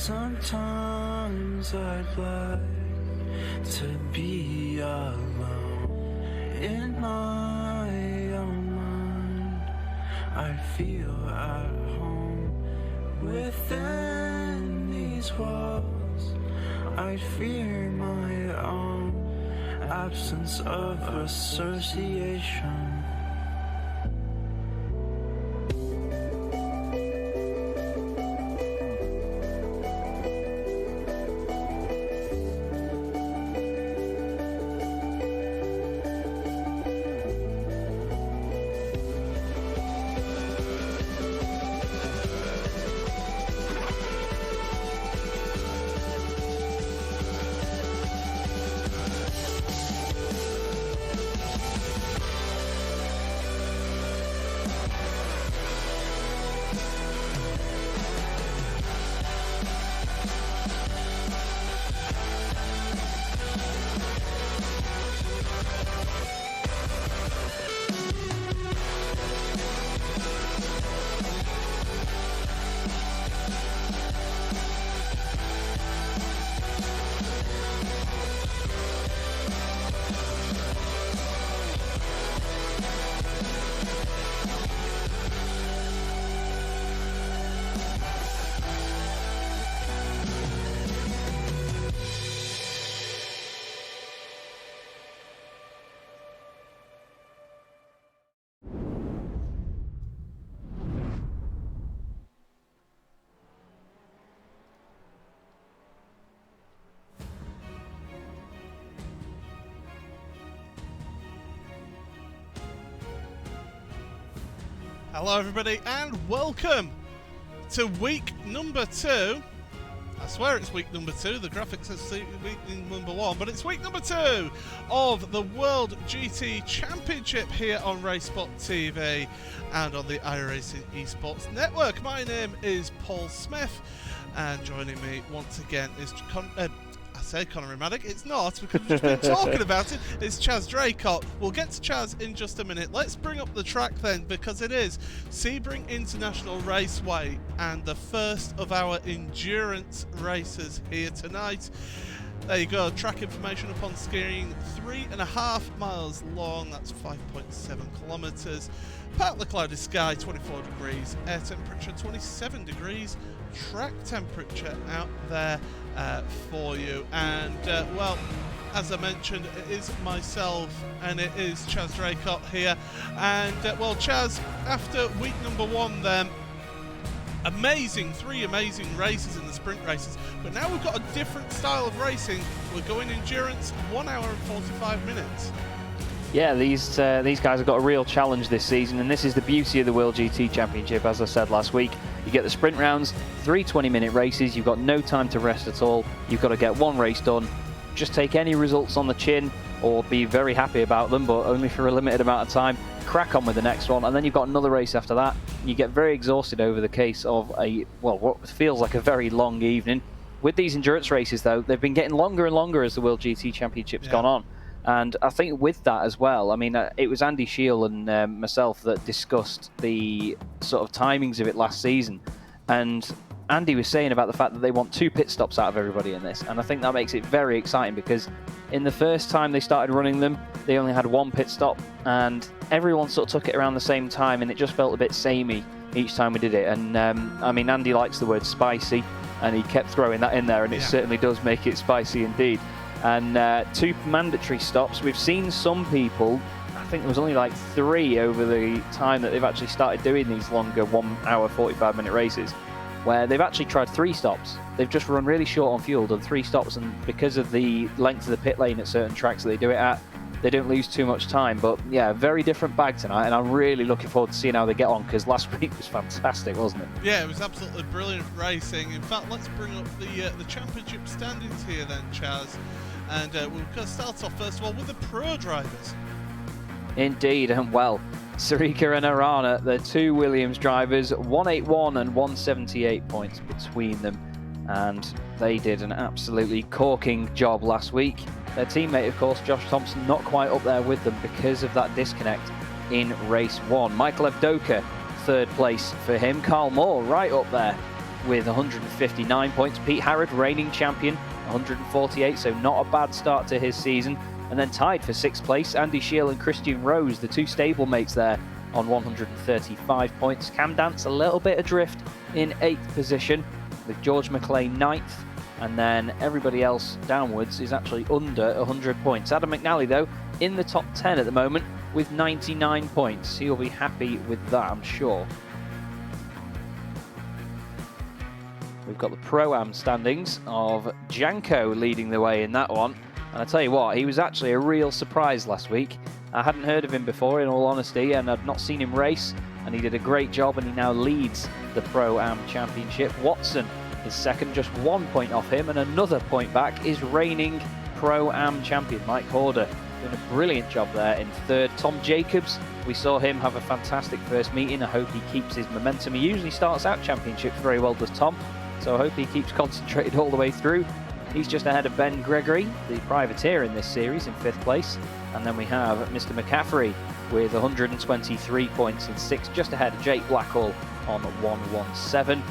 Sometimes I'd like to be alone in my own mind. I feel at home within these walls. I fear my own absence of association. Hello everybody and welcome to week number 2. I swear it's week number 2, the graphics says week number 1, but it's week number 2 of the World GT Championship here on RaceSpot TV and on the iRacing Esports Network. My name is Paul Smith and joining me once again is Conor Ramatic. It's not, because we've just been talking about it. It's Chaz Draycott. We'll get to Chaz in just a minute. Let's bring up the track then, because it is Sebring International Raceway and the first of our endurance races here tonight. There you go, track information up on screen. 3.5 miles long, that's 5.7 kilometres. Partly cloudy sky, 24 degrees. Air temperature, 27 degrees. Track temperature out there for you. And, well, as I mentioned, it is myself and it is Chaz Draycott here. And, well, Chaz, after week number 1 then, three amazing races in the sprint races, but now we've got a different style of racing. We're going endurance, 1 hour and 45 minutes. Yeah, these guys have got a real challenge this season, and this is the beauty of the World GT Championship. As I said last week, you get the sprint rounds, 3 20-minute races, you've got no time to rest at all, you've got to get one race done, just take any results on the chin or be very happy about them, but only for a limited amount of time, crack on with the next one, and then you've got another race after that. You get very exhausted over the case of what feels like a very long evening. With these endurance races though, they've been getting longer and longer as the World GT Championship's gone on. And I think with that as well, I mean, it was Andy Shiel and myself that discussed the sort of timings of it last season. And Andy was saying about the fact that they want 2 pit stops out of everybody in this. And I think that makes it very exciting, because in the first time they started running them, they only had 1 pit stop. And everyone sort of took it around the same time, and it just felt a bit samey each time we did it. And I mean, Andy likes the word spicy, and he kept throwing that in there, and it certainly does make it spicy indeed. And 2 mandatory stops. We've seen some people, I think there was only like 3 over the time that they've actually started doing these longer 1 hour 45 minute races, where they've actually tried 3 stops. They've just run really short on fuel, done 3 stops, and because of the length of the pit lane at certain tracks that they do it at, they don't lose too much time. But yeah, very different bag tonight, and I'm really looking forward to seeing how they get on, because last week was fantastic, wasn't it? Yeah, it was absolutely brilliant racing. In fact, let's bring up the championship standings here then, Chaz. And we'll start off first of all with the pro drivers. Indeed, and well, Sarika and Arana, the 2 Williams drivers, 181 and 178 points between them, and they did an absolutely corking job last week. Their teammate, of course, Josh Thompson, not quite up there with them because of that disconnect in race 1. Michael Evdoka, 3rd place for him. Carl Moore right up there with 159 points. Pete Harrod, reigning champion, 148, so not a bad start to his season. And then tied for 6th place, Andy Shiel and Christian Rose, the two stablemates there, on 135 points. Cam Dance a little bit adrift in 8th position, with George McLean 9th, and then everybody else downwards is actually under 100 points. Adam McNally, though, in the top 10 at the moment with 99 points. He'll be happy with that, I'm sure. We've got the Pro-Am standings of Janko leading the way in that one. And I tell you what, he was actually a real surprise last week. I hadn't heard of him before, in all honesty, and I'd not seen him race. And he did a great job, and he now leads the Pro-Am Championship. Watson is second, just 1 point off him, and another point back is reigning Pro-Am champion Mike Horder. Doing a brilliant job there in third. Tom Jacobs, we saw him have a fantastic first meeting. I hope he keeps his momentum. He usually starts out championships very well, does Tom. So I hope he keeps concentrated all the way through. He's just ahead of Ben Gregory, the privateer in this series, in 5th place. And then we have Mr. McCaffrey with 123 points in 6th, just ahead of Jake Blackhall on 117.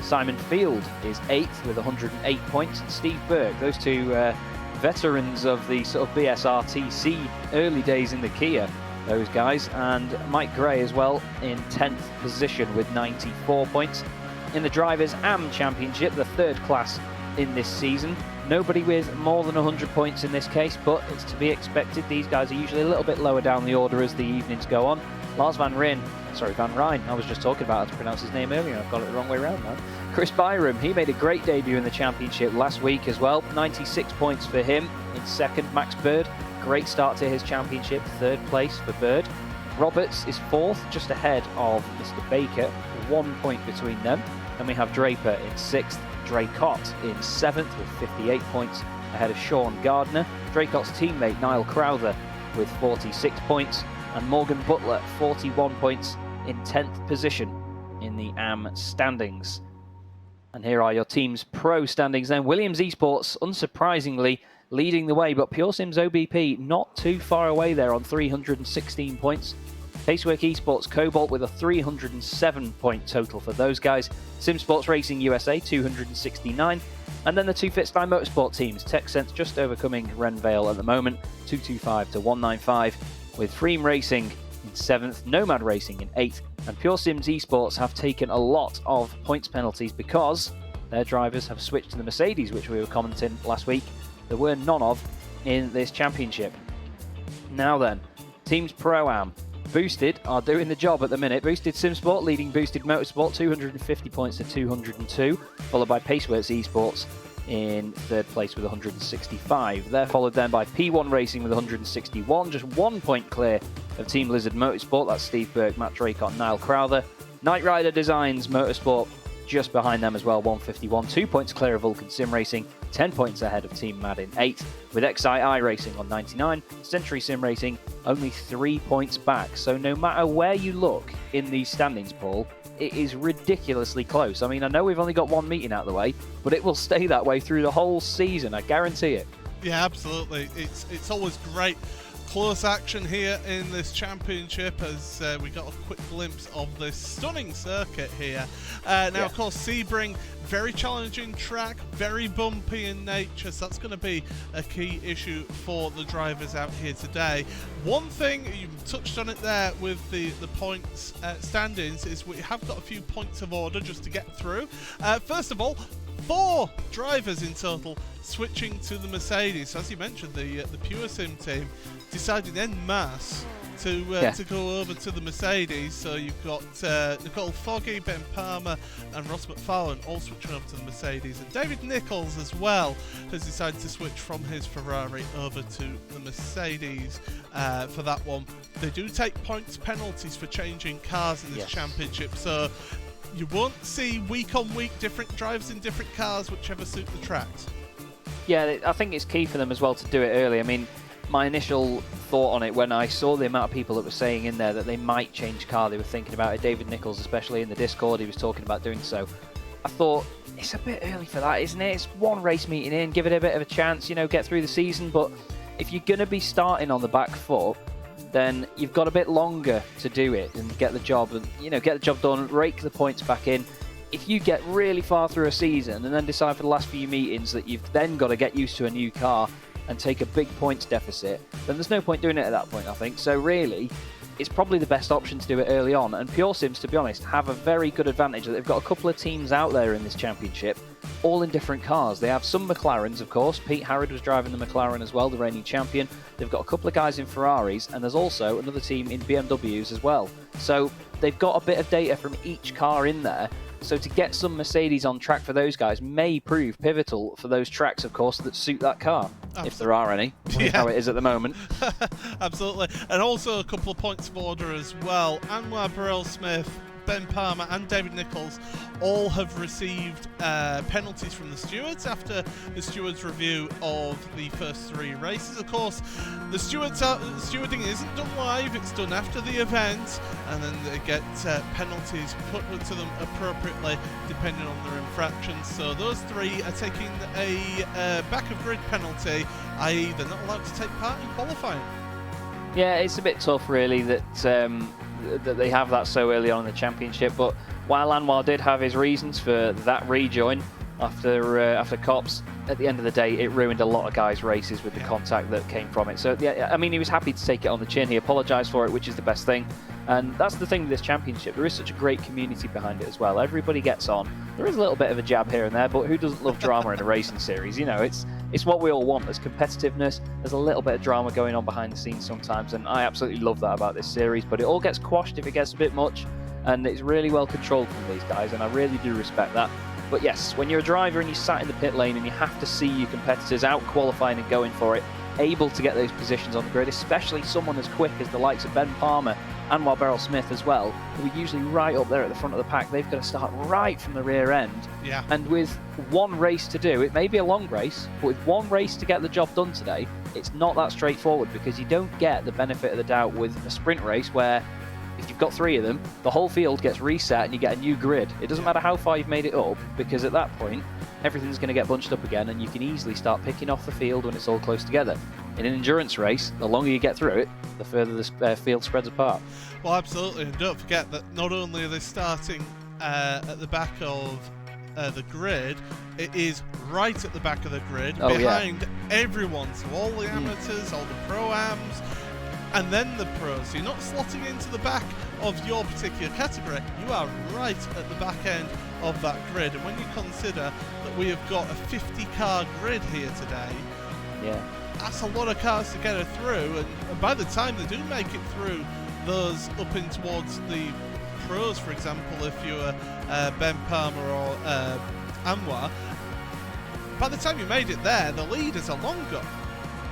Simon Field is 8th with 108 points, and Steve Burke, those two veterans of the sort of BSRTC early days in the Kia, those guys, and Mike Gray as well in 10th position with 94 points. In the Drivers' AM Championship, the 3rd class in this season, nobody with more than 100 points in this case, but it's to be expected. These guys are usually a little bit lower down the order as the evenings go on. Lars Van Ryn, Van Rijn, I was just talking about how to pronounce his name earlier, I've got it the wrong way around now. Chris Byram, he made a great debut in the championship last week as well, 96 points for him. In second, Max Bird, great start to his championship, 3rd place for Bird. Roberts is 4th, just ahead of Mr. Baker, 1 point between them. Then we have Draper in 6th, Draycott in 7th with 58 points ahead of Sean Gardner. Draycott's teammate Niall Crowther with 46 points, and Morgan Butler 41 points in 10th position in the AM standings. And here are your team's pro standings then. Williams Esports, unsurprisingly, leading the way, but Pure Sims OBP not too far away there on 316 points. Pacework Esports Cobalt with a 307 point total for those guys. Sim Sports Racing USA 269. And then the two Fitstyle Motorsport teams. TechSense just overcoming Renvale at the moment, 225 to 195, with Freem Racing in 7th, Nomad Racing in 8th, and Pure Sims Esports have taken a lot of points penalties because their drivers have switched to the Mercedes, which we were commenting last week. There were none of in this championship. Now then, Teams Pro-Am. Boosted are doing the job at the minute. Boosted SimSport leading Boosted Motorsport, 250 points to 202, followed by Paceworks Esports in 3rd place with 165. They're followed then by P1 Racing with 161, just 1 point clear of Team Lizard Motorsport. That's Steve Burke, Matt Draycott, Niall Crowther. Knight Rider Designs Motorsport just behind them as well, 151, 2 points clear of Vulcan Sim Racing, 10 points ahead of Team Mad in 8th, with XII Racing on 99, Century Sim Racing only 3 points back. So no matter where you look in these standings, Paul, it is ridiculously close. I mean, I know we've only got one meeting out of the way, but it will stay that way through the whole season, I guarantee it. Yeah, absolutely. It's always great close action here in this championship as we got a quick glimpse of this stunning circuit here. Now, of course, Sebring, very challenging track, very bumpy in nature, so that's going to be a key issue for the drivers out here today. One thing, you touched on it there with the points standings, is we have got a few points of order just to get through. First of all, 4 drivers in total switching to the Mercedes. So as you mentioned, the Pure Sim team decided en masse to go over to the Mercedes. So you've got Nicole Foggy, Ben Palmer and Ross McFarlane all switching over to the Mercedes, and David Nichols as well has decided to switch from his Ferrari over to the Mercedes for that one. They do take points penalties for changing cars in this championship, so you won't see week on week different drivers in different cars, whichever suit the tracks. Yeah, I think it's key for them as well to do it early. I mean, my initial thought on it when I saw the amount of people that were saying in there that they might change car, they were thinking about it. David Nichols, especially in the Discord, he was talking about doing so. I thought, it's a bit early for that, isn't it? It's one race meeting in, give it a bit of a chance, you know, get through the season. But if you're going to be starting on the back foot, then you've got a bit longer to do it and get the job, and get the job done, rake the points back in. if you get really far through a season and then decide for the last few meetings that you've then got to get used to a new car and take a big points deficit, then there's no point doing it at that point, I think. So really, it's probably the best option to do it early on. And Pure Sims, to be honest, have a very good advantage that they've got a couple of teams out there in this championship, all in different cars. They have some McLarens, of course. Pete Harrod was driving the McLaren as well, the reigning champion. They've got a couple of guys in Ferraris, and there's also another team in BMWs as well. So they've got a bit of data from each car in there. So to get some Mercedes on track for those guys may prove pivotal for those tracks, of course, that suit that car. Absolutely. If there are any, how it is at the moment. Absolutely. And also a couple of points of order as well. Anwar Burrell-Smith, Ben Palmer and David Nichols all have received penalties from the stewards after the stewards' review of the first 3 races. Of course, the stewarding isn't done live, it's done after the event, and then they get penalties put to them appropriately depending on their infractions. So those 3 are taking a back of grid penalty, i.e. they're not allowed to take part in qualifying. Yeah, it's a bit tough really that they have that so early on in the championship, but while Anwar did have his reasons for that rejoin after Cops, at the end of the day it ruined a lot of guys' races with the contact that came from it. So yeah, I mean, he was happy to take it on the chin. He apologised for it, which is the best thing. And that's the thing with this championship. There is such a great community behind it as well. Everybody gets on. There is a little bit of a jab here and there, but who doesn't love drama in a racing series? You know, it's what we all want. There's competitiveness. There's a little bit of drama going on behind the scenes sometimes, and I absolutely love that about this series. But it all gets quashed if it gets a bit much, and it's really well controlled from these guys, and I really do respect that. But yes, when you're a driver and you sat in the pit lane and you have to see your competitors out qualifying and going for it, able to get those positions on the grid, especially someone as quick as the likes of Ben Palmer, Anwar Burrell-Smith as well, who are usually right up there at the front of the pack. They've got to start right from the rear end. Yeah. And with one race to do, it may be a long race, but with one race to get the job done today, it's not that straightforward, because you don't get the benefit of the doubt with a sprint race where if you've got 3 of them, the whole field gets reset and you get a new grid. It doesn't matter how far you've made it up, because at that point, everything's going to get bunched up again and you can easily start picking off the field when it's all close together. In an endurance race, the longer you get through it, the further the field spreads apart. Well, absolutely, and don't forget that not only are they starting at the back of the grid, it is right at the back of the grid, behind everyone, so all the amateurs, all the pro-ams, and then the pros. So you're not slotting into the back of your particular category, you are right at the back end of that grid. And when you consider that we have got a 50-car grid here today, that's a lot of cars to get her through, and by the time they do make it through those up in towards the pros, for example, if you're Ben Palmer or Anwar, by the time you made it there, the leaders are long gone.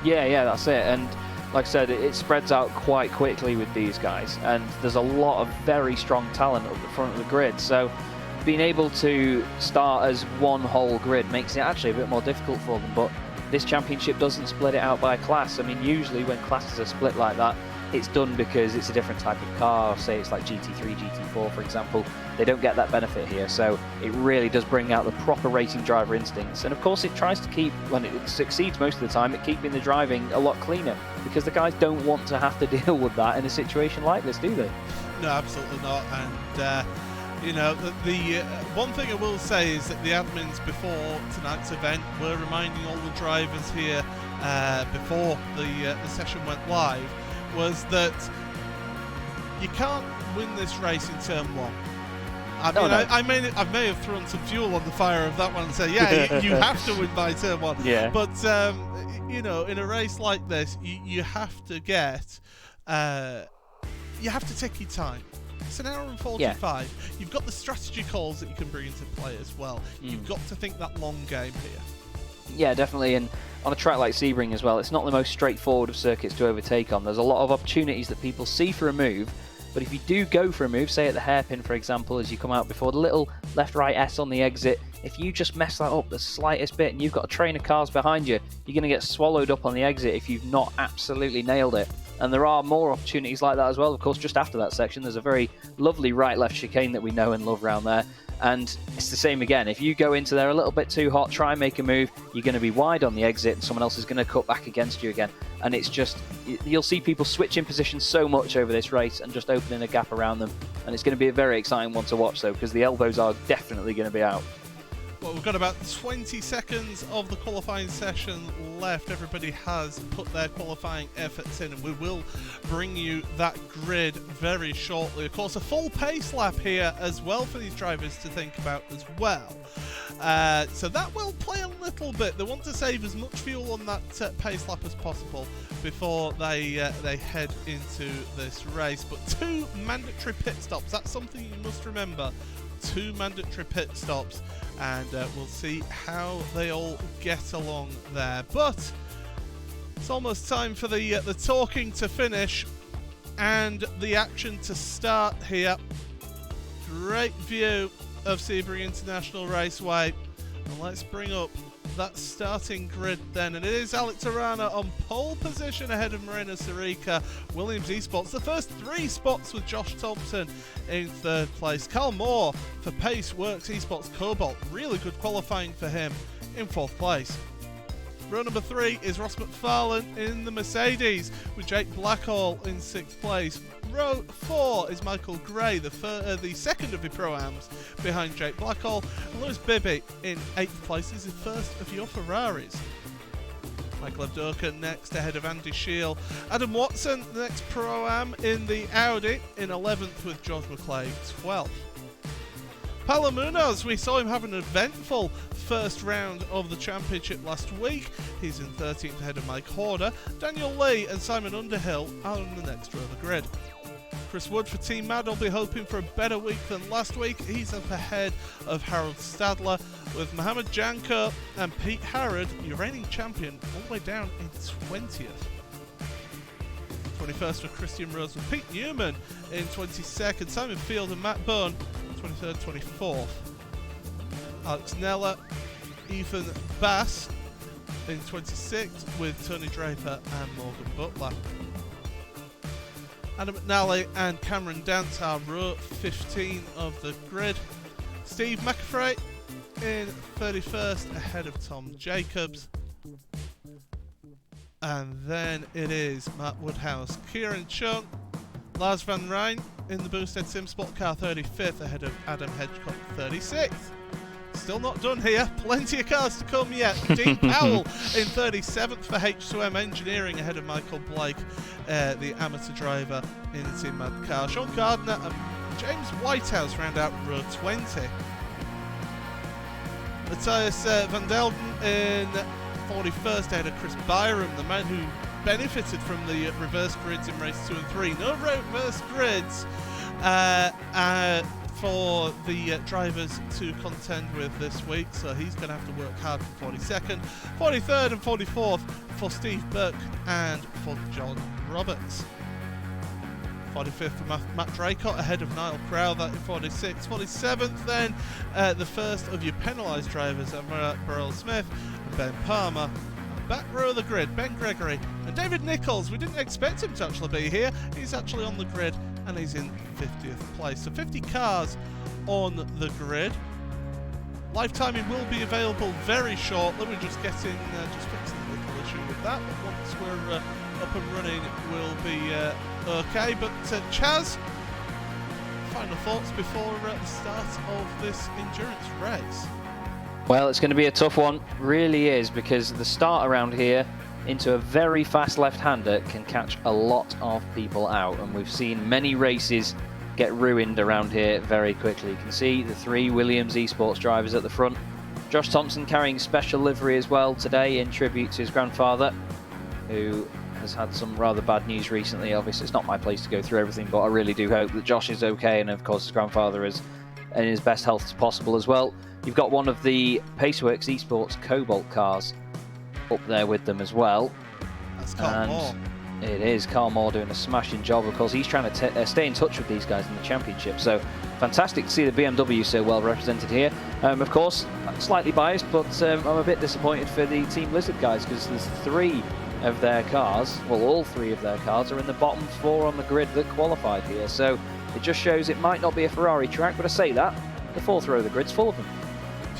Yeah, that's it. And like I said, it spreads out quite quickly with these guys, and there's a lot of very strong talent up the front of the grid. So being able to start as one whole grid makes it actually a bit more difficult for them. But this championship doesn't split it out by class. I mean, usually when classes are split like that, it's done because it's a different type of car. Say it's like GT3, GT4, for example. They don't get that benefit here, so it really does bring out the proper racing driver instincts. And of course, it tries to keep, when it succeeds most of the time, at keeping the driving a lot cleaner, because the guys don't want to have to deal with that in a situation like this, do they? No, absolutely not. And you know, the one thing I will say is that the admins before tonight's event were reminding all the drivers here before the session went live, was that you can't win this race in turn 1. I may have thrown some fuel on the fire of that one and say, yeah, you have to win by turn 1. Yeah. But you know, in a race like this, you have to get, you have to take your time. It's an hour and 45. Yeah. You've got the strategy calls that you can bring into play as well. You've got to think that long game here. Yeah, definitely. And on a track like Sebring as well, it's not the most straightforward of circuits to overtake on. There's a lot of opportunities that people see for a move, but if you do go for a move, say at the hairpin, for example, as you come out before the little left-right S on the exit, if you just mess that up the slightest bit and you've got a train of cars behind you, you're going to get swallowed up on the exit if you've not absolutely nailed it. And there are more opportunities like that as well. Of course, just after that section, there's a very lovely right-left chicane that we know and love around there. And it's the same again. If you go into there a little bit too hot, try and make a move, you're going to be wide on the exit and someone else is going to cut back against you again. And it's just, you'll see people switching positions so much over this race and just opening a gap around them. And it's going to be a very exciting one to watch though, because the elbows are definitely going to be out. Well, we've got about 20 seconds of the qualifying session left. Everybody has put their qualifying efforts in, and we will bring you that grid very shortly. Of course, a full pace lap here as well for these drivers to think about as well. So that will play a little bit. They want to save as much fuel on that pace lap as possible before they head into this race. But 2 mandatory pit stops, that's something you must remember. 2 mandatory pit stops, and we'll see how they all get along there. But it's almost time for the talking to finish and the action to start here. Great view of Sebring International Raceway, and let's bring up that starting grid then, and it is Alex Arana on pole position ahead of Moreno Sirica. Williams Esports, the first 3 spots with Josh Thompson in 3rd place. Carl Moore for Pace Works Esports Cobalt, really good qualifying for him, in 4th place. Row number 3 is Ross McFarlane in the Mercedes with Jake Blackhall in 6th place. Row 4 is Michael Gray, the second of the Pro-Ams behind Jake Blackhall. And Lewis Bibby in 8th place is the first of your Ferraris. Michael Abdoka next ahead of Andy Shield. Adam Watson, the next Pro-Am in the Audi in 11th with George McClay 12th. Paulo Munoz, we saw him have an eventful first round of the championship last week. He's in 13th ahead of Mike Horder. Daniel Lee and Simon Underhill are on the next row of the grid. Chris Wood for Team Mad will be hoping for a better week than last week. He's up ahead of Harold Stadler, with Mohamed Janko and Pete Harrod, your reigning champion, all the way down in 20th. 21st for Christian Rose with Pete Newman in 22nd. Simon Field and Matt Bunn 23rd, 24th. Alex Nella, Ethan Bass in 26th with Tony Draper and Morgan Butler. Adam McNally and Cameron Dance are row 15 of the grid. Steve McAfee in 31st ahead of Tom Jacobs. And then it is Matt Woodhouse, Kieran Chung, Lars Van Rijn in the Boosted Sim Sport Car 35th ahead of Adam Hedgecock 36th. Still not done here, plenty of cars to come yet. Dean Powell in 37th for H2M Engineering ahead of Michael Blake, the amateur driver in the Team Mad car. Sean Gardner and James Whitehouse round out row 20. Matthias Van Delden in 41st ahead of Chris Byram, the man who benefited from the reverse grids in race 2 and 3. No reverse grids for the drivers to contend with this week, so he's going to have to work hard for 42nd, 43rd and 44th for Steve Burke and for John Roberts. 45th for Matt Draycott ahead of Niall Crowther in 46th. 47th then, the first of your penalised drivers, Burrell Smith and Ben Palmer. Back row of the grid, Ben Gregory and David Nichols. We didn't expect him to actually be here. He's actually on the grid and he's in 50th place. So 50 cars on the grid. Live timing will be available very shortly. We're just getting, just fixing a little issue with that. But once we're up and running, we'll be okay. But Chaz, final thoughts before the start of this endurance race? Well, it's going to be a tough one, really is, because the start around here into a very fast left-hander can catch a lot of people out, and we've seen many races get ruined around here very quickly. You can see the 3 Williams Esports drivers at the front. Josh Thompson carrying special livery as well today in tribute to his grandfather, who has had some rather bad news recently. Obviously, it's not my place to go through everything, but I really do hope that Josh is okay, and of course his grandfather is in his best health as possible as well. You've got one of the Paceworks Esports Cobalt cars up there with them as well. That's Carl Moore. It is Carl Moore doing a smashing job. Of course, he's trying to stay in touch with these guys in the championship. So fantastic to see the BMW so well represented here. Of course, I'm slightly biased, but I'm a bit disappointed for the Team Blizzard guys, because there's 3 of their cars, well, all 3 of their cars are in the bottom 4 on the grid that qualified here. So it just shows it might not be a Ferrari track, but I say that, the fourth row of the grid's full of them.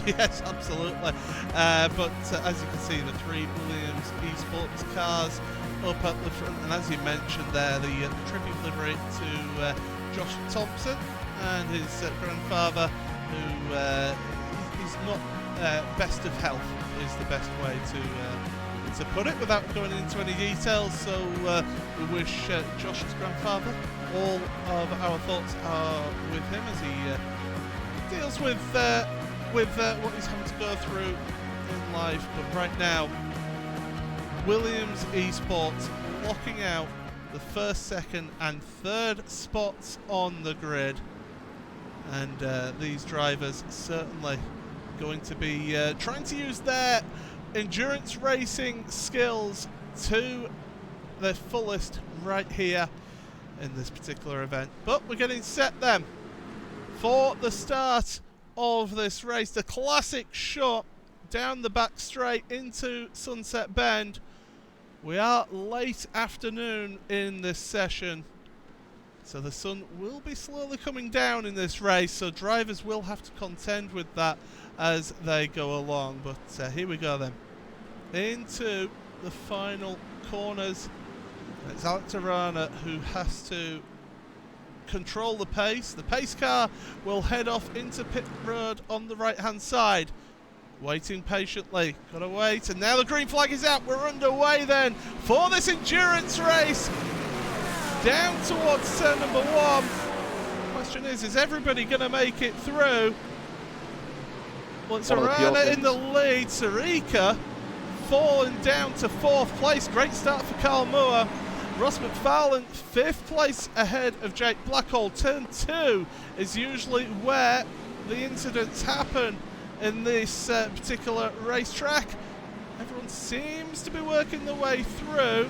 Yes, absolutely. But as you can see, the 3 Williams Esports cars up at the front, and as you mentioned there, the tribute livery to Josh Thompson and his grandfather, who is not best of health, is the best way to put it without going into any details. So we wish Josh's grandfather all of our thoughts are with him as he deals with what he's having to go through in life. But right now, Williams Esports locking out the first, second and third spots on the grid, and these drivers certainly going to be trying to use their endurance racing skills to their fullest right here in this particular event. But we're getting set then for the start of this race, the classic shot down the back straight into Sunset Bend. We are late afternoon in this session, so the sun will be slowly coming down in this race, so drivers will have to contend with that as they go along. But here we go then, into the final corners. It's Alex Arana who has to control the pace. The pace car will head off into pit road on the right hand side, waiting patiently. Gotta wait, and now the green flag is out. We're underway then for this endurance race down towards turn number 1. The question is everybody gonna make it through? Well, it's Arana in the lead. Sarika falling down to 4th place. Great start for Carl Moore. Ross McFarlane 5th place ahead of Jake Blackhall. Turn 2 is usually where the incidents happen in this particular racetrack. Everyone seems to be working their way through.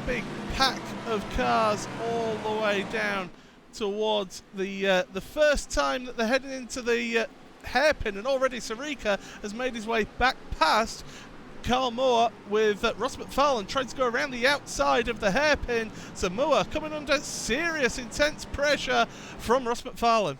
Big pack of cars all the way down towards the first time that they're heading into the hairpin, and already Sarika has made his way back past Carl Moore, with Ross McFarlane trying to go around the outside of the hairpin. So Moore coming under serious, intense pressure from Ross McFarlane.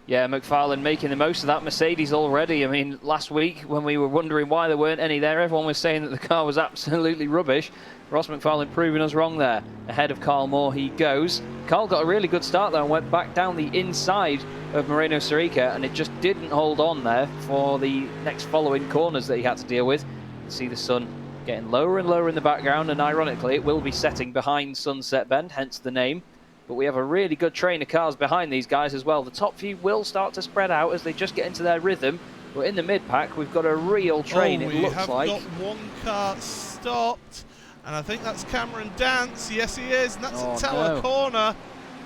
Yeah, McFarlane making the most of that Mercedes already. I mean, last week when we were wondering why there weren't any there, everyone was saying that the car was absolutely rubbish. Ross McFarlane proving us wrong there. Ahead of Carl Moore he goes. Carl got a really good start though and went back down the inside of Moreno Sarika, and it just didn't hold on there for the next following corners that he had to deal with. You can see the sun getting lower and lower in the background, and ironically it will be setting behind Sunset Bend, hence the name. But we have a really good train of cars behind these guys as well. The top few will start to spread out as they just get into their rhythm. But in the mid-pack, we've got a real train, it looks like. We have got one car stopped, and I think that's Cameron Dance. Yes, he is, and that's at Tower Corner.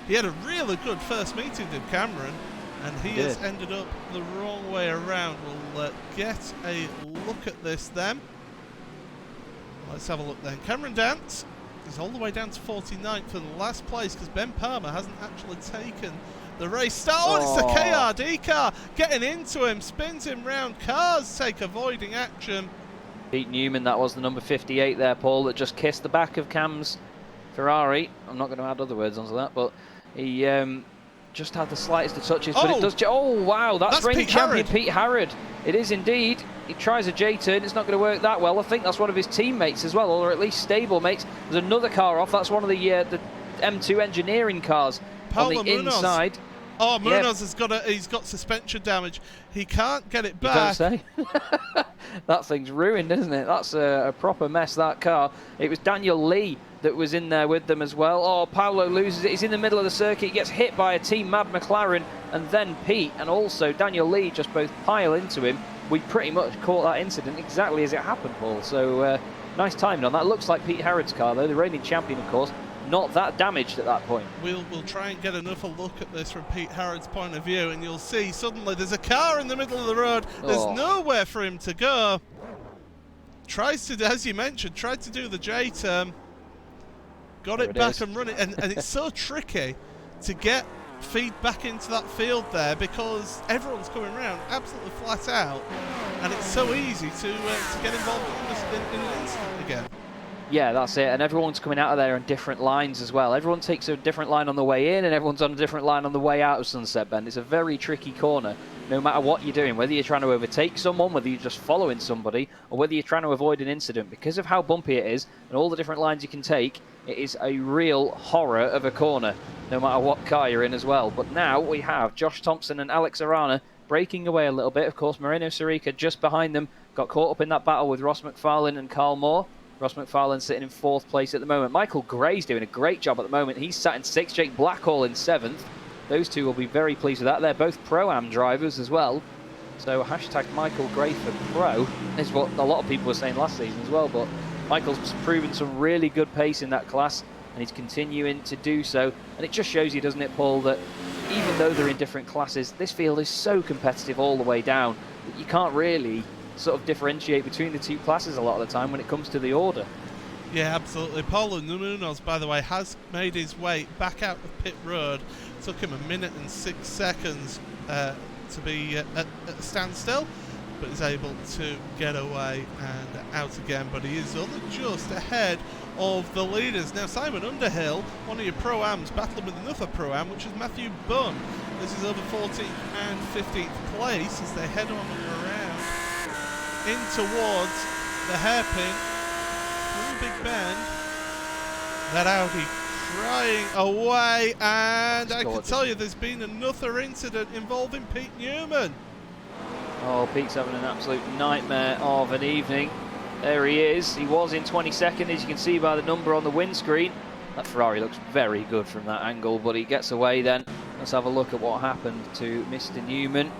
He had a really good first meeting, did Cameron, and he has ended up the wrong way around. We'll get a look at this then. Let's have a look then. Cameron Dance is all the way down to 49th in last place because Ben Palmer hasn't actually taken the race start. Oh, it's the KRD car getting into him, spins him round. Cars take avoiding action. Pete Newman, that was the number 58 there, Paul, that just kissed the back of Cam's Ferrari. I'm not going to add other words onto that, but he just had the slightest of touches, but it does... Oh, wow, that's reigning champion Pete Harrod. It is indeed. He tries a J-turn. It's not going to work that well. I think that's one of his teammates as well, or at least stable mates. There's another car off. That's one of the M2 engineering cars on the inside. Oh, Munoz has he's got suspension damage. He can't get it back. You don't say. That thing's ruined, isn't it? That's a proper mess, that car. It was Daniel Lee that was in there with them as well. Oh, Paolo loses it. He's in the middle of the circuit. He gets hit by a Team Mad McLaren, and then Pete and also Daniel Lee just both pile into him. We pretty much caught that incident exactly as it happened, Paul. So nice timing on that. Looks like Pete Harrod's car, though, the reigning champion, of course. Not that damaged at that point. We'll try and get another look at this from Pete Harrod's point of view, and you'll see suddenly there's a car in the middle of the road. There's nowhere for him to go. Tries to, as you mentioned, tried to do the J-turn. Got it back and running, and it's so tricky to get feed back into that field there because everyone's coming around absolutely flat out, and it's so easy to get involved in an incident again. Yeah, that's it. And everyone's coming out of there on different lines as well. Everyone takes a different line on the way in and everyone's on a different line on the way out of Sunset Bend. It's a very tricky corner, no matter what you're doing, whether you're trying to overtake someone, whether you're just following somebody, or whether you're trying to avoid an incident. Because of how bumpy it is and all the different lines you can take, it is a real horror of a corner, no matter what car you're in as well. But now we have Josh Thompson and Alex Arana breaking away a little bit. Of course, Moreno Sarica just behind them, got caught up in that battle with Ross McFarlane and Carl Moore. Ross McFarlane sitting in 4th place at the moment. Michael Gray's doing a great job at the moment. He's sat in 6th. Jake Blackhall in 7th. Those two will be very pleased with that. They're both Pro-Am drivers as well. So hashtag Michael Gray for Pro is what a lot of people were saying last season as well. But Michael's proven some really good pace in that class, and he's continuing to do so. And it just shows you, doesn't it, Paul, that even though they're in different classes, this field is so competitive all the way down that you can't really sort of differentiate between the two classes a lot of the time when it comes to the order. Yeah, absolutely. Paulo Munoz, by the way, has made his way back out of pit road. Took him 1 minute and 6 seconds to be at a standstill, but is able to get away and out again. But he is only just ahead of the leaders. Now, Simon Underhill, one of your Pro-Ams, battling with another Pro-Am, which is Matthew Bunn. This is over 14th and 15th place as they head on around in towards the hairpin through Big Bend. That Audi crying away, and I can tell you there's been another incident involving Pete Newman. Oh, Pete's having an absolute nightmare of an evening. There he is. He was in 22nd, as you can see by the number on the windscreen. That Ferrari looks very good from that angle, but he gets away then. Let's have a look at what happened to Mr. Newman.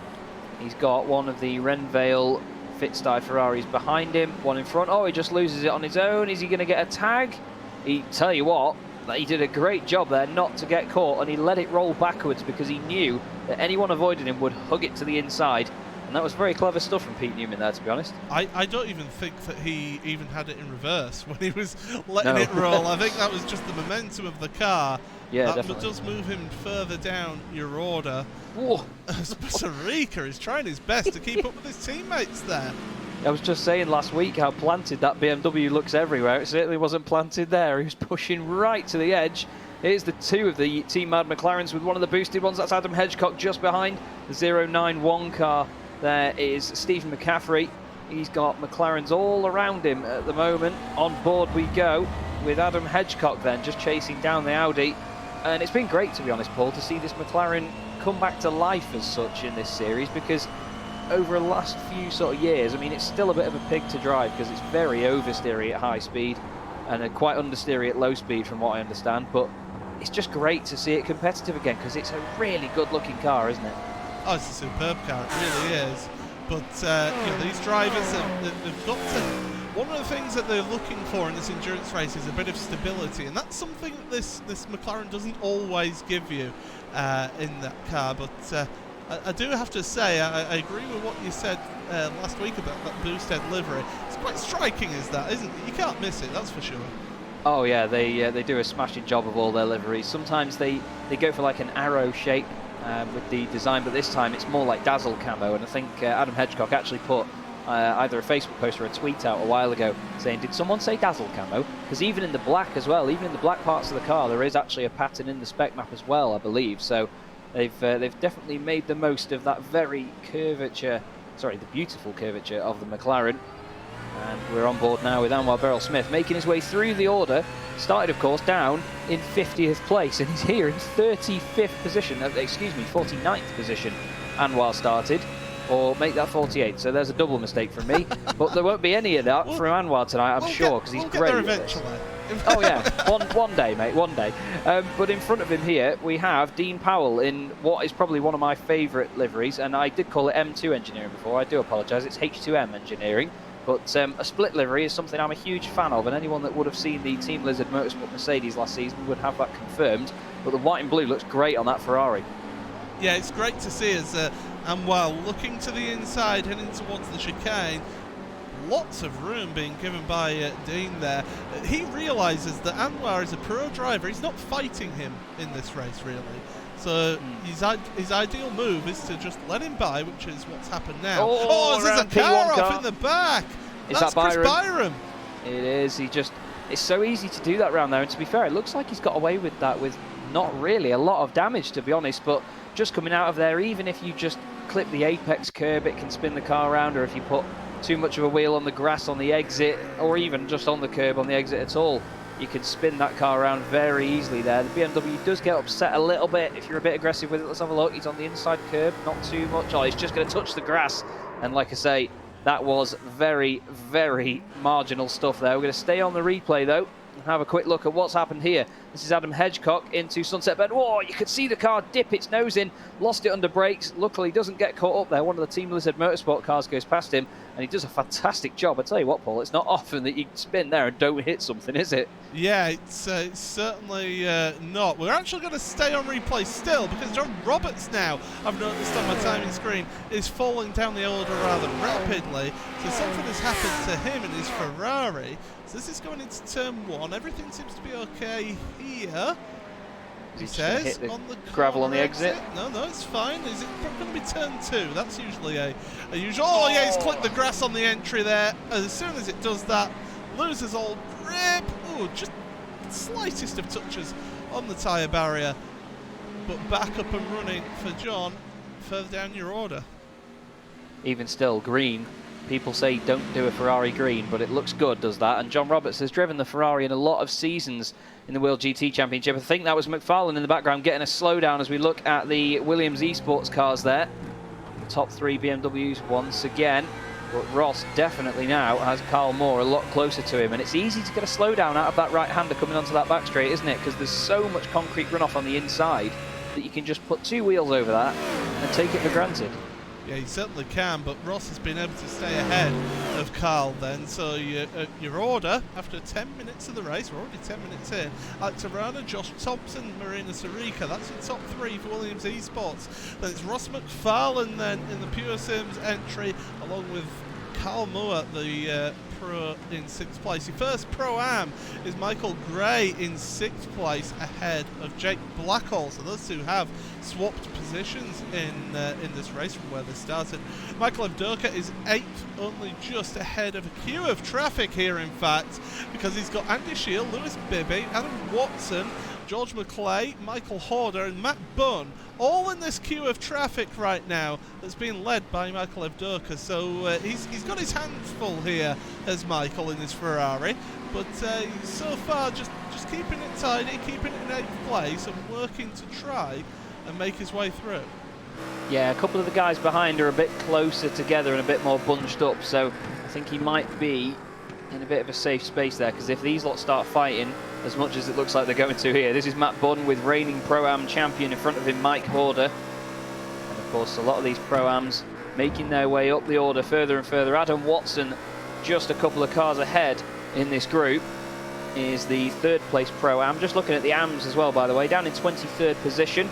He's got one of the Renvale Fitstyle Ferraris behind him, one in front. Oh, he just loses it on his own. Is he going to get a tag? Tell you what, he did a great job there not to get caught, and he let it roll backwards because he knew that anyone avoiding him would hug it to the inside. And that was very clever stuff from Pete Newman there, to be honest. I don't even think that he even had it in reverse when he was letting it roll. I think that was just the momentum of the car. Yeah, that definitely does move him further down your order. Whoa. Sarica is trying his best to keep up with his teammates there. I was just saying last week how planted that BMW looks everywhere. It certainly wasn't planted there. He was pushing right to the edge. Here's the two of the Team Mad McLarens with one of the boosted ones. That's Adam Hedgecock just behind the 091 car. There is Stephen McCaffrey. He's got McLarens all around him at the moment. On board we go with Adam Hedgecock then just chasing down the Audi. And it's been great, to be honest, Paul, to see this McLaren come back to life as such in this series, because over the last few sort of years, I mean, it's still a bit of a pig to drive because it's very oversteery at high speed and quite understeery at low speed from what I understand, but it's just great to see it competitive again because it's a really good looking car, isn't it? Oh, it's a superb car, it really is. But you know, these drivers have got to... One of the things that they're looking for in this endurance race is a bit of stability, and that's something that this McLaren doesn't always give you in that car. But I do have to say, I agree with what you said last week about that boosted livery. It's quite striking, is that, isn't it? You can't miss it, that's for sure. Oh yeah, they do a smashing job of all their liveries. Sometimes they go for like an arrow shape with the design, but this time it's more like dazzle camo, and I think Adam Hedgecock actually put either a Facebook post or a tweet out a while ago saying, did someone say dazzle camo? Because even in the black as well, even in the black parts of the car, there is actually a pattern in the spec map as well, I believe. So they've definitely made the most of that very the beautiful curvature of the McLaren. And we're on board now with Anwar Beryl-Smith making his way through the order. Started, of course, down in 50th place, and he's here in 35th position, 49th position. Anwar started, or make that 48th, so there's a double mistake from me. But there won't be any of that from Anwar tonight, I'm sure, because he's great at this. Oh yeah, one day, mate, one day. But in front of him here, we have Dean Powell in what is probably one of my favourite liveries, and I did call it M2 engineering before, I do apologise, it's H2M engineering. But a split livery is something I'm a huge fan of, and anyone that would have seen the Team Lizard Motorsport Mercedes last season would have that confirmed. But the white and blue looks great on that Ferrari. Yeah, it's great to see as Anwar looking to the inside, heading towards the chicane. Lots of room being given by Dean there. He realises that Anwar is a pro driver. He's not fighting him in this race, really. So his ideal move is to just let him by, which is what's happened now. Oh, there's a car off in the back. That's Chris Byram. It is. It's so easy to do that round there, and to be fair, it looks like he's got away with that with not really a lot of damage, to be honest, but just coming out of there, even if you just clip the apex curb, it can spin the car around, or if you put too much of a wheel on the grass on the exit, or even just on the curb on the exit at all, you can spin that car around very easily there. The BMW does get upset a little bit if you're a bit aggressive with it. Let's have a look. He's on the inside curb, not too much. Oh, he's just going to touch the grass, and like I say, that was very, very marginal stuff there. We're going to stay on the replay, though, and have a quick look at what's happened here. This is Adam Hedgecock into Sunset Bend. Whoa, you could see the car dip its nose in, lost it under brakes. Luckily, doesn't get caught up there. One of the Team Lizard Motorsport cars goes past him, and he does a fantastic job. I tell you what, Paul, it's not often that you spin there and don't hit something, is it? Yeah, it's certainly not. We're actually going to stay on replay still, because John Roberts now, I've noticed on my timing screen, is falling down the order rather rapidly. So something has happened to him in his Ferrari. So this is going into turn 1. Everything seems to be okay here. He says on the gravel on the exit. No, it's fine. Is it going to be turn 2? That's usually a usual. Oh yeah, he's clipped the grass on the entry there. As soon as it does that, loses all grip. Oh, just slightest of touches on the tyre barrier, but back up and running for John further down your order. Even still, green. People say don't do a Ferrari green, but it looks good, does that? And John Roberts has driven the Ferrari in a lot of seasons in the World GT Championship. I think that was McFarlane in the background getting a slowdown as we look at the Williams Esports cars there. The top 3 BMWs once again. But Ross definitely now has Carl Moore a lot closer to him. And it's easy to get a slowdown out of that right-hander coming onto that back straight, isn't it? Because there's so much concrete runoff on the inside that you can just put 2 wheels over that and take it for granted. Yeah, you certainly can, but Ross has been able to stay ahead of Carl then. So your order, after 10 minutes of the race, we're already 10 minutes in, Alex Arana, Josh Thompson, Marina Sarica, that's your top 3 for Williams Esports. Then it's Ross McFarlane then in the Pure Sims entry, along with Carl Moore, the Pro in 6th place. Your first Pro-Am is Michael Gray in 6th place ahead of Jake Blackhall. So those two have swapped positions in this race from where they started. Michael Evdoka is 8th, only just ahead of a queue of traffic here, in fact, because he's got Andy Shield, Lewis Bibby, Adam Watson, George McClay, Michael Horder and Matt Bunn, all in this queue of traffic right now that's being led by Michael Evdoka. So he's got his hands full here as Michael in his Ferrari, but so far just keeping it tidy, keeping it in 8th place and working to try and make his way through. Yeah, a couple of the guys behind are a bit closer together and a bit more bunched up, so I think he might be in a bit of a safe space there, because if these lot start fighting as much as it looks like they're going to here. This is Matt Bunn with reigning Pro-Am champion in front of him, Mike Horder. And of course a lot of these Pro-Ams making their way up the order further and further. Adam Watson, just a couple of cars ahead in this group, is the 3rd place Pro-Am. Just looking at the AMs as well, by the way, down in 23rd position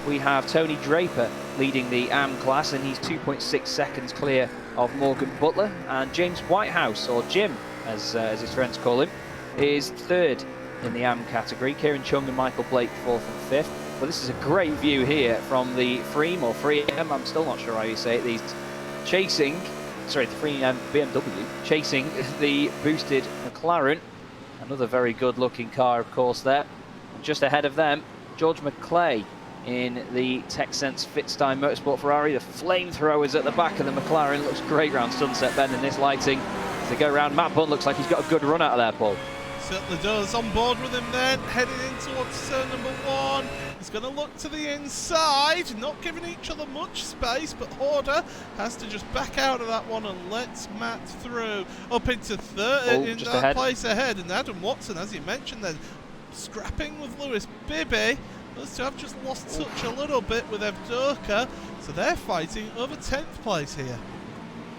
we have Tony Draper leading the AM class, and he's 2.6 seconds clear of Morgan Butler. And James Whitehouse, or Jim as his friends call him, is 3rd in the AM category. Kieran Chung and Michael Blake 4th and 5th. But this is a great view here from the Freem, or Freem, I'm still not sure how you say it, the Freem BMW chasing the boosted McLaren. Another very good looking car, of course, there. And just ahead of them, George McClay in the TechSense Fitstein Motorsport Ferrari. The flamethrowers at the back of the McLaren. Looks great round Sunset Bend in this lighting. As they go around, Matt Bunn looks like he's got a good run out of there, Paul. Certainly does. On board with him then, heading in towards turn number 1. He's going to look to the inside, not giving each other much space, but Horder has to just back out of that one and lets Matt through. Up into 3rd, in that place ahead. And Adam Watson, as you mentioned then, scrapping with Lewis Bibby. Those two have just lost touch a little bit with Evdoka, so they're fighting over 10th place here.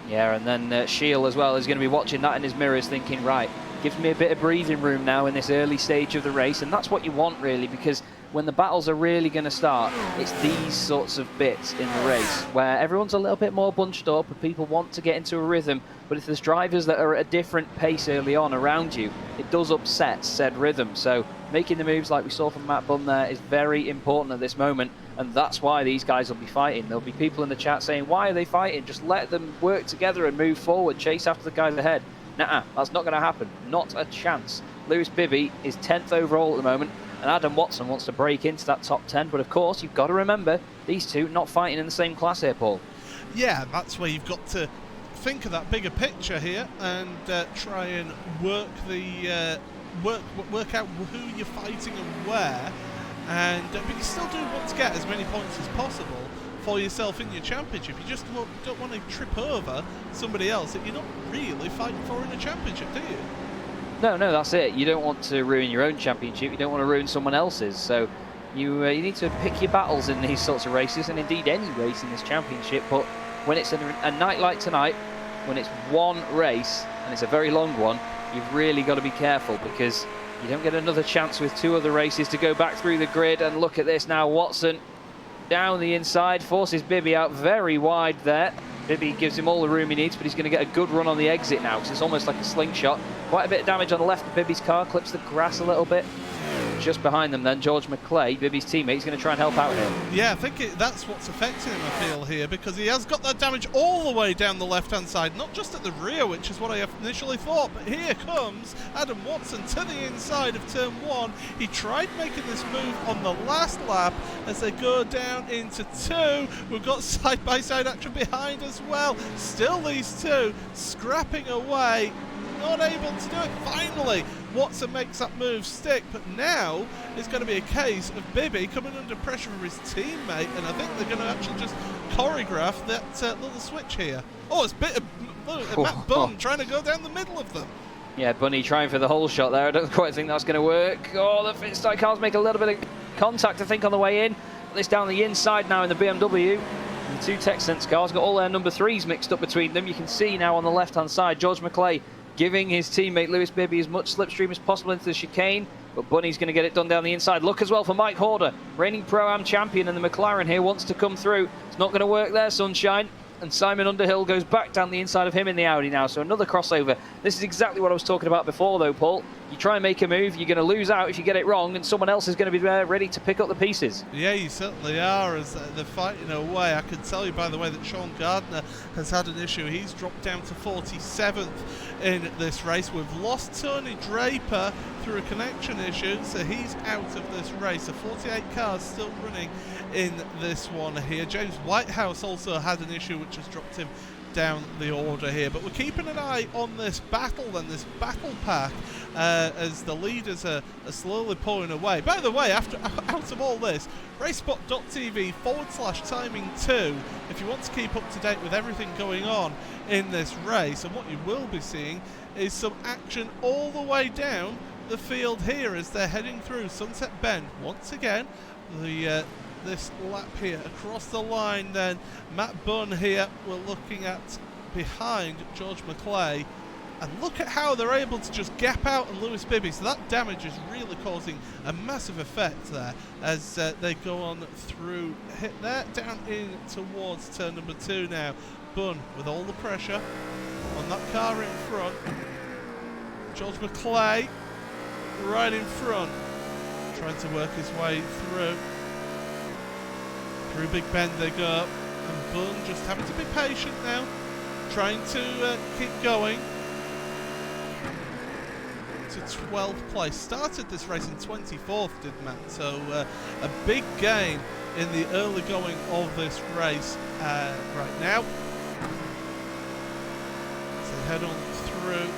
Yeah, and then Shield as well is going to be watching that in his mirrors, thinking, right, gives me a bit of breathing room now in this early stage of the race. And that's what you want, really, because when the battles are really going to start, it's these sorts of bits in the race where everyone's a little bit more bunched up and people want to get into a rhythm. But if there's drivers that are at a different pace early on around you, it does upset said rhythm. So making the moves like we saw from Matt Bunn there is very important at this moment. And that's why these guys will be fighting. There'll be people in the chat saying, why are they fighting? Just let them work together and move forward, chase after the guys ahead. Nah, that's not going to happen. Not a chance. Lewis Bibby is 10th overall at the moment, and Adam Watson wants to break into that top 10. But of course, you've got to remember, these two not fighting in the same class here, Paul. Yeah, that's where you've got to think of that bigger picture here and try and work the work out who you're fighting and where. And but you still do want to get as many points as possible for yourself in your championship. You just don't want to trip over somebody else that you're not really fighting for in a championship, do you? No, that's it. You don't want to ruin your own championship. You don't want to ruin someone else's. So you need to pick your battles in these sorts of races, and indeed any race in this championship. But when it's a night like tonight, when it's one race and it's a very long one, you've really got to be careful, because you don't get another chance with two other races to go back through the grid. And look at this now, Watson down the inside, forces Bibby out very wide there. Bibby gives him all the room he needs, but he's going to get a good run on the exit now, because it's almost like a slingshot. Quite a bit of damage on the left of Bibby's car, clips the grass a little bit. Just behind them then, George McClay, Bibby's teammate, is going to try and help out here. Yeah, I think that's what's affecting him, I feel, here, because he has got that damage all the way down the left-hand side, not just at the rear, which is what I initially thought, but here comes Adam Watson to the inside of turn 1. He tried making this move on the last lap as they go down into 2. We've got side-by-side action behind as well. Still these two scrapping away, not able to do it. Finally, Watson makes that move stick, but now it's going to be a case of Bibby coming under pressure from his teammate, and I think they're going to actually just choreograph that little switch here. Oh, it's Matt Bunn trying to go down the middle of them. Yeah, Bunny trying for the whole shot there. I don't quite think that's going to work. Oh, the Fittstyle cars make a little bit of contact, I think, on the way in. This down the inside now in the BMW. The two Texans cars got all their number 3s mixed up between them. You can see now on the left-hand side, George McClay giving his teammate Lewis Bibby as much slipstream as possible into the chicane, but Bunny's going to get it done down the inside. Look as well for Mike Horder, reigning Pro-Am champion, and the McLaren here wants to come through. It's not going to work there, Sunshine, and Simon Underhill goes back down the inside of him in the Audi now, so another crossover. This is exactly what I was talking about before though, Paul. You try and make a move, you're going to lose out if you get it wrong, and someone else is going to be there ready to pick up the pieces. Yeah, you certainly are, as they're fighting away. I can tell you, by the way, that Sean Gardner has had an issue. He's dropped down to 47th in this race. We've lost Tony Draper through a connection issue, so he's out of this race. So 48 cars still running in this one here. James Whitehouse also had an issue which has dropped him down the order here, but we're keeping an eye on this battle then, this battle pack, as the leaders are slowly pulling away. By the way, out of all this, racespot.tv/timing2 if you want to keep up to date with everything going on in this race. And what you will be seeing is some action all the way down the field here as they're heading through Sunset Bend once again. This lap here across the line then, Matt Bunn here we're looking at behind George McClay, and look at how they're able to just gap out on Lewis Bibby, so that damage is really causing a massive effect there as they go on through, hit there, down in towards turn number 2 now. Bunn with all the pressure on that car in front, George McClay right in front, trying to work his way through Big Bend they go, and Bunn just having to be patient now, trying to keep going to 12th place. Started this race in 24th, did Matt, so a big gain in the early going of this race right now. So head on through.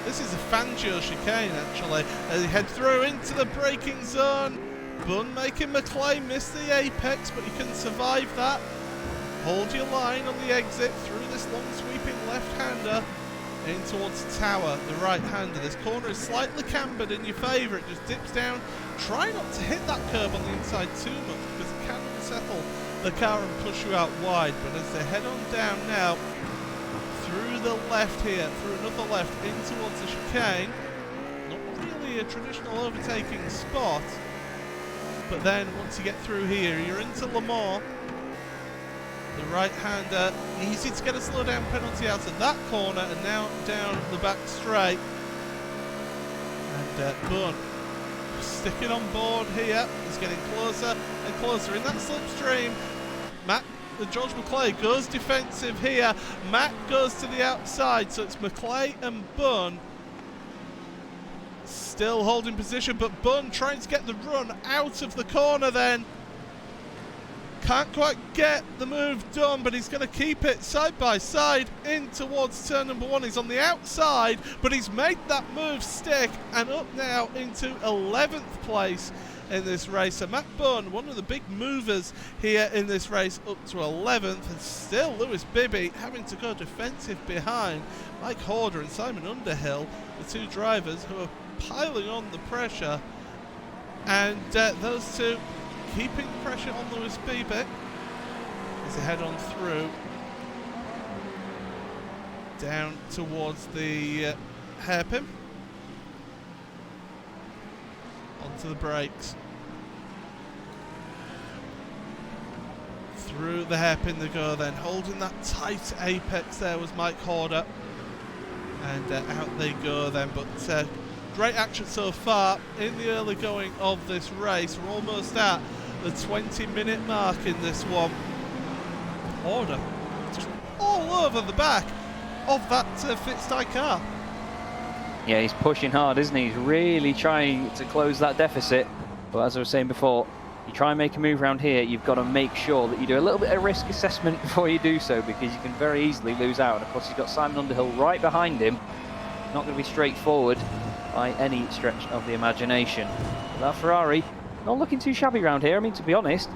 This is a Fangio chicane actually, as they head through into the braking zone. Bunn making McClay miss the apex, but you can survive that. Hold your line on the exit through this long sweeping left-hander in towards Tower, the right-hander. This corner is slightly cambered in your favour. It just dips down. Try not to hit that curb on the inside too much, because it can unsettle the car and push you out wide. But as they head on down now, through the left here, through another left, in towards the chicane. Not really a traditional overtaking spot. But then, once you get through here, you're into Le Mans. The right-hander, easy to get a slow-down penalty out of that corner, and now down the back straight. And Bunn sticking on board here. He's getting closer and closer in that slipstream. George McClay goes defensive here. Matt goes to the outside, so it's McClay and Bunn still holding position, but Bunn trying to get the run out of the corner then. Can't quite get the move done, but he's going to keep it side by side in towards turn number 1. He's on the outside, but he's made that move stick and up now into 11th place in this race. So Matt Bunn, one of the big movers here in this race, up to 11th, and still Lewis Bibby having to go defensive behind Mike Horder and Simon Underhill, the two drivers who are piling on the pressure, and those two keeping pressure on Lewis Bibby as they head on through down towards the hairpin. Onto the brakes. Through the hairpin they go then, holding that tight apex there was Mike Horder. And out they go then, but great action so far in the early going of this race. We're almost at the 20-minute mark in this one. Horder just all over the back of that Fitztie car. Yeah, he's pushing hard, isn't he? He's really trying to close that deficit. But as I was saying before, you try and make a move around here, you've got to make sure that you do a little bit of risk assessment before you do so, because you can very easily lose out. And of course, you've got Simon Underhill right behind him. Not going to be straightforward by any stretch of the imagination. But that Ferrari, not looking too shabby around here. I mean, to be honest,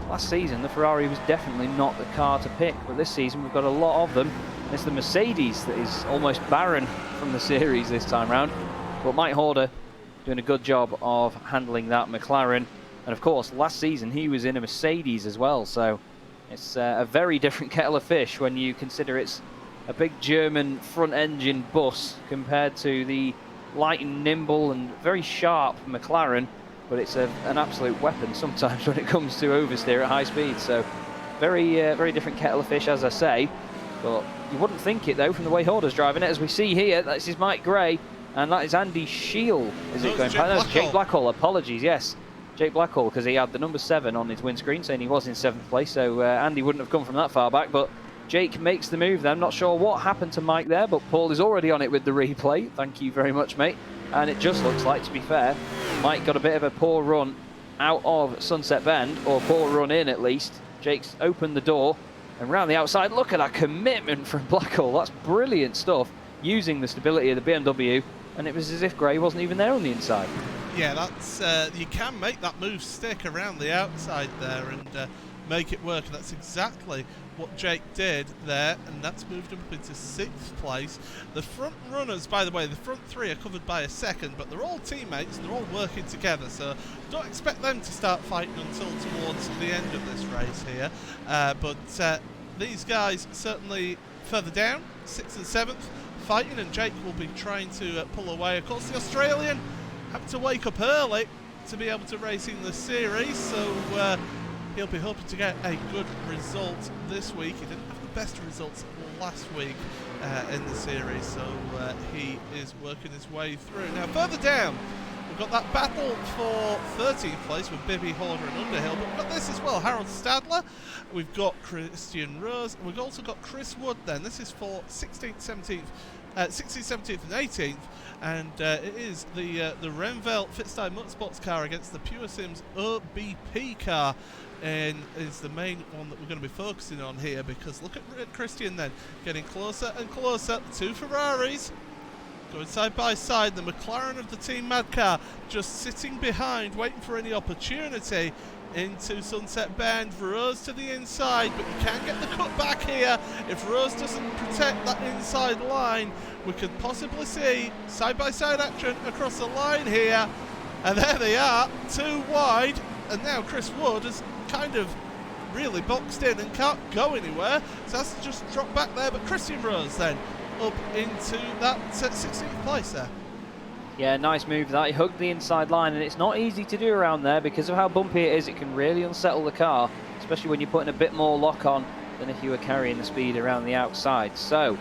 last season the Ferrari was definitely not the car to pick. But this season we've got a lot of them. It's the Mercedes that is almost barren from the series this time round. But Mike Horder doing a good job of handling that McLaren. And of course, last season he was in a Mercedes as well. So it's a very different kettle of fish when you consider it's a big German front-engine bus compared to the light and nimble and very sharp McLaren. But it's an absolute weapon sometimes when it comes to oversteer at high speed. So very different kettle of fish, as I say. But you wouldn't think it, though, from the way Horder's driving it. As we see here, this is Mike Gray, and that is Andy Scheel. Is it going past? No, Jake Blackhall, apologies, yes. Jake Blackhall, because he had the number 7 on his windscreen, saying he was in 7th place, so Andy wouldn't have come from that far back. But Jake makes the move then. Not sure what happened to Mike there, but Paul is already on it with the replay. Thank you very much, mate. And it just looks like, to be fair, Mike got a bit of a poor run out of Sunset Bend, or poor run in at least. Jake's opened the door, and round the outside, look at that commitment from Blackhall. That's brilliant stuff, using the stability of the BMW, and it was as if Gray wasn't even there on the inside. Yeah, that's you can make that move stick around the outside there and make it work. And that's exactly what Jake did there, and that's moved him up into 6th place. The front runners, by the way, the front 3 are covered by a second, but they're all teammates and they're all working together, so don't expect them to start fighting until towards the end of this race here. But these guys certainly further down, 6th and 7th, fighting, and Jake will be trying to pull away. Of course, the Australian having to wake up early to be able to race in the series, so he'll be hoping to get a good result this week. He didn't have the best results last week in the series, so he is working his way through. Now, further down, we've got that battle for 13th place with Bibby, Horder and Underhill, but we've got this as well, Harold Stadler, we've got Christian Rose, and we've also got Chris Wood then. This is for 16th, 17th, 16th, 17th and 18th, and it is the Renvelt Fitztie Motorsports car against the Pure Sims OBP car, and is the main one that we're going to be focusing on here, because look at Christian then, getting closer and closer. Two Ferraris going side by side, the McLaren of the Team Mad car just sitting behind, waiting for any opportunity into Sunset Bend. Rose to the inside, but you can get the cut back here. If Rose doesn't protect that inside line, we could possibly see side-by-side action across the line here. And there they are, 2 wide, and now Chris Wood has kind of really boxed in and can't go anywhere, so has to just drop back there. But Christian Rose then up into that 16th place there. Yeah, nice move that. He hugged the inside line, and it's not easy to do around there because of how bumpy it is. It can really unsettle the car, especially when you're putting a bit more lock on than if you were carrying the speed around the outside. So,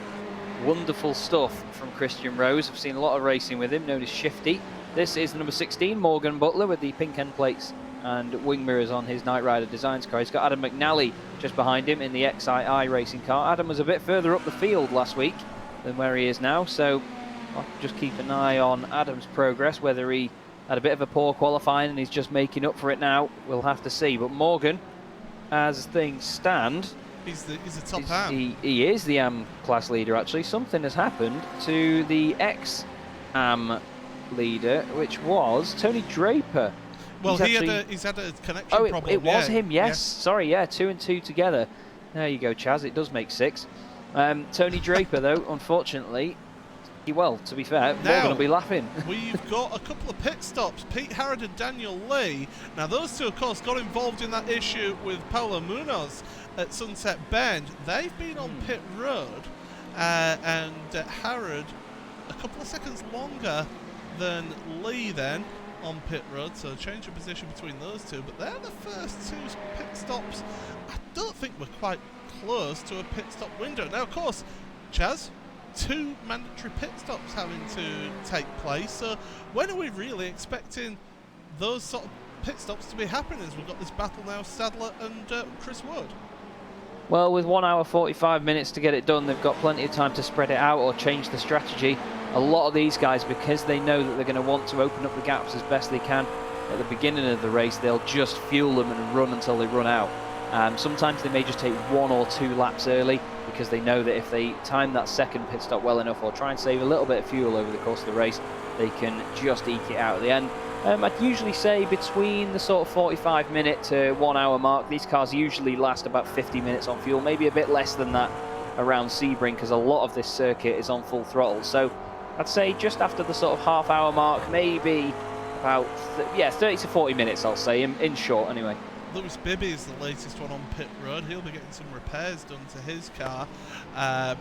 wonderful stuff from Christian Rose. I've seen a lot of racing with him, known as Shifty. This is the number 16, Morgan Butler, with the pink end plates and wing mirrors on his Knight Rider Designs car. He's got Adam McNally just behind him in the XII racing car. Adam was a bit further up the field last week than where he is now, so I'll just keep an eye on Adam's progress, whether he had a bit of a poor qualifying and he's just making up for it now. We'll have to see. But Morgan, as things stand, he's a top AM. He is the AM class leader, actually. Something has happened to the ex-AM leader, which was Tony Draper. Well, he's had a connection problem. It was him, yes. Sorry, yeah, 2 and 2 together. There you go, Chaz. It does make 6. Tony Draper, though, unfortunately, well, to be fair, now, Morgan will be laughing. We've got a couple of pit stops. Pete Harrod and Daniel Lee. Now, those two, of course, got involved in that issue with Paulo Munoz at Sunset Bend. They've been on pit road, and Harrod a couple of seconds longer than Lee then on pit road, so change of position between those two. But they're the first 2 pit stops. I don't think we're quite close to a pit stop window. Now, of course, Chaz, 2 mandatory pit stops having to take place. So when are we really expecting those sort of pit stops to be happening as we've got this battle now, Sadler and Chris Wood? Well, with 1 hour 45 minutes to get it done, they've got plenty of time to spread it out or change the strategy. A lot of these guys, because they know that they're going to want to open up the gaps as best they can at the beginning of the race, they'll just fuel them and run until they run out. Sometimes they may just take 1 or 2 laps early because they know that if they time that second pit stop well enough or try and save a little bit of fuel over the course of the race, they can just eke it out at the end. I'd usually say between the sort of 45-minute to 1 hour mark, these cars usually last about 50 minutes on fuel, maybe a bit less than that around Sebring because a lot of this circuit is on full throttle. So I'd say just after the sort of half-hour mark, maybe about 30 to 40 minutes, I'll say, in short anyway. Lewis Bibby is the latest one on pit road. He'll be getting some repairs done to his car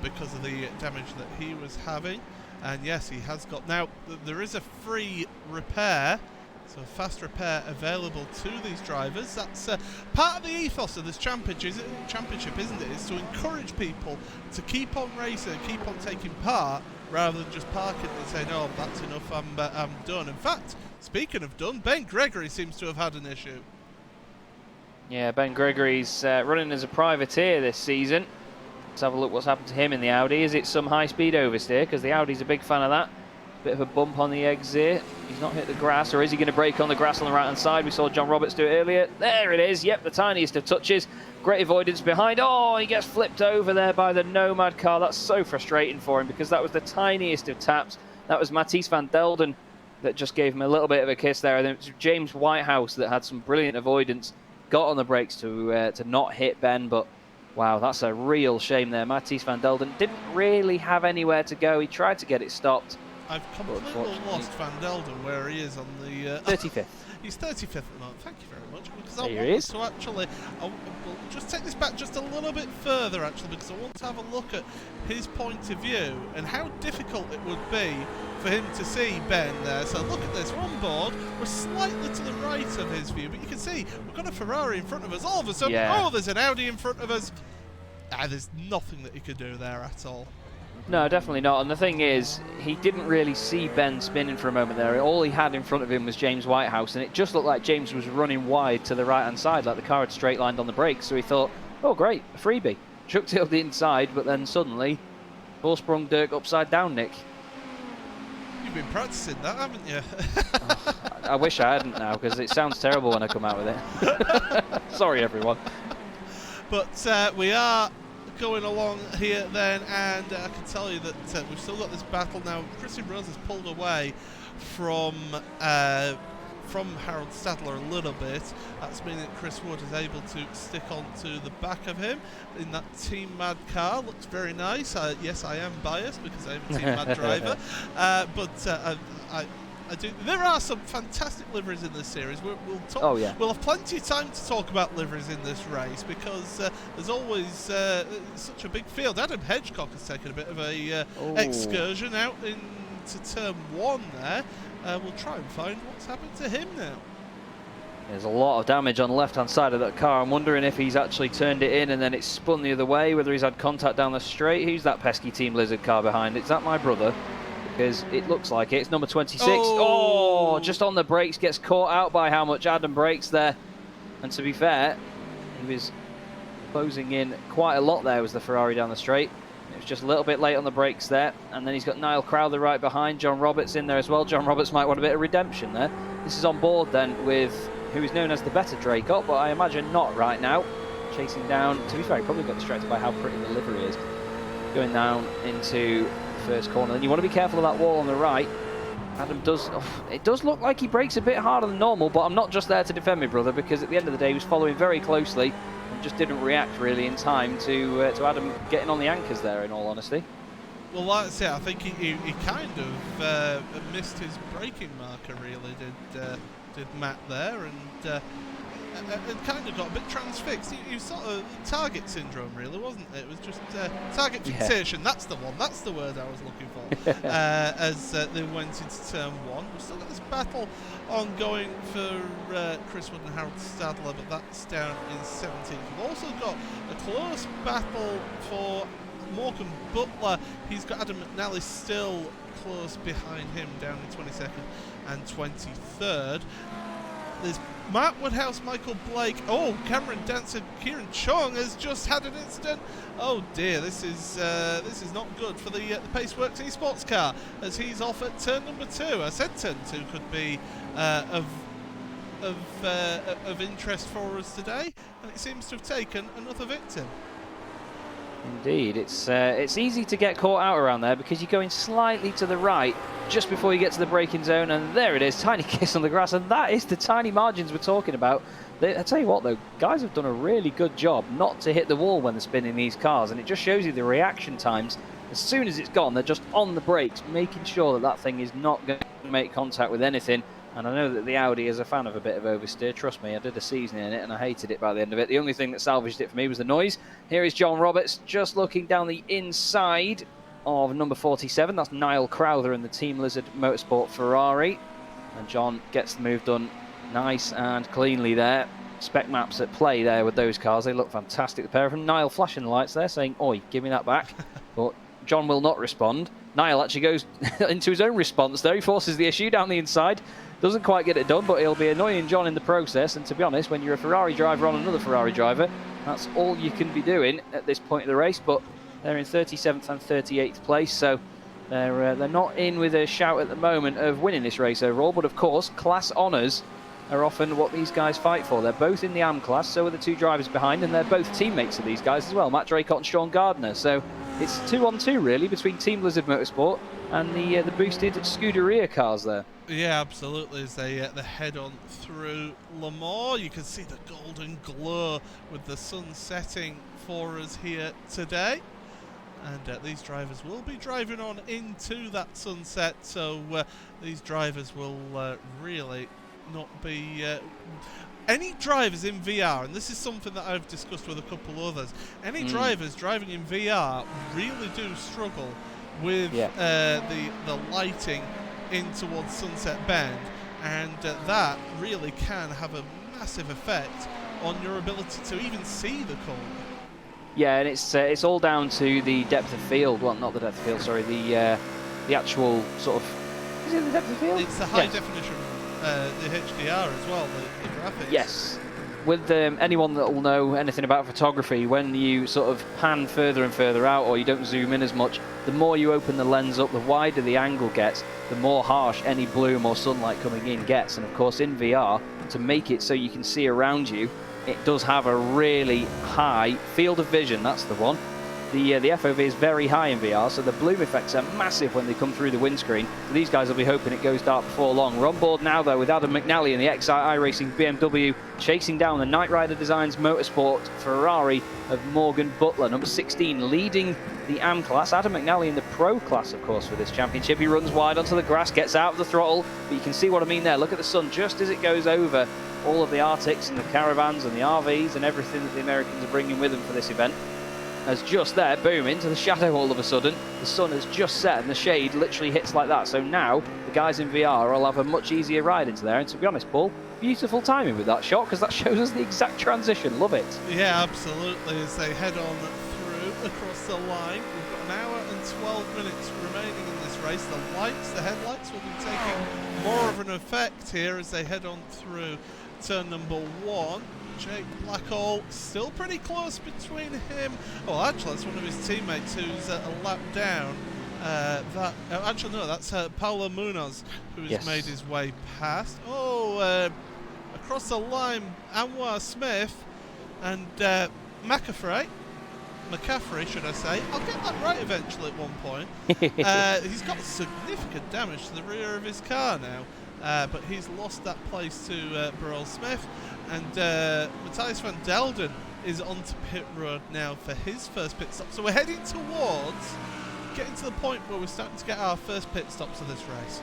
because of the damage that he was having. And yes, he has got... Now, there is a free repair, so a fast repair available to these drivers. That's part of the ethos of this championship, isn't it? Is to encourage people to keep on racing, keep on taking part, rather than just parking and saying, "Oh, that's enough, I'm done." In fact, speaking of done, Ben Gregory seems to have had an issue. Yeah, Ben Gregory's running as a privateer this season. Let's have a look what's happened to him in the Audi. Is it some high-speed oversteer? Because the Audi's a big fan of that. Bit of a bump on the exit. He's not hit the grass, or is he going to brake on the grass on the right-hand side? We saw John Roberts do it earlier. There it is. Yep, the tiniest of touches. Great avoidance behind. Oh, he gets flipped over there by the Nomad car. That's so frustrating for him because that was the tiniest of taps. That was Matthijs van Delden that just gave him a little bit of a kiss there. And then it was James Whitehouse that had some brilliant avoidance. Got on the brakes to not hit Ben, but wow, that's a real shame there. Matthijs van Delden didn't really have anywhere to go. He tried to get it stopped. I've completely lost Van Delden where he is on the... 35th. He's 35th at the moment. Thank you very much. Because I There he is. want to actually... I'll just take this back just a little bit further, actually, because I want to have a look at his point of view and how difficult it would be for him to see Ben there. So look at this. We're on board. We're slightly to the right of his view, but you can see we've got a Ferrari in front of us. All of a sudden, oh, there's an Audi in front of us. There's nothing that he could do there at all. No, definitely not. And the thing is, he didn't really see Ben spinning for a moment there. All he had in front of him was James Whitehouse, and it just looked like James was running wide to the right-hand side, like the car had straight-lined on the brakes. So he thought, oh, great, a freebie. Chucked it up the inside, but then suddenly, four-sprung Dirk upside down, Nick. You've been practicing that, haven't you? I wish I hadn't now, because it sounds terrible when I come out with it. Sorry, everyone. But we are going along here then, and I can tell you that we've still got this battle now. Christian Rose has pulled away from Harold Stadler a little bit. That's meaning that Chris Wood is able to stick on to the back of him in that Team Mad car. Looks very nice. Yes, I am biased because I'm a Team Mad driver, but I do. There are some fantastic liveries in this series. We'll talk. Oh, yeah. We'll have plenty of time to talk about liveries in this race because there's always such a big field. Adam Hedgecock has taken a bit of a excursion out into turn 1 there. We'll try and find what's happened to him now. There's a lot of damage on the left-hand side of that car. I'm wondering if he's actually turned it in and then it's spun the other way, whether he's had contact down the straight. Who's that pesky Team Lizard car behind? Is that my brother? Because it looks like it. It's number 26. Oh, just on the brakes, gets caught out by how much Adam brakes there. And to be fair, he was closing in quite a lot there, was the Ferrari down the straight. It was just a little bit late on the brakes there. And then he's got Niall Crowther right behind. John Roberts in there as well. John Roberts might want a bit of redemption there. This is on board then with who is known as the better Draycott, but I imagine not right now. Chasing down, to be fair, he probably got distracted by how pretty the livery is. Going down into the first corner. Then you want to be careful of that wall on the right. Adam does, it does look like he brakes a bit harder than normal, but I'm not just there to defend my brother, because at the end of the day he was following very closely and just didn't react really in time to Adam getting on the anchors there, in all honesty. Well, that's it. I think he kind of missed his braking marker, really, did Matt there, and kind of got a bit transfixed. He was sort of target syndrome, really, wasn't it? It was just target fixation. That's the one. That's the word I was looking for. As they went into turn one. We've still got this battle ongoing for Chris Wood and Harold Stadler, but that's down in 17th. We've also got a close battle for Morgan Butler. He's got Adam McNally still close behind him, down in 22nd and 23rd. There's Matt Woodhouse, Michael Blake. Oh, Cameron Dancer, Kieran Chong has just had an incident. Oh dear, this is not good for the Paceworks eSports car, as he's off at turn number 2. I said turn 2 could be of interest for us today, and it seems to have taken another victim. Indeed, it's easy to get caught out around there because you're going slightly to the right just before you get to the braking zone, and there it is, tiny kiss on the grass, and that is the tiny margins we're talking about. I tell you what though, guys have done a really good job not to hit the wall when they're spinning these cars, and it just shows you the reaction times. As soon as it's gone, they're just on the brakes, making sure that that thing is not going to make contact with anything. And I know that the Audi is a fan of a bit of oversteer. Trust me, I did a season in it and I hated it by the end of it. The only thing that salvaged it for me was the noise. Here is John Roberts just looking down the inside of number 47. That's Niall Crowther in the Team Lizard Motorsport Ferrari. And John gets the move done nice and cleanly there. Spec maps at play there with those cars. They look fantastic, the pair of them. Niall flashing the lights there saying, "Oi, give me that back." But John will not respond. Niall actually goes into his own response there. He forces the issue down the inside. Doesn't quite get it done, but he'll be annoying John in the process. And to be honest, when you're a Ferrari driver on another Ferrari driver, that's all you can be doing at this point of the race. But they're in 37th and 38th place, so they're not in with a shout at the moment of winning this race overall. But of course, class honours are often what these guys fight for. They're both in the AM class, so are the two drivers behind, and they're both teammates of these guys as well, Matt Draycott and Sean Gardner. So it's 2-on-2 really between Team Blizzard Motorsport and the boosted Scuderia cars there. Yeah, absolutely. As they head on through Le Mans, you can see the golden glow with the sun setting for us here today. And these drivers will be driving on into that sunset, so these drivers will really not be... any drivers in VR, and this is something that I've discussed with a couple others, any drivers driving in VR really do struggle with the lighting in towards Sunset Bend, and that really can have a massive effect on your ability to even see the corner. Yeah, and it's all down to the depth of field. Well, not the depth of field, sorry, the actual sort of... Is it the depth of field? It's the high definition, the HDR as well, the graphics. Yes. With anyone that will know anything about photography, when you sort of pan further and further out, or you don't zoom in as much, the more you open the lens up, the wider the angle gets, the more harsh any bloom or sunlight coming in gets. And of course in VR, to make it so you can see around you, it does have a really high field of vision, that's the one. The FOV is very high in VR, so the bloom effects are massive when they come through the windscreen. So these guys will be hoping it goes dark before long. We're on board now, though, with Adam McNally in the XI Racing BMW, chasing down the Knight Rider Designs Motorsport Ferrari of Morgan Butler, number 16, leading the AM class. Adam McNally in the Pro class, of course, for this championship. He runs wide onto the grass, gets out of the throttle, but you can see what I mean there. Look at the sun just as it goes over all of the Arctics and the caravans and the RVs and everything that the Americans are bringing with them for this event. As just there, boom, into the shadow all of a sudden. The sun has just set and the shade literally hits like that. So now the guys in VR will have a much easier ride into there. And to be honest, Paul, beautiful timing with that shot, because that shows us the exact transition. Love it. Yeah, absolutely. As they head on through across the line, we've got an hour and 12 minutes remaining in this race. The headlights will be taking more of an effect here as they head on through turn number 1. Jake Blackall still pretty close between him. Oh, actually, that's one of his teammates who's a lap down. Actually, no, that's Paulo Munoz, who's made his way past. Oh, across the line, Anwar Smith and McCaffrey, should I say. I'll get that right eventually at one point. He's got significant damage to the rear of his car now, but he's lost that place to Burrell Smith. And Matthias van Delden is onto pit road now for his first pit stop. So we're heading towards getting to the point where we're starting to get our first pit stops of this race.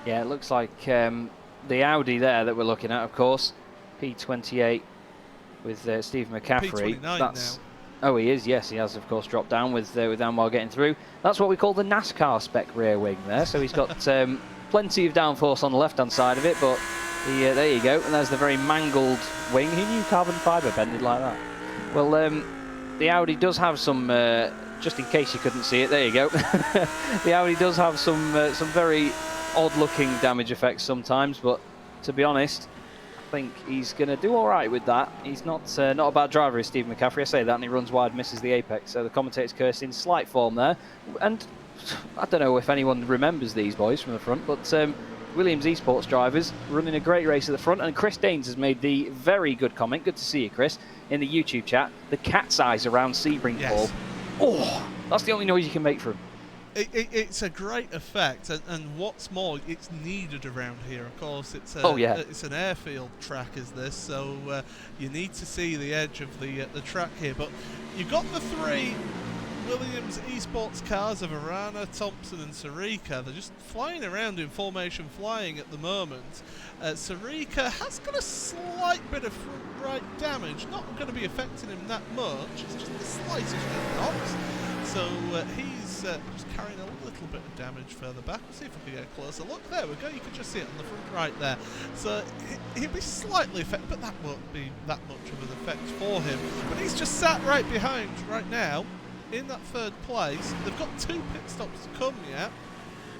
Yeah, it looks like the Audi there that we're looking at, of course, P28 with Steve McCaffrey. P29 now. Oh, he is, yes, he has, of course, dropped down with Anwar getting through. That's what we call the NASCAR spec rear wing there, so he's got plenty of downforce on the left-hand side of it, but there you go, and there's the very mangled wing. Who knew carbon fibre bended like that? Well, the Audi does have some, just in case you couldn't see it, there you go. The Audi does have some very odd-looking damage effects sometimes, but to be honest, I think he's going to do all right with that. He's not a bad driver, is Steve McCaffrey. I say that, and he runs wide, misses the apex. So the commentator's curse in slight form there. And I don't know if anyone remembers these boys from the front, but Williams Esports drivers running a great race at the front. And Chris Daines has made the very good comment. Good to see you, Chris, in the YouTube chat. The cat's eyes around Sebring, Paul. Oh, that's the only noise you can make for him. It's a great effect, and what's more, it's needed around here. Of course, it's it's an airfield track, is this? So you need to see the edge of the track here. But you've got the three Williams Esports cars of Arana, Thompson, and Sarika. They're just flying around in formation flying at the moment. Sarika has got a slight bit of front right damage, not going to be affecting him that much. It's just the slightest bit of knocks. So he's just carrying a little bit of damage further back. Let's see if we can get a closer look. There we go, you can just see it on the front right there. So he'll be slightly affected, but that won't be that much of an effect for him. But he's just sat right behind right now in that third place. They've got 2 pit stops to come yet.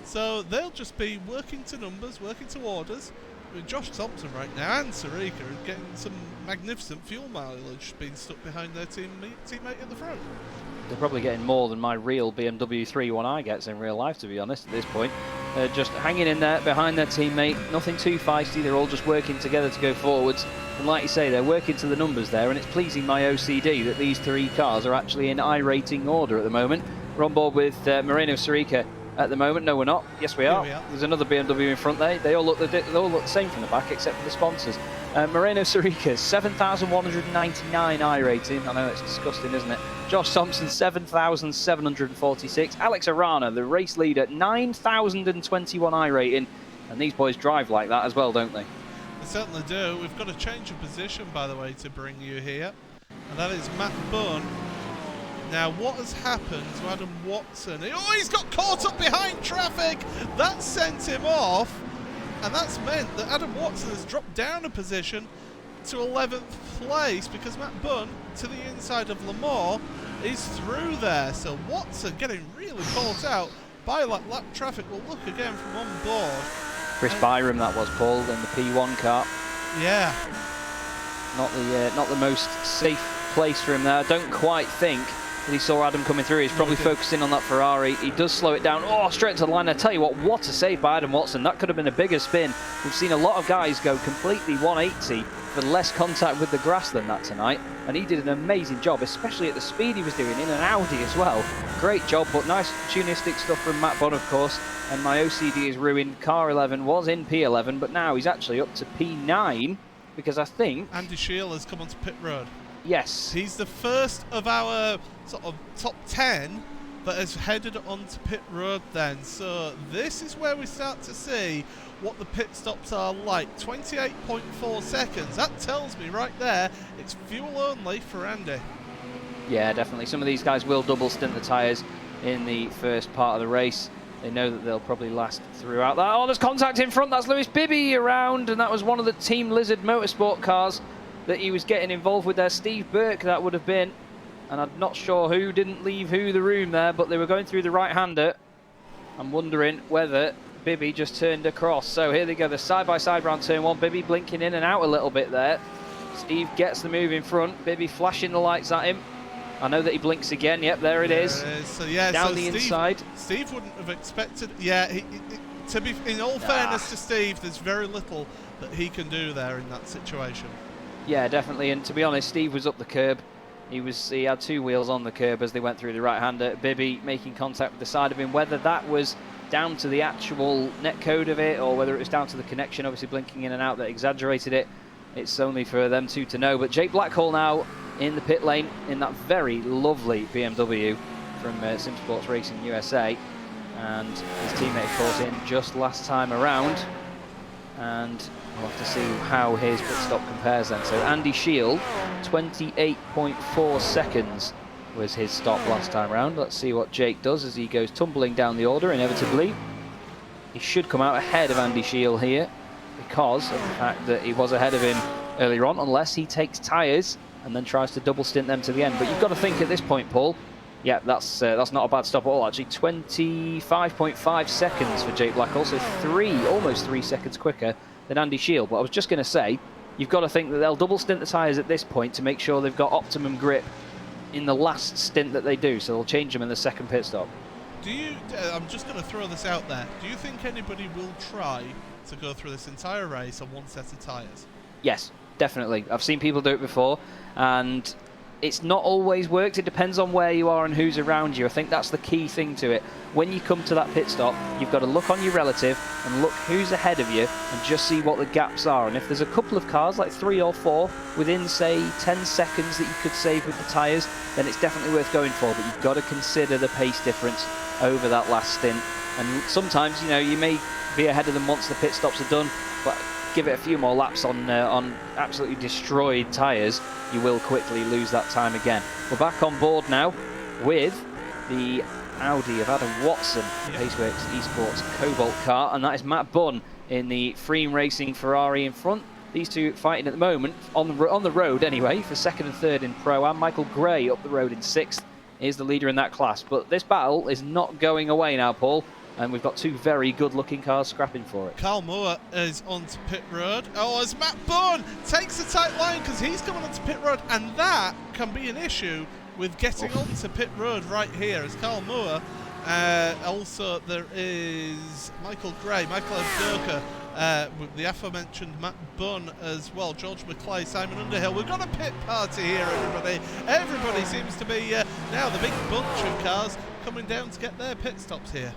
So they'll just be working to numbers, working to orders. With Josh Thompson right now and Sarika are getting some magnificent fuel mileage being stuck behind their teammate at the front. They're probably getting more than my real BMW 3-1i gets in real life, to be honest, at this point. Just hanging in there behind their teammate, nothing too feisty, they're all just working together to go forwards. And like you say, they're working to the numbers there, and it's pleasing my OCD that these 3 cars are actually in I-rating order at the moment. We're on board with Moreno Sarika at the moment. No, we're not. Yes, we are. There's another BMW in front there. They all look the same from the back, except for the sponsors. Moreno Sarika, 7,199 I rating. I know it's disgusting, isn't it? Josh Thompson, 7,746. Alex Arana, the race leader, 9,021 I rating. And these boys drive like that as well, don't they? They certainly do. We've got a change of position, by the way, to bring you here. And that is Matt Bunn. Now, what has happened to Adam Watson? Oh, he's got caught up behind traffic! That sent him off. And that's meant that Adam Watson has dropped down a position to 11th place because Matt Bunn, to the inside of Lamar, is through there. So Watson getting really caught out by lap traffic. We'll look again from on board. Chris Byram, that was, Paul, in the P1 car. Yeah. Not the most safe place for him there. I don't quite think that he saw Adam coming through. He's probably focusing on that Ferrari. He does slow it down. Oh, straight to the line. I tell you what a save by Adam Watson. That could have been a bigger spin. We've seen a lot of guys go completely 180 for less contact with the grass than that tonight. And he did an amazing job, especially at the speed he was doing in an Audi as well. Great job, but nice tunistic stuff from Matt Bunn, of course. And my OCD is ruined. Car 11 was in P11, but now he's actually up to P9 because I think Andy Sheil has come onto pit road. Yes. He's the first of our sort of top 10 that has headed onto pit road then. So this is where we start to see what the pit stops are like. 28.4 seconds. That tells me right there it's fuel only for Andy. Yeah, definitely. Some of these guys will double stint the tyres in the first part of the race. They know that they'll probably last throughout that. Oh, there's contact in front. That's Lewis Bibby around, and that was one of the Team Lizard Motorsport cars that he was getting involved with there. Steve Burke, that would have been. And I'm not sure who didn't leave who the room there, but they were going through the right-hander. I'm wondering whether Bibby just turned across. So here they go, the side-by-side round turn 1. Bibby blinking in and out a little bit there. Steve gets the move in front. Bibby flashing the lights at him. I know that he blinks again. Yep, there it is. So yeah, down so the Steve, inside. Steve wouldn't have expected. Yeah, to be in all fairness to Steve, there's very little that he can do there in that situation. Yeah, definitely. And to be honest, Steve was up the curb. He had two wheels on the curb as they went through the right-hander. Bibby making contact with the side of him. Whether that was down to the actual net code of it or whether it was down to the connection, obviously blinking in and out, that exaggerated it, it's only for them two to know. But Jake Blackhall now in the pit lane in that very lovely BMW from Sim Sports Racing USA, and his teammate of course in just last time around, and we'll have to see how his pit stop compares then. So Andy Shield, 28.4 seconds was his stop last time around. Let's see what Jake does as he goes tumbling down the order inevitably. He should come out ahead of Andy Shield here because of the fact that he was ahead of him earlier on, unless he takes tyres and then tries to double stint them to the end. But you've got to think at this point, Paul, yeah, that's not a bad stop at all, actually. 25.5 seconds for Jake Blackhall, so almost 3 seconds quicker than Andy Shield. But I was just going to say, you've got to think that they'll double stint the tyres at this point to make sure they've got optimum grip in the last stint that they do, so they'll change them in the second pit stop. I'm just going to throw this out there. Do you think anybody will try to go through this entire race on one set of tyres? Yes, definitely. I've seen people do it before, and it's not always worked. It depends on where you are and who's around you. I think that's the key thing to it. When you come to that pit stop, you've got to look on your relative and look who's ahead of you and just see what the gaps are. And if there's a couple of cars, like 3 or 4, within, say, 10 seconds that you could save with the tyres, then it's definitely worth going for. But you've got to consider the pace difference over that last stint. And sometimes, you know, you may be ahead of them once the pit stops are done, but give it a few more laps on absolutely destroyed tyres, you will quickly lose that time again. We're back on board now with the Audi of Adam Watson, Paceworks Esports Cobalt car, and that is Matt Bunn in the Freem Racing Ferrari in front. These two fighting at the moment, on the road anyway, for second and third in Pro-Am. Michael Gray up the road in sixth is the leader in that class. But this battle is not going away now, Paul. And we've got two very good-looking cars scrapping for it. Carl Moore is onto pit road. Oh, as Matt Bunn takes a tight line because he's coming onto pit road, and that can be an issue with getting onto pit road right here. As Carl Moore, also there is Michael Gray, Michael Abdurka, with the aforementioned Matt Bunn as well, George McClay, Simon Underhill. We've got a pit party here, everybody. Everybody seems to be now the big bunch of cars coming down to get their pit stops here.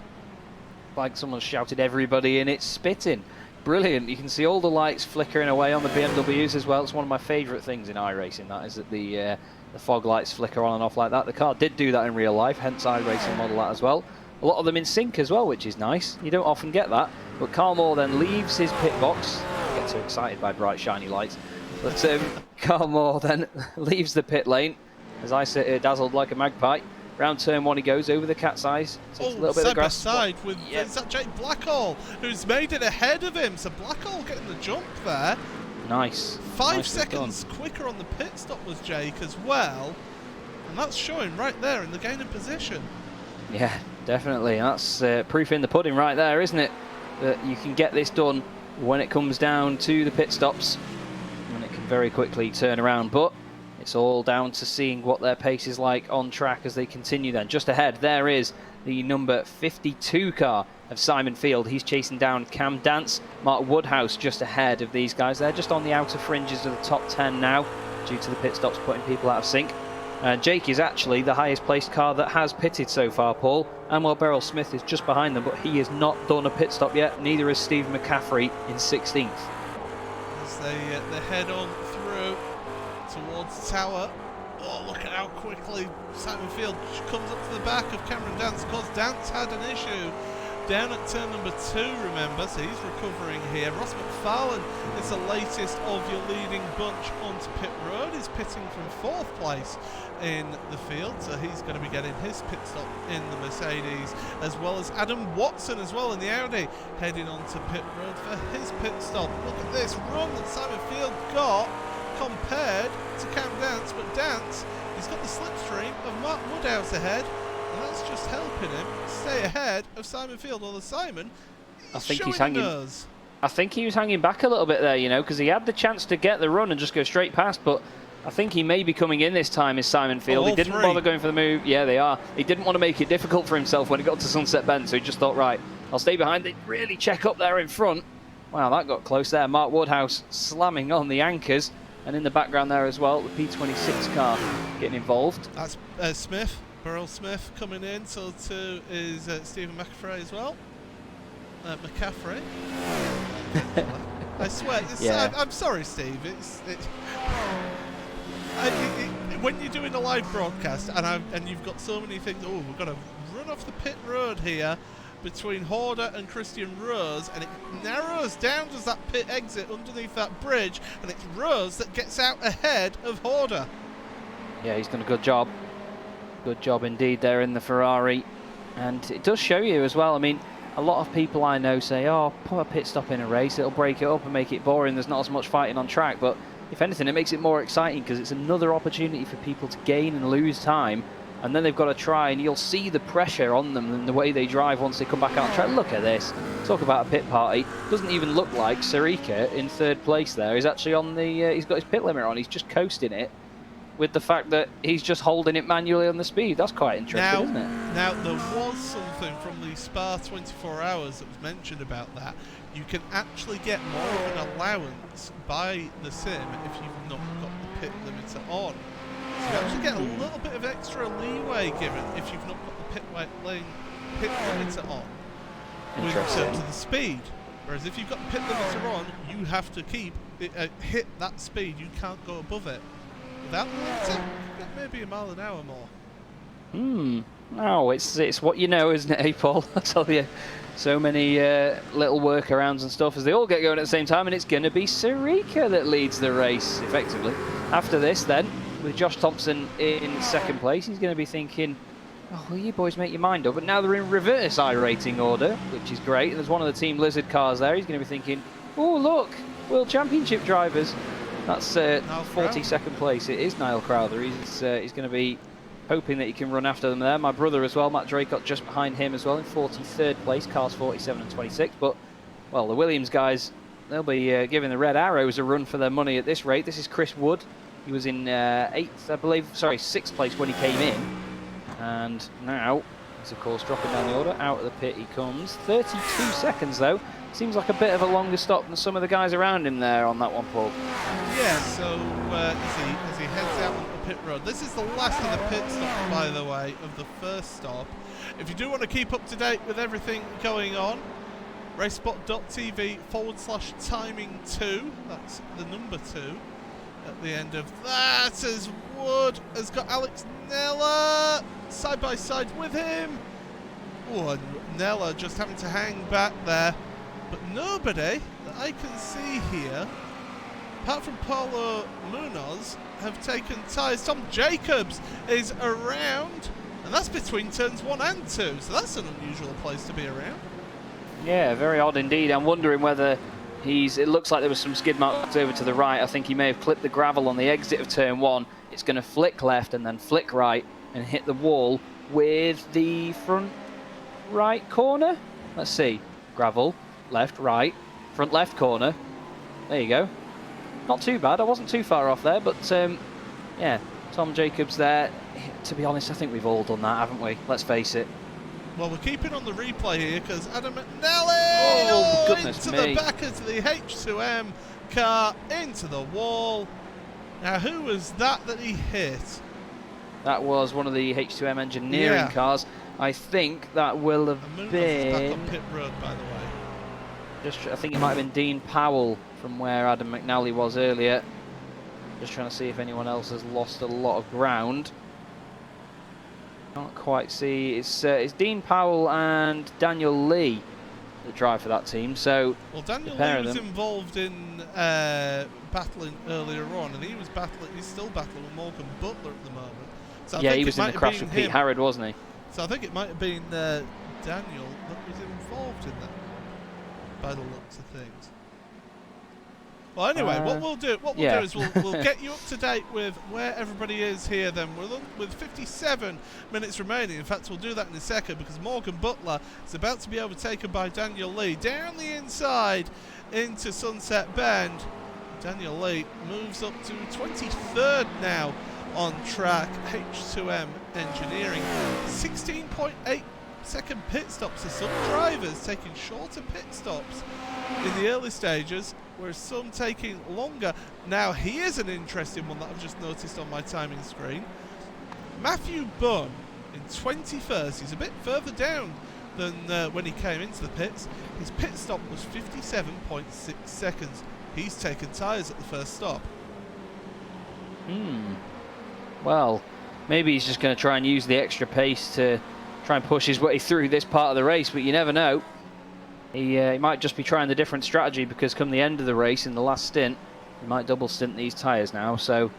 Like someone shouted everybody in, it's spitting. Brilliant. You can see all the lights flickering away on the BMWs as well. It's one of my favourite things in iRacing, that is that the fog lights flicker on and off like that. The car did do that in real life, hence iRacing model that as well. A lot of them in sync as well, which is nice. You don't often get that. But Carl Moore then leaves his pit box. I get too excited by bright shiny lights. But Carl Moore then leaves the pit lane as I sit here dazzled like a magpie. Round turn one he goes over the cat's eyes. Takes a little bit of grass. Side with is that Jake Blackhall, who's made it ahead of him. So Blackhall getting the jump there. Nice. 5 seconds quicker on the pit stop was Jake as well. And that's showing right there in the gain of position. Yeah, definitely. That's proof in the pudding right there, isn't it? That you can get this done when it comes down to the pit stops. And it can very quickly turn around. But it's all down to seeing what their pace is like on track as they continue then. Just ahead, there is the number 52 car of Simon Field. He's chasing down Cam Dance. Mark Woodhouse just ahead of these guys. They're just on the outer fringes of the top 10 now due to the pit stops putting people out of sync. Jake is actually the highest placed car that has pitted so far, Paul. Amwell Beryl Smith is just behind them, but he has not done a pit stop yet. Neither has Steve McCaffrey in 16th. As they head on through towards the tower. Oh, look at how quickly Simon Field comes up to the back of Cameron Dance. Of course, Dance had an issue down at turn number 2, remember, so he's recovering here. Ross McFarlane is the latest of your leading bunch onto pit road. He's pitting from 4th place in the field, so he's going to be getting his pit stop in the Mercedes, as well as Adam Watson as well in the Audi, heading onto pit road for his pit stop. Look at this run that Simon Field got compared to Cam Dance, but Dance, he's got the slipstream of Mark Woodhouse ahead, and that's just helping him stay ahead of Simon Field. Although Simon, I think he's hanging. I think he was hanging back a little bit there, you know, because he had the chance to get the run and just go straight past, but I think he may be coming in this time is Simon Field. He didn't bother going for the move. Yeah, they are. He didn't want to make it difficult for himself when he got to Sunset Bend, so he just thought, right, I'll stay behind. They really check up there in front. Wow, that got close there. Mark Woodhouse slamming on the anchors, and in the background there as well, the P26 car getting involved. That's Smith, Burrell Smith coming in, so too is Stephen McCaffrey as well. McCaffrey. I swear, yeah. I'm sorry, Steve. When you're doing a live broadcast and you've got so many things, oh, we've got to run off the pit road here between Horder and Christian Rose, and it narrows down to that pit exit underneath that bridge, and it's Rose that gets out ahead of Horder. Yeah, he's done a good job. Good job indeed there in the Ferrari. And it does show you as well, I mean, a lot of people I know say, oh, put a pit stop in a race, it'll break it up and make it boring, there's not as much fighting on track, but if anything, it makes it more exciting because it's another opportunity for people to gain and lose time, and then they've got to try, and you'll see the pressure on them and the way they drive once they come back out on track. Look at this. Talk about a pit party. Doesn't even look like Sarika in third place there. He's actually on the, he's got his pit limiter on, he's just coasting it, with the fact that he's just holding it manually on the speed. That's quite interesting, isn't it? Now, there was something from the Spa 24 Hours that was mentioned about that. You can actually get more of an allowance by the sim if you've not got the pit limiter on. So you actually get a little bit of extra leeway given if you've not got the pit limiter on in terms of the speed. Whereas if you've got the pit limiter on, you have to keep hit that speed. You can't go above it. That limiter, maybe a mile an hour more. No, it's what you know, isn't it, Paul? I tell you, so many little workarounds and stuff as they all get going at the same time, and it's going to be Sarika that leads the race, effectively. After this, then, with Josh Thompson in second place, he's going to be thinking, oh, will you boys make your mind up? But now they're in reverse iRating order, which is great. And there's one of the Team Lizard cars there. He's going to be thinking, oh, look, World Championship drivers. That's 42nd place. It is Niall Crowther. He's going to be hoping that he can run after them there. My brother as well, Matt Draycott, just behind him as well in 43rd place, cars 47 and 26. But, well, the Williams guys, they'll be giving the Red Arrows a run for their money at this rate. This is Chris Wood. He was in 6th place when he came in. And now he's, of course, dropping down the order. Out of the pit he comes. 32 seconds, though. Seems like a bit of a longer stop than some of the guys around him there on that one, Paul. Yeah, so as he heads out on the pit road, this is the last of the pit stop, by the way, of the first stop. If you do want to keep up to date with everything going on, racespot.tv/timing2, that's the number 2 at the end of that, as Wood has got Alex Nella side by side with him. Oh, and Nella just having to hang back there. But nobody that I can see here, apart from Paulo Munoz, have taken tyres. Tom Jacobs is around, and that's between turns 1 and 2, so that's an unusual place to be around. Yeah, very odd indeed. I'm wondering whether it looks like there was some skid marks over to the right. I think he may have clipped the gravel on the exit of turn 1. It's going to flick left and then flick right and hit the wall with the front right corner. Let's see. Gravel. Left, right, front left corner. There you go. Not too bad. I wasn't too far off there, but yeah, Tom Jacobs there. To be honest, I think we've all done that, haven't we? Let's face it. Well, we're keeping on the replay here because Adam McNally into the back of the H2M car, into the wall. Now, who was that he hit? That was one of the H2M engineering cars. I think that will have been... back on pit road, by the way. I think it might have been Dean Powell from where Adam McNally was earlier. Just trying to see if anyone else has lost a lot of ground. Can't quite see. It's Dean Powell and Daniel Lee that drive for that team. So, well, Daniel Lee was involved in battling earlier on, and he's still battling with Morgan Butler at the moment. So I think he was in the crash with Pete Harrod, wasn't he? So I think it might have been Daniel that was involved in that, by the looks of things. Well, anyway, what we'll do is we'll get you up to date with where everybody is here. Then with 57 minutes remaining. In fact, we'll do that in a second because Morgan Butler is about to be overtaken by Daniel Lee down the inside into Sunset Bend. Daniel Lee moves up to 23rd now on track. H2M Engineering, 16.8 second pit stops. So some drivers taking shorter pit stops in the early stages, whereas some taking longer. Now, here's an interesting one that I've just noticed on my timing screen. Matthew Bunn in 21st. He's a bit further down than when he came into the pits. His pit stop was 57.6 seconds. He's taken tyres at the first stop. Well, maybe he's just going to try and use the extra pace to try and push his way through this part of the race, but you never know. He might just be trying the different strategy, because come the end of the race in the last stint, he might double stint these tyres now. So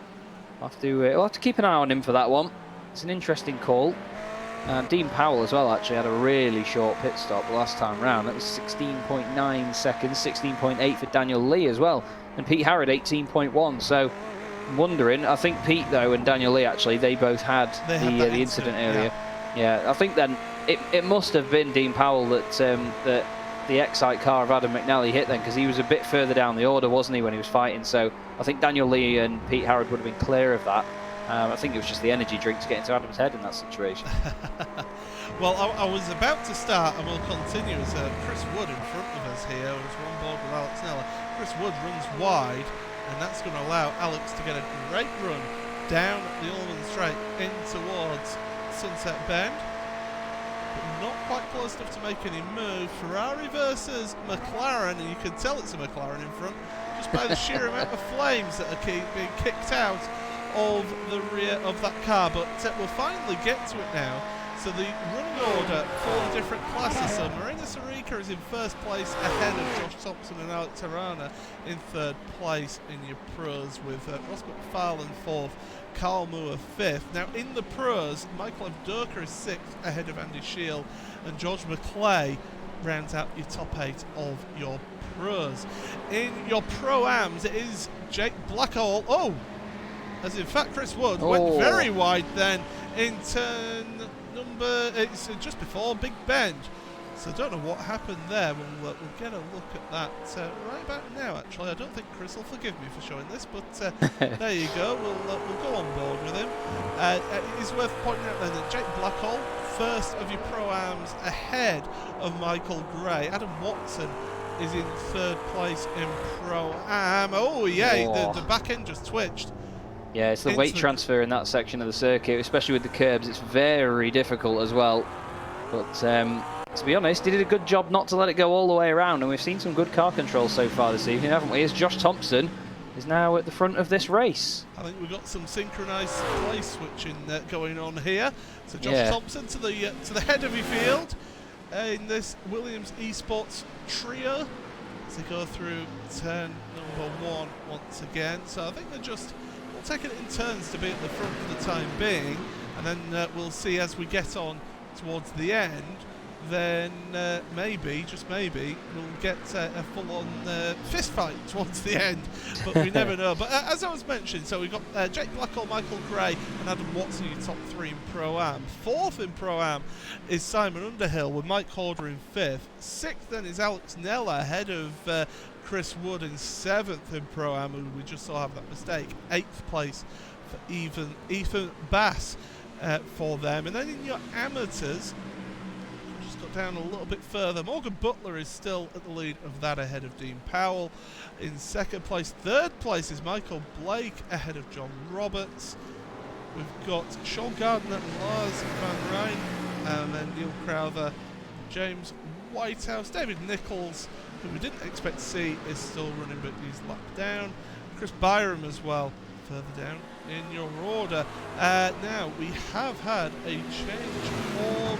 we'll have to keep an eye on him for that one. It's an interesting call. Dean Powell as well actually had a really short pit stop last time round. That was 16.9 seconds, 16.8 for Daniel Lee as well. And Pete Harrod 18.1. So I'm wondering, I think Pete though and Daniel Lee actually, they both had the incident earlier. Yeah, I think then it must have been Dean Powell that the Excite car of Adam McNally hit then, because he was a bit further down the order, wasn't he, when he was fighting. So I think Daniel Lee and Pete Harrod would have been clear of that. I think it was just the energy drink to get into Adam's head in that situation. Well, I was about to start, and we'll continue as Chris Wood in front of us here, who's on board with Alex Nella. Chris Wood runs wide, and that's going to allow Alex to get a great run down the Ulman Straight in towards Sunset Bend, but not quite close enough to make any move. Ferrari versus McLaren, and you can tell it's a McLaren in front just by the sheer amount of flames that are being kicked out of the rear of that car. But we'll finally get to it now. So the running order for the different classes. So Marina Sarica is in first place ahead of Josh Thompson and Alex Arana in third place in your pros, with Ross McFarlane fourth, Carl Moore fifth. Now in the pros, Michael Avdoka is sixth ahead of Andy Shield, and George McClay rounds out your top eight of your pros. In your pro-ams, it is Jake Blackall. Oh! As in fact, Chris Wood went very wide then in turn number, it's just before Big Bend. So I don't know what happened there. We'll get a look at that right about now, actually. I don't think Chris will forgive me for showing this, but there you go. We'll go on board with him. It is worth pointing out then that Jake Blackall, first of your pro-ams ahead of Michael Gray. Adam Watson is in third place in pro-am. Oh yeah, the back end just twitched. Yeah, it's the weight transfer in that section of the circuit, especially with the curbs. It's very difficult as well. But to be honest, he did a good job not to let it go all the way around, and we've seen some good car control so far this evening, haven't we? As Josh Thompson is now at the front of this race. I think we've got some synchronised place switching going on here. So Josh Thompson to the head of your field in this Williams Esports trio as they go through turn number one once again. So I think they're just taking it in turns to be at the front for the time being, and then we'll see as we get on towards the end. Then maybe, just maybe, we'll get a full-on fist fight towards the end, but we never know. But as I was mentioning, so we've got Jake Blackall, Michael Gray and Adam Watson, your top three in Pro-Am. Fourth in Pro-Am is Simon Underhill with Mike Horder in fifth. Sixth then is Alex Nella ahead of Chris Wood in seventh in Pro-Am, who we just saw have that mistake. Eighth place for Ethan Bass for them. And then in your amateurs, down a little bit further, Morgan Butler is still at the lead of that, ahead of Dean Powell in second place. Third place is Michael Blake ahead of John Roberts. We've got Sean Gardner and Lars Van Rijn, and then Neil Crowther, James Whitehouse. David Nichols, who we didn't expect to see, is still running, but he's lapped down. Chris Byram as well further down in your order. Now we have had a change of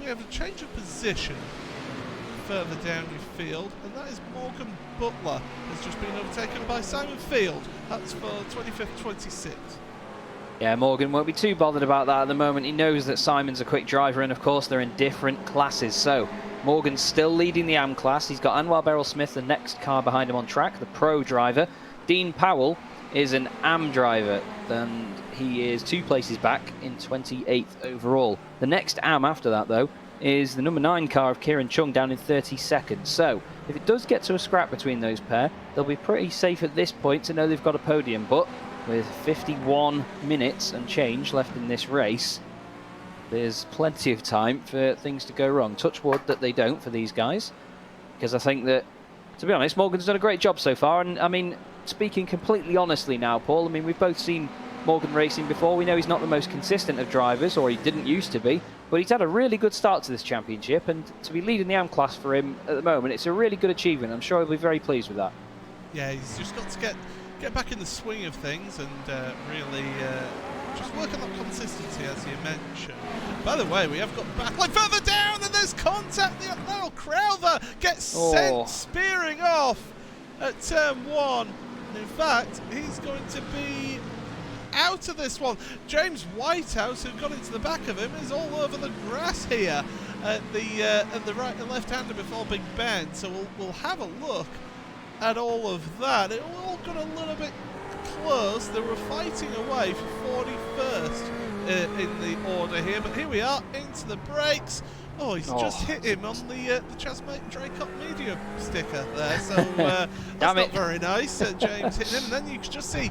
we have a change of position further down your field, and that is Morgan Butler has just been overtaken by Simon Field. That's for 25th, 26th. Yeah, Morgan won't be too bothered about that at the moment. He knows that Simon's a quick driver, and of course they're in different classes. So Morgan's still leading the AM class. He's got Anwar Beryl-Smith, the next car behind him on track, the pro driver. Dean Powell is an AM driver, and he is 2 places back in 28th overall. The next AM after that, though, is the number 9 car of Kieran Chung down in 32nd. So if it does get to a scrap between those pair, they'll be pretty safe at this point to know they've got a podium. But with 51 minutes and change left in this race, there's plenty of time for things to go wrong. Touch wood that they don't for these guys, because I think that, to be honest, Morgan's done a great job so far. And I mean, speaking completely honestly now, Paul, I mean, we've both seen Morgan racing before. We know he's not the most consistent of drivers, or he didn't used to be, but he's had a really good start to this championship, and to be leading the AM class for him at the moment, it's a really good achievement. I'm sure he'll be very pleased with that. Yeah, he's just got to get back in the swing of things and really just work on that consistency, as you mentioned. By the way, we have got backline further down, and there's contact. The little Crowther gets sent spearing off at turn 1. And in fact, he's going to be out of this one. James Whitehouse, who got into the back of him, is all over the grass here at the right and left hander before Big Ben. So we'll have a look at all of that. It all got a little bit close. They were fighting away for 41st in the order here, but here we are into the brakes. Oh, he's just hit him on the Chas Draycott media sticker there, so that's not very nice. James hitting him, and then you can just see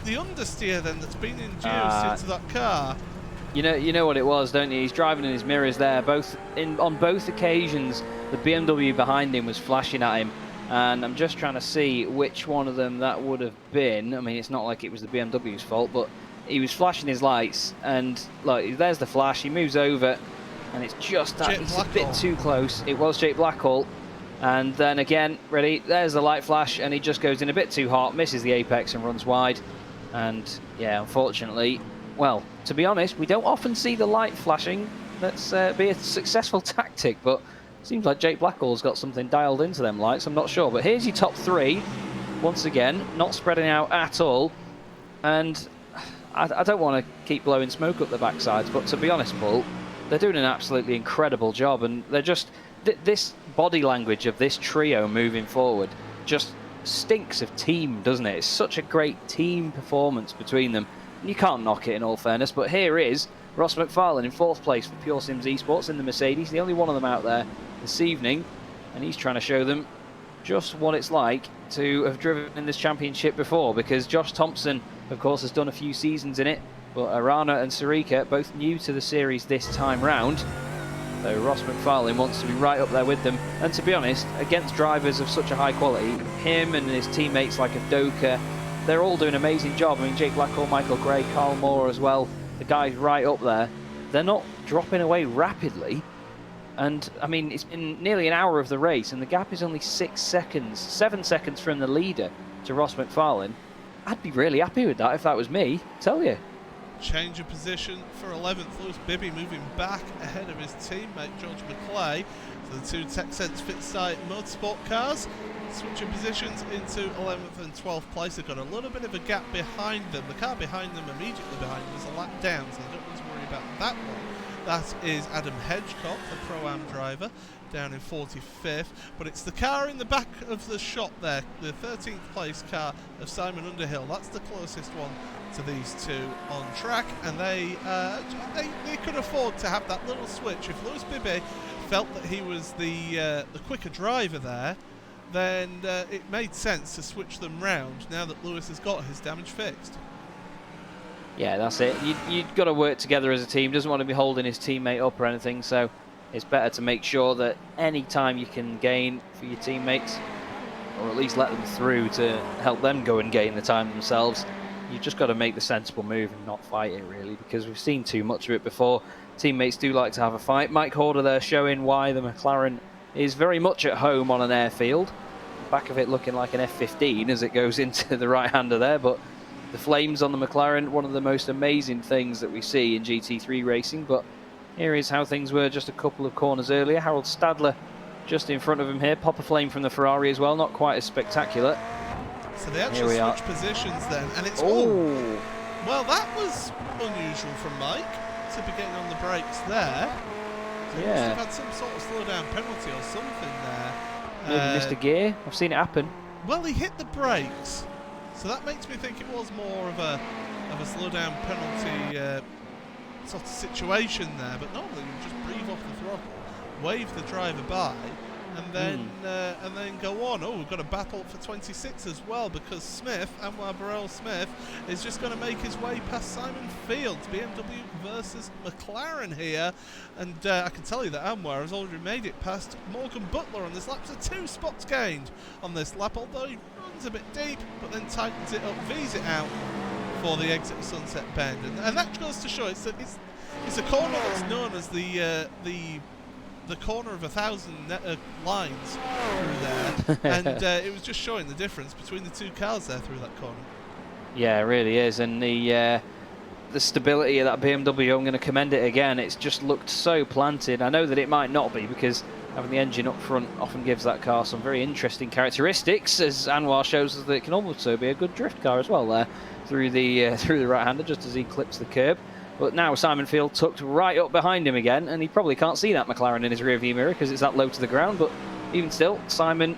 the understeer then that's been induced into that car. You know what it was, don't you? He's driving in his mirrors there. On both occasions, the BMW behind him was flashing at him, and I'm just trying to see which one of them that would have been. I mean, it's not like it was the BMW's fault, but he was flashing his lights, and look, there's the flash. He moves over, and it's just that he's a bit too close. It was Jake Blackhall, and then again, ready, there's the light flash, and he just goes in a bit too hot, misses the apex and runs wide. And yeah, unfortunately, well, to be honest, we don't often see the light flashing. That's be a successful tactic, but it seems like Jake Blackhall's got something dialed into them lights. I'm not sure, but here's your top 3 once again, not spreading out at all. And I don't want to keep blowing smoke up the backsides, but to be honest, Paul, they're doing an absolutely incredible job, and they're just this body language of this trio moving forward just stinks of team, doesn't it? It's such a great team performance between them, and you can't knock it in all fairness. But here is Ross McFarlane in 4th place for Pure Sims Esports in the Mercedes, the only one of them out there this evening, and he's trying to show them just what it's like to have driven in this championship before, because Josh Thompson, of course, has done a few seasons in it, but Arana and Sarika both new to the series this time round. So Ross McFarlane wants to be right up there with them, and to be honest, against drivers of such a high quality, him and his teammates like Adoka, they're all doing an amazing job. I mean, Jake Blackhall, Michael Gray, Carl Moore as well, the guys right up there, they're not dropping away rapidly. And I mean, it's been nearly an hour of the race, and the gap is only 6 seconds, 7 seconds from the leader to Ross McFarlane. I'd be really happy with that if that was me, tell you. Change of position for 11th. Lewis Bibby moving back ahead of his teammate George McClay. So the 2 TechSense Fitzsight Motorsport cars switching positions into 11th and 12th place. They've got a little bit of a gap behind them. The car behind them, immediately behind them, is a lap down, so they don't need to worry about that one. That is Adam Hedgecock, the Pro-Am driver, down in 45th. But it's the car in the back of the shop there, the 13th place car of Simon Underhill. That's the closest one to these two on track, and they could afford to have that little switch. If Lewis Bibby felt that he was the quicker driver there, then it made sense to switch them round now that Lewis has got his damage fixed. Yeah, that's it. You've got to work together as a team. Doesn't want to be holding his teammate up or anything, so it's better to make sure that any time you can gain for your teammates, or at least let them through to help them go and gain the time themselves, you've just got to make the sensible move and not fight it, really, because we've seen too much of it before. Teammates do like to have a fight. Mike Horder there showing why the McLaren is very much at home on an airfield. The back of it looking like an F15 as it goes into the right-hander there, but the flames on the McLaren, one of the most amazing things that we see in GT3 racing. But here is how things were just a couple of corners earlier. Harold Stadler just in front of him here. Pop a flame from the Ferrari as well, not quite as spectacular. So they actually switch positions then, and it's well, that was unusual from Mike to be getting on the brakes there. They must have had some sort of slowdown penalty or something there. Maybe missed a gear. I've seen it happen. Well, he hit the brakes, so that makes me think it was more of a slowdown penalty sort of situation there. But normally you just breathe off the throttle, wave the driver by, and then go on. Oh, we've got a battle for 26 as well, because Anwar Burrell Smith, is just going to make his way past Simon Fields. BMW versus McLaren here, and I can tell you that Anwar has already made it past Morgan Butler on this lap. So 2 spots gained on this lap, although he runs a bit deep, but then tightens it up, V's it out for the exit of Sunset Bend, and that goes to show it's a corner that's known as the corner of 1,000 lines through there, and it was just showing the difference between the 2 cars there through that corner. Yeah, it really is, and the stability of that BMW, I'm going to commend it again. It's just looked so planted. I know that it might not be, because having the engine up front often gives that car some very interesting characteristics, as Anwar shows us that it can also be a good drift car as well there through the right-hander, just as he clips the curb. But now Simon Field tucked right up behind him again, and he probably can't see that McLaren in his rearview mirror because it's that low to the ground. But even still, Simon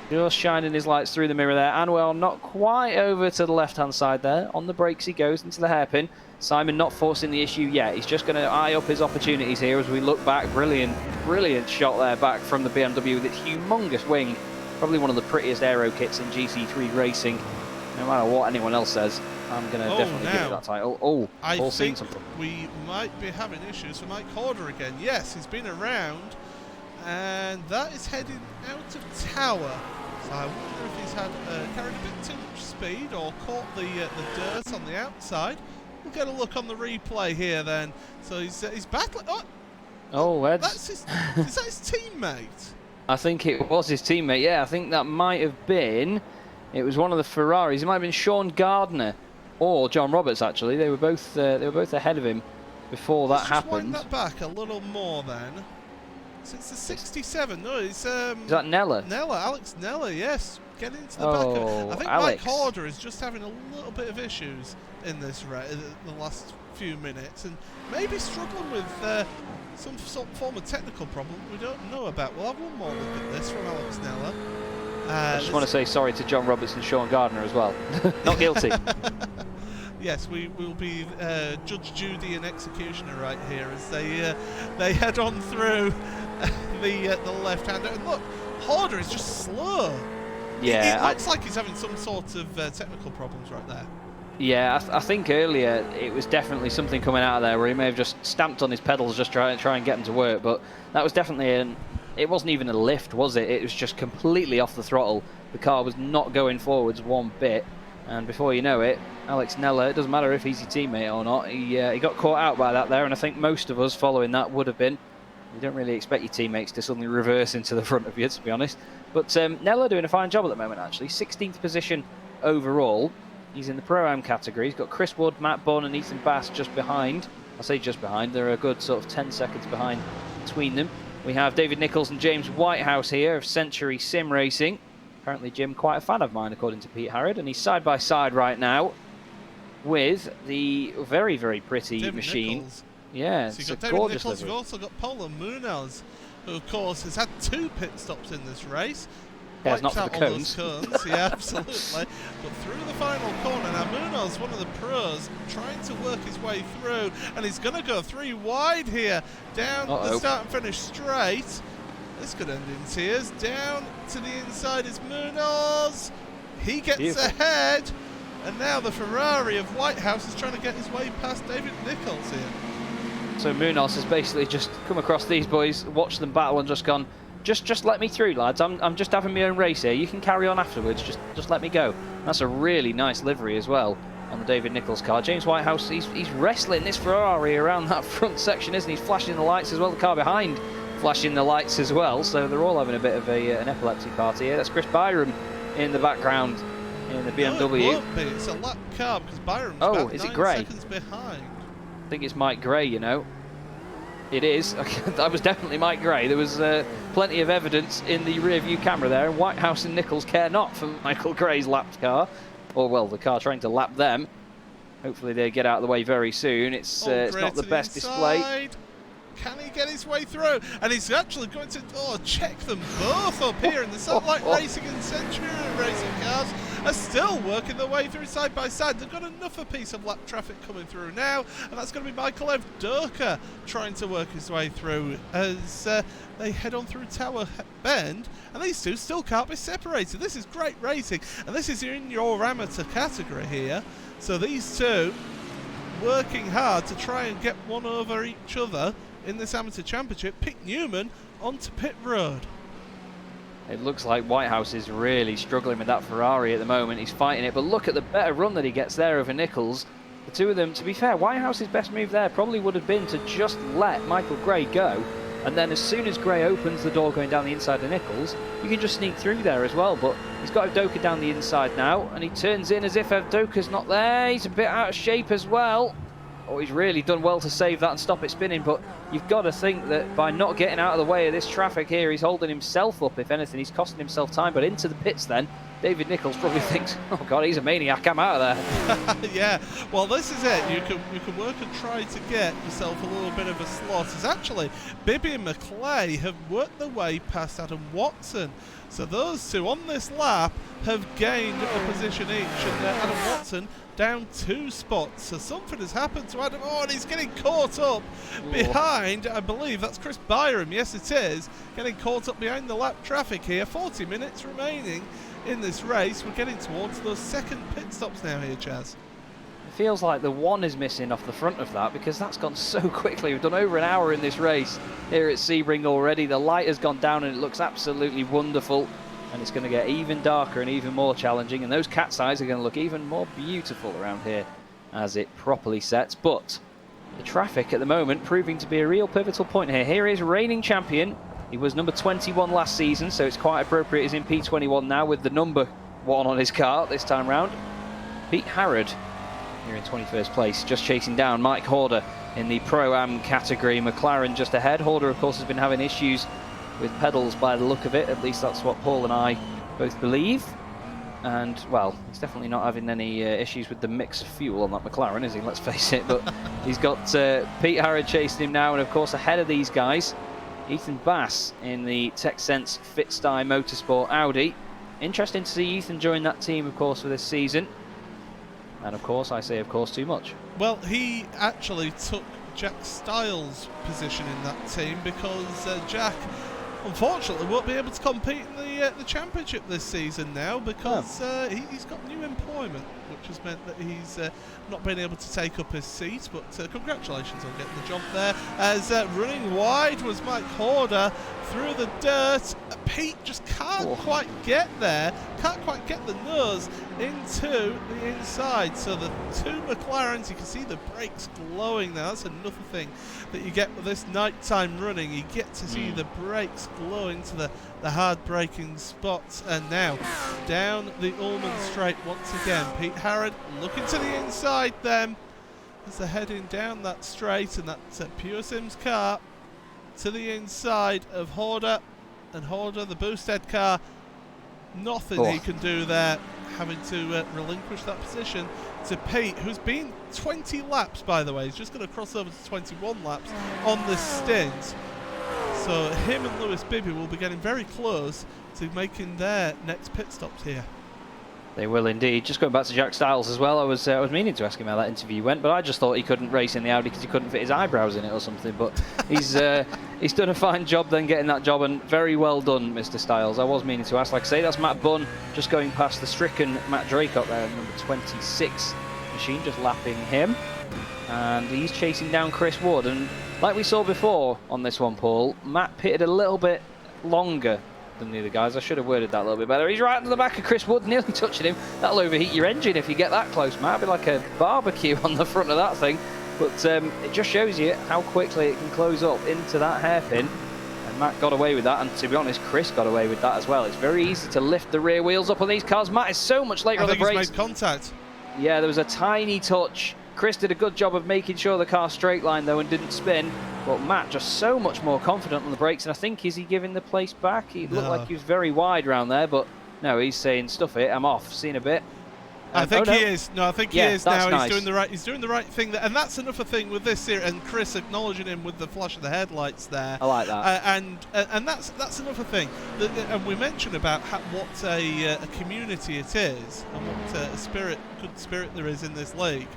just shining his lights through the mirror there. Anwar not quite over to the left-hand side there. On the brakes he goes into the hairpin. Simon not forcing the issue yet. He's just going to eye up his opportunities here as we look back. Brilliant shot there back from the BMW with its humongous wing. Probably one of the prettiest aero kits in GC3 racing. No matter what anyone else says, I'm going to definitely give it that title. I think we might be having issues for Mike Horder again. Yes, he's been around, and that is heading out of Tower. So I wonder if he's had carried a bit too much speed or caught the dirt on the outside. We'll get a look on the replay here then. So he's battling. That's his. Is that his teammate? I think it was his teammate. Yeah, I think that might have been. It was one of the Ferraris. It might have been Sean Gardner or John Roberts. Actually, they were both ahead of him before that happened. Wind that back a little more then. So it's the 67. No, it's is that Nella? Alex Nella. Yes, get into the back of it. I think Alex. Mike Horder is just having a little bit of issues in this the last few minutes, and maybe struggling with some form of technical problem we don't know about. We'll have one more look at this from Alex Nella. I just want to say sorry to John Roberts and Sean Gardner as well. Not guilty. Yes, we will be Judge Judy and Executioner right here as they head on through the left-hander. And look, Horder is just slow. Yeah, it looks like he's having some sort of technical problems right there. Yeah, I think earlier it was definitely something coming out of there where he may have just stamped on his pedals just try and get them to work. But that was definitely it wasn't even a lift, was it? It was just completely off the throttle. The car was not going forwards one bit. And before you know it, Alex Nella, it doesn't matter if he's your teammate or not, he got caught out by that there, and I think most of us following that would have been. You don't really expect your teammates to suddenly reverse into the front of you, to be honest. But Nella doing a fine job at the moment, actually. 16th position overall. He's in the Pro-Am category. He's got Chris Wood, Matt Bunn and Ethan Bass just behind. I say just behind. They're a good sort of 10 seconds behind between them. We have David Nichols and James Whitehouse here of Century Sim Racing. Apparently Jim quite a fan of mine, according to Pete Harrod, and he's side by side right now with the very, very pretty David machine. Nichols. Yeah, so it's you've got a David gorgeous Nichols, livery. you've also got Polo Munoz, who of course has had 2 pit stops in this race. Yeah, it's not for the cones. cones. Yeah, absolutely. But through the final corner, now Munoz, one of the pros, trying to work his way through, and he's going to go 3 wide here, down the start and finish straight. This could end in tears. Down to the inside is Munoz. He gets ahead, and now the Ferrari of Whitehouse is trying to get his way past David Nichols here. So Munoz has basically just come across these boys, watched them battle, and just gone, just let me through, lads. I'm just having my own race here. You can carry on afterwards. Just let me go. That's a really nice livery as well on the David Nichols car. James Whitehouse, he's wrestling this Ferrari around that front section, isn't he? He's flashing the lights as well. The car behind flashing the lights as well. So they're all having a bit of an epilepsy party here. That's Chris Byram in the background in the BMW. No, it won't be. It's a lap car because Byram's about is 9 it Gray? seconds behind. I think it's Mike Gray, you know. It is. That was definitely Mike Gray. There was plenty of evidence in the rear view camera there. And Whitehouse and Nichols care not for Michael Gray's lapped car. Or, well, the car trying to lap them. Hopefully they get out of the way very soon. It's not the best display. Can he get his way through? And he's actually going to check them both up here. And the Satellite Racing and Centurion Racing cars are still working their way through side by side. They've got enough a piece of lap traffic coming through now, and that's going to be Michael Evdoka trying to work his way through as they head on through Tower Bend, and these two still can't be separated. This is great racing, and this is in your amateur category here. So these two working hard to try and get one over each other in this amateur championship. Pete Newman onto pit road. It looks like Whitehouse is really struggling with that Ferrari at the moment. He's fighting it, but look at the better run that he gets there over Nichols. The two of them, to be fair, Whitehouse's best move there probably would have been to just let Michael Gray go, and then as soon as Gray opens the door going down the inside of Nichols, you can just sneak through there as well. But he's got Evdoka down the inside now, and he turns in as if Evdoka's not there. He's a bit out of shape as well. Oh, he's really done well to save that and stop it spinning, but you've got to think that by not getting out of the way of this traffic here, he's holding himself up. If anything, he's costing himself time. But into the pits then, David Nichols probably thinks, oh God, he's a maniac, I'm out of there. Yeah, well, this is it. You can work and try to get yourself a little bit of a slot. As actually, Bibby and McClay have worked their way past Adam Watson. So those two on this lap have gained a position each, and Adam Watson down 2 spots. So something has happened to Adam. Oh, and he's getting caught up behind, I believe that's Chris Byram. Yes, it is. Getting caught up behind the lap traffic here. 40 minutes remaining in this race. We're getting towards those second pit stops now here, Chaz. It feels like the one is missing off the front of that, because that's gone so quickly. We've done over an hour in this race here at Sebring already. The light has gone down and it looks absolutely wonderful. And it's going to get even darker and even more challenging, and those cat's eyes are going to look even more beautiful around here as it properly sets. But the traffic at the moment proving to be a real pivotal point here. Here is reigning champion. He was number 21 last season, so it's quite appropriate he's in P21 now with the number 1 on his car this time round. Pete Harrod here in 21st place, just chasing down Mike Horder in the Pro-Am category. McLaren just ahead. Horder, of course, has been having issues with pedals by the look of it. At least that's what Paul and I both believe. And, well, he's definitely not having any issues with the mix of fuel on that McLaren, is he? Let's face it. But he's got Pete Harrod chasing him now, and, of course, ahead of these guys, Ethan Bass in the TechSense Fitstyle Motorsport Audi. Interesting to see Ethan join that team, of course, for this season. And, of course, I say, of course, too much. Well, he actually took Jack Styles' position in that team because Jack, unfortunately, won't be able to compete in the championship this season now because he's got new employment, which has meant that he's not been able to take up his seat. But congratulations on getting the jump there. As running wide was Mike Horder through the dirt. Pete just can't quite get there, can't quite get the nose into the inside. So the two McLarens, you can see the brakes glowing now. That's another thing that you get with this nighttime running. You get to see the brakes glowing to the hard braking spots. And now down the Ullman Straight once again. Pete Harrod looking to the inside then as they're heading down that straight, and that's Pure Sims car to the inside of Horder. And Horder, the boosted car, nothing he can do there, having to relinquish that position to Pete, who's been 20 laps, by the way. He's just going to cross over to 21 laps on this stint. So him and Lewis Bibby will be getting very close to making their next pit stops here. They will indeed. Just going back to Jack Styles as well, I was meaning to ask him how that interview went, but I just thought he couldn't race in the Audi because he couldn't fit his eyebrows in it or something. But he's done a fine job then getting that job, and very well done, Mr. Styles. I was meaning to ask. Like I say, that's Matt Bunn just going past the stricken Matt Draycott there, number 26 machine, just lapping him. And he's chasing down Chris Wood. And like we saw before on this one, Paul, Matt pitted a little bit longer than the other guys. I should have worded that a little bit better. He's right to the back of Chris Wood, nearly touching him. That'll overheat your engine if you get that close, Matt. It'll be like a barbecue on the front of that thing. But it just shows you how quickly it can close up into that hairpin. And Matt got away with that, and to be honest, Chris got away with that as well. It's very easy to lift the rear wheels up on these cars. Matt is so much later on the brakes. I think he's made contact. Yeah, there was a tiny touch. Chris did a good job of making sure the car straight line though and didn't spin. But Matt just so much more confident on the brakes, and I think, is he giving the place back? He looked like he was very wide around there, but no, he's saying, stuff it, I'm off, seen a bit. I think he is. No, I think he is now. Nice. He's doing the right thing there, and that's another thing with this here. And Chris acknowledging him with the flash of the headlights there. I like that. And that's another thing. And we mentioned about what a community it is, and what a good spirit there is in this league.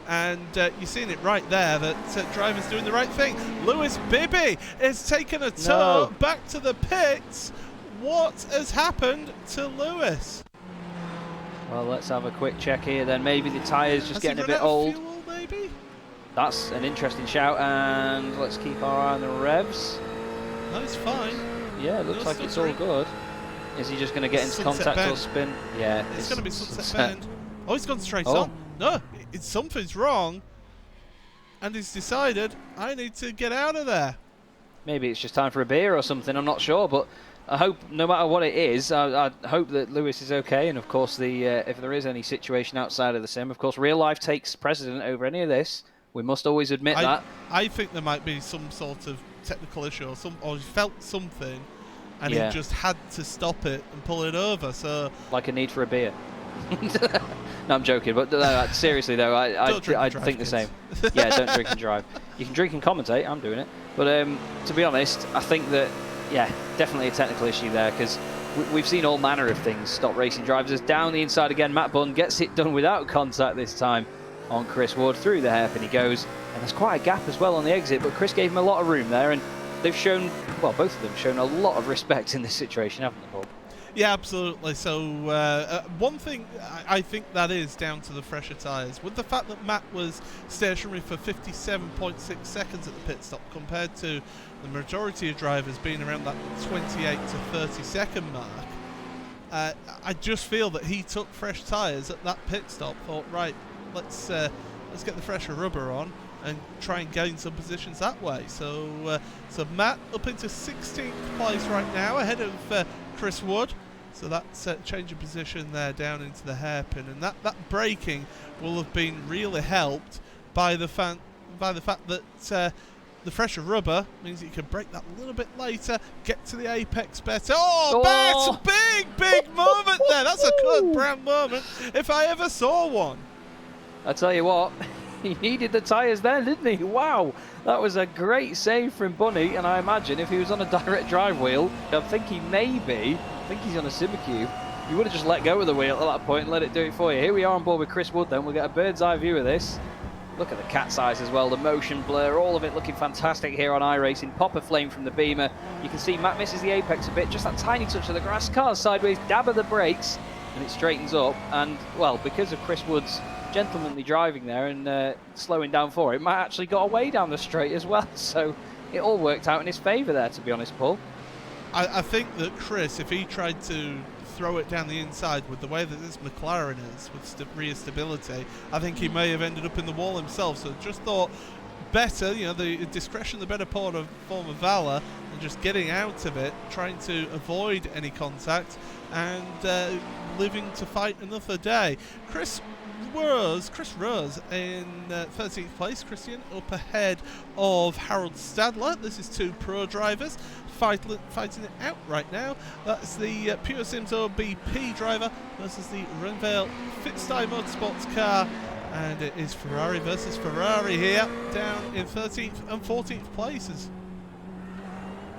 And you're seeing it right there that drivers doing the right thing. Lewis Bibby is taking a tow back to the pits. What has happened to Lewis? Well, let's have a quick check here then. Maybe the tyres just getting a bit old. old. Fuel, maybe? That's an interesting shout, and let's keep our eye on the revs. No, it's fine. Yeah, it looks like it's all good. Is he just going to get into contact or spin? Yeah. It's going to be Sunset Bend. Oh, he's gone straight on. No, something's wrong. And he's decided, I need to get out of there. Maybe it's just time for a beer or something, I'm not sure, but I hope, no matter what it is, I hope that Lewis is okay, and of course, if there is any situation outside of the sim, of course, real life takes precedent over any of this. We must always admit that. I think there might be some sort of technical issue, or he felt something, and he just had to stop it and pull it over. So, like a need for a beer. No, I'm joking, but seriously though, I think the same. Yeah, don't drink and drive. You can drink and commentate. I'm doing it, but to be honest, I think that. Yeah, definitely a technical issue there, because we've seen all manner of things stop racing drivers. Down the inside again, Matt Bunn gets it done without contact this time on Chris Wood. Through the hairpin he goes, and there's quite a gap as well on the exit, but Chris gave him a lot of room there, and they've shown, well, both of them shown a lot of respect in this situation, haven't they, Paul? Yeah, absolutely. So one thing I think that is down to the fresher tyres. With the fact that Matt was stationary for 57.6 seconds at the pit stop compared to the majority of drivers being around that 28 to 30 second mark, I just feel that he took fresh tyres at that pit stop, thought, right, let's get the fresher rubber on and try and gain some positions that way. So Matt up into 16th place right now, ahead of Chris Wood. So that's a change of position there down into the hairpin, and that braking will have been really helped by the fact that the fresher rubber means that you can brake that a little bit later, get to the apex better. Oh! Big moment there. That's a Kurt Brown moment if I ever saw one. I tell you what, he needed the tyres there, didn't he? Wow, that was a great save from Bunny, and I imagine if he was on a direct drive wheel, I think he's on a Simicube, you would have just let go of the wheel at that point and let it do it for you. Here we are on board with Chris Wood then, we'll get a bird's eye view of this. Look at the cat's eyes as well, the motion blur, all of it looking fantastic here on iRacing. Pop a flame from the beamer. You can see Matt misses the apex a bit, just that tiny touch of the grass. Car's sideways, dab of the brakes, and it straightens up. And, well, because of Chris Wood's gentlemanly driving there and slowing down for it, Matt actually got away down the straight as well. So it all worked out in his favour there, to be honest, Paul. I think that Chris, if he tried to throw it down the inside with the way that this McLaren is with rear stability, I think he may have ended up in the wall himself. So just thought better, the discretion, the better form of valor, and just getting out of it, trying to avoid any contact, and living to fight another day. Chris Rose in 13th place, Christian, up ahead of Harold Stadler. This is two pro drivers fighting it out right now. That's the Pure Sims OBP driver versus the Renvale Fitstyle Motorsports car, and it is Ferrari versus Ferrari here, down in 13th and 14th places.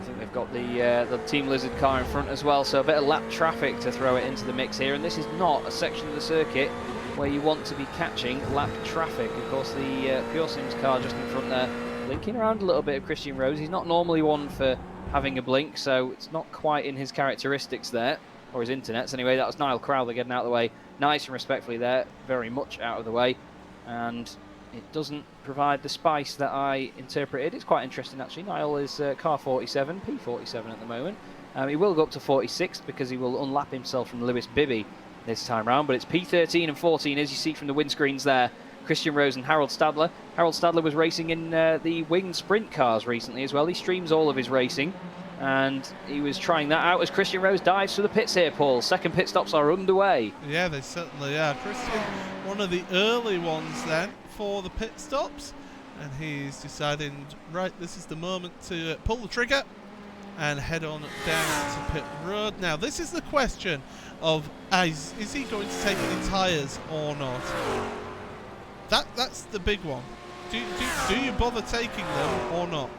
I think they've got the Team Lizard car in front as well, so a bit of lap traffic to throw it into the mix here, and this is not a section of the circuit where you want to be catching lap traffic. Of course, the Pure Sims car just in front there, blinking around a little bit of Christian Rose. He's not normally one for having a blink, so it's not quite in his characteristics there, or his internets anyway. That was Niall Crowther getting out of the way, nice and respectfully there, very much out of the way, and it doesn't provide the spice that I interpreted. It's quite interesting actually. Niall is car 47, P47 at the moment. He will go up to 46th because he will unlap himself from Lewis Bibby this time round, but it's P13 and 14 as you see from the windscreens there. Christian Rose and Harold Stadler. Harold Stadler was racing in the winged sprint cars recently as well. He streams all of his racing, and he was trying that out as Christian Rose dives for the pits here, Paul. Second pit stops are underway. Yeah, they certainly are. Christian, one of the early ones then for the pit stops, and he's deciding, right, this is the moment to pull the trigger and head on down to pit road. Now, this is the question of is he going to take any tyres or not? That's the big one. Do you bother taking them or not?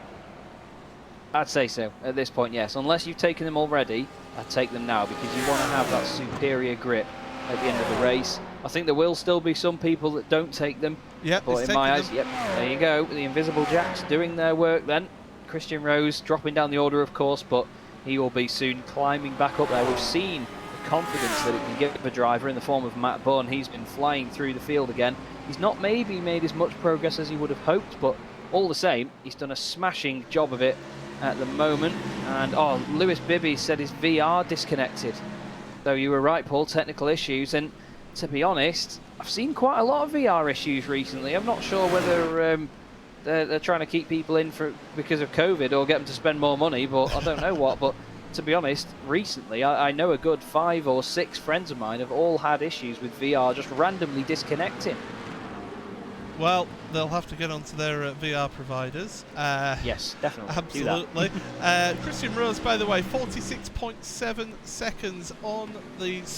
I'd say so at this point, yes. Unless you've taken them already, I'd take them now because you want to have that superior grip at the end of the race. I think there will still be some people that don't take them. Yep, but in my eyes, yep, there you go. The Invisible Jacks doing their work then. Christian Rose dropping down the order, of course, but he will be soon climbing back up there. We've seen the confidence that it can give a driver in the form of Matt Bunn. He's been flying through the field again. He's not maybe made as much progress as he would have hoped, but all the same, he's done a smashing job of it at the moment. And oh, Lewis Bibby said his VR disconnected. So you were right, Paul, technical issues. And to be honest, I've seen quite a lot of VR issues recently. I'm not sure whether they're trying to keep people in because of COVID or get them to spend more money, but I don't know what. But to be honest, recently I know a good 5 or 6 friends of mine have all had issues with VR just randomly disconnecting. Well, they'll have to get onto their VR providers. Yes, definitely. Absolutely. Christian Rose, by the way, 46.7 seconds on the pit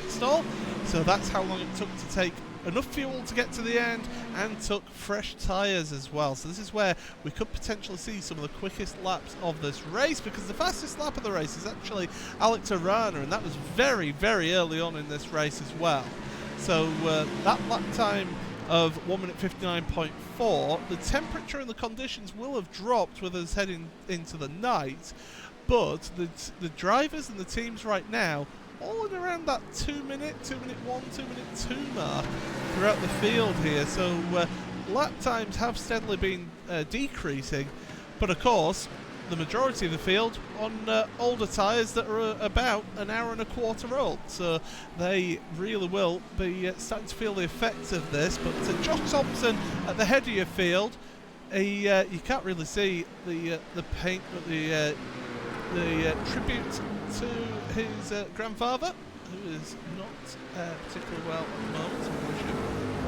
stall. So that's how long it took to take enough fuel to get to the end and took fresh tyres as well. So this is where we could potentially see some of the quickest laps of this race, because the fastest lap of the race is actually Alex Arana, and that was very, very early on in this race as well. So that lap time of 1 minute 59.4, the temperature and the conditions will have dropped with us heading into the night, but the drivers and the teams right now all in around that 2 minute 1, 2 minute 2 mark throughout the field here. So lap times have steadily been decreasing, but of course the majority of the field on older tyres that are about an hour and a quarter old, so they really will be starting to feel the effects of this. But Josh Thompson at the head of your field, you can't really see the paint, but the tribute to his grandfather, who is not particularly well at the moment. So we wish him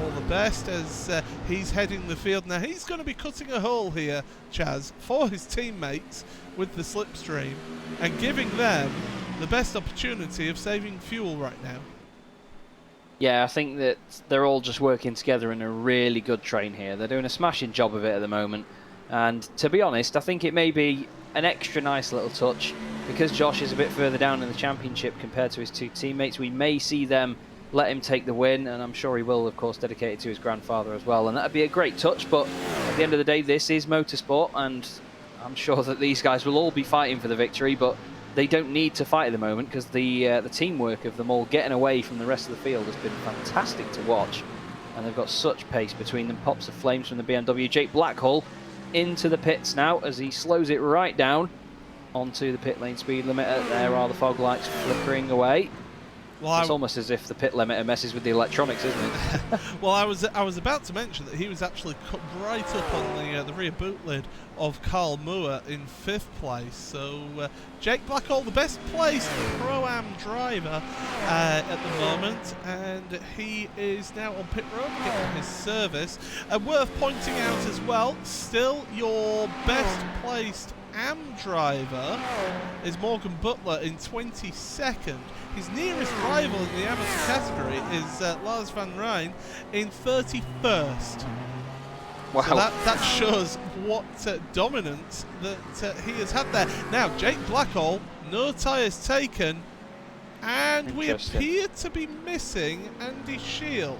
all the best as he's heading the field. Now he's going to be cutting a hole here, Chaz, for his teammates with the slipstream and giving them the best opportunity of saving fuel right now. Yeah, I think that they're all just working together in a really good train here. They're doing a smashing job of it at the moment. And to be honest, I think it may be an extra nice little touch because Josh is a bit further down in the championship compared to his 2 teammates. We may see them let him take the win, and I'm sure he will, of course, dedicate it to his grandfather as well. And that'd be a great touch, but at the end of the day, this is motorsport, and I'm sure that these guys will all be fighting for the victory, but they don't need to fight at the moment because the teamwork of them all getting away from the rest of the field has been fantastic to watch, and they've got such pace between them. Pops of flames from the BMW. Jake Blackhall into the pits now as he slows it right down onto the pit lane speed limiter. There are the fog lights flickering away. Well, it's almost as if the pit limiter messes with the electronics, isn't it? Well, I was about to mention that he was actually cut right up on the rear boot lid of Carl Moore in 5th place. So Jake Blackhall, the best placed Pro-Am driver at the moment, and he is now on pit road getting his service. Worth pointing out as well, still your best placed AM driver is Morgan Butler in 22nd. His nearest rival in the amateur category is Lars van Rijn in 31st. Wow. So that shows what dominance that he has had there. Now, Jake Blackhall, no tyres taken, and we appear to be missing Andy Shield.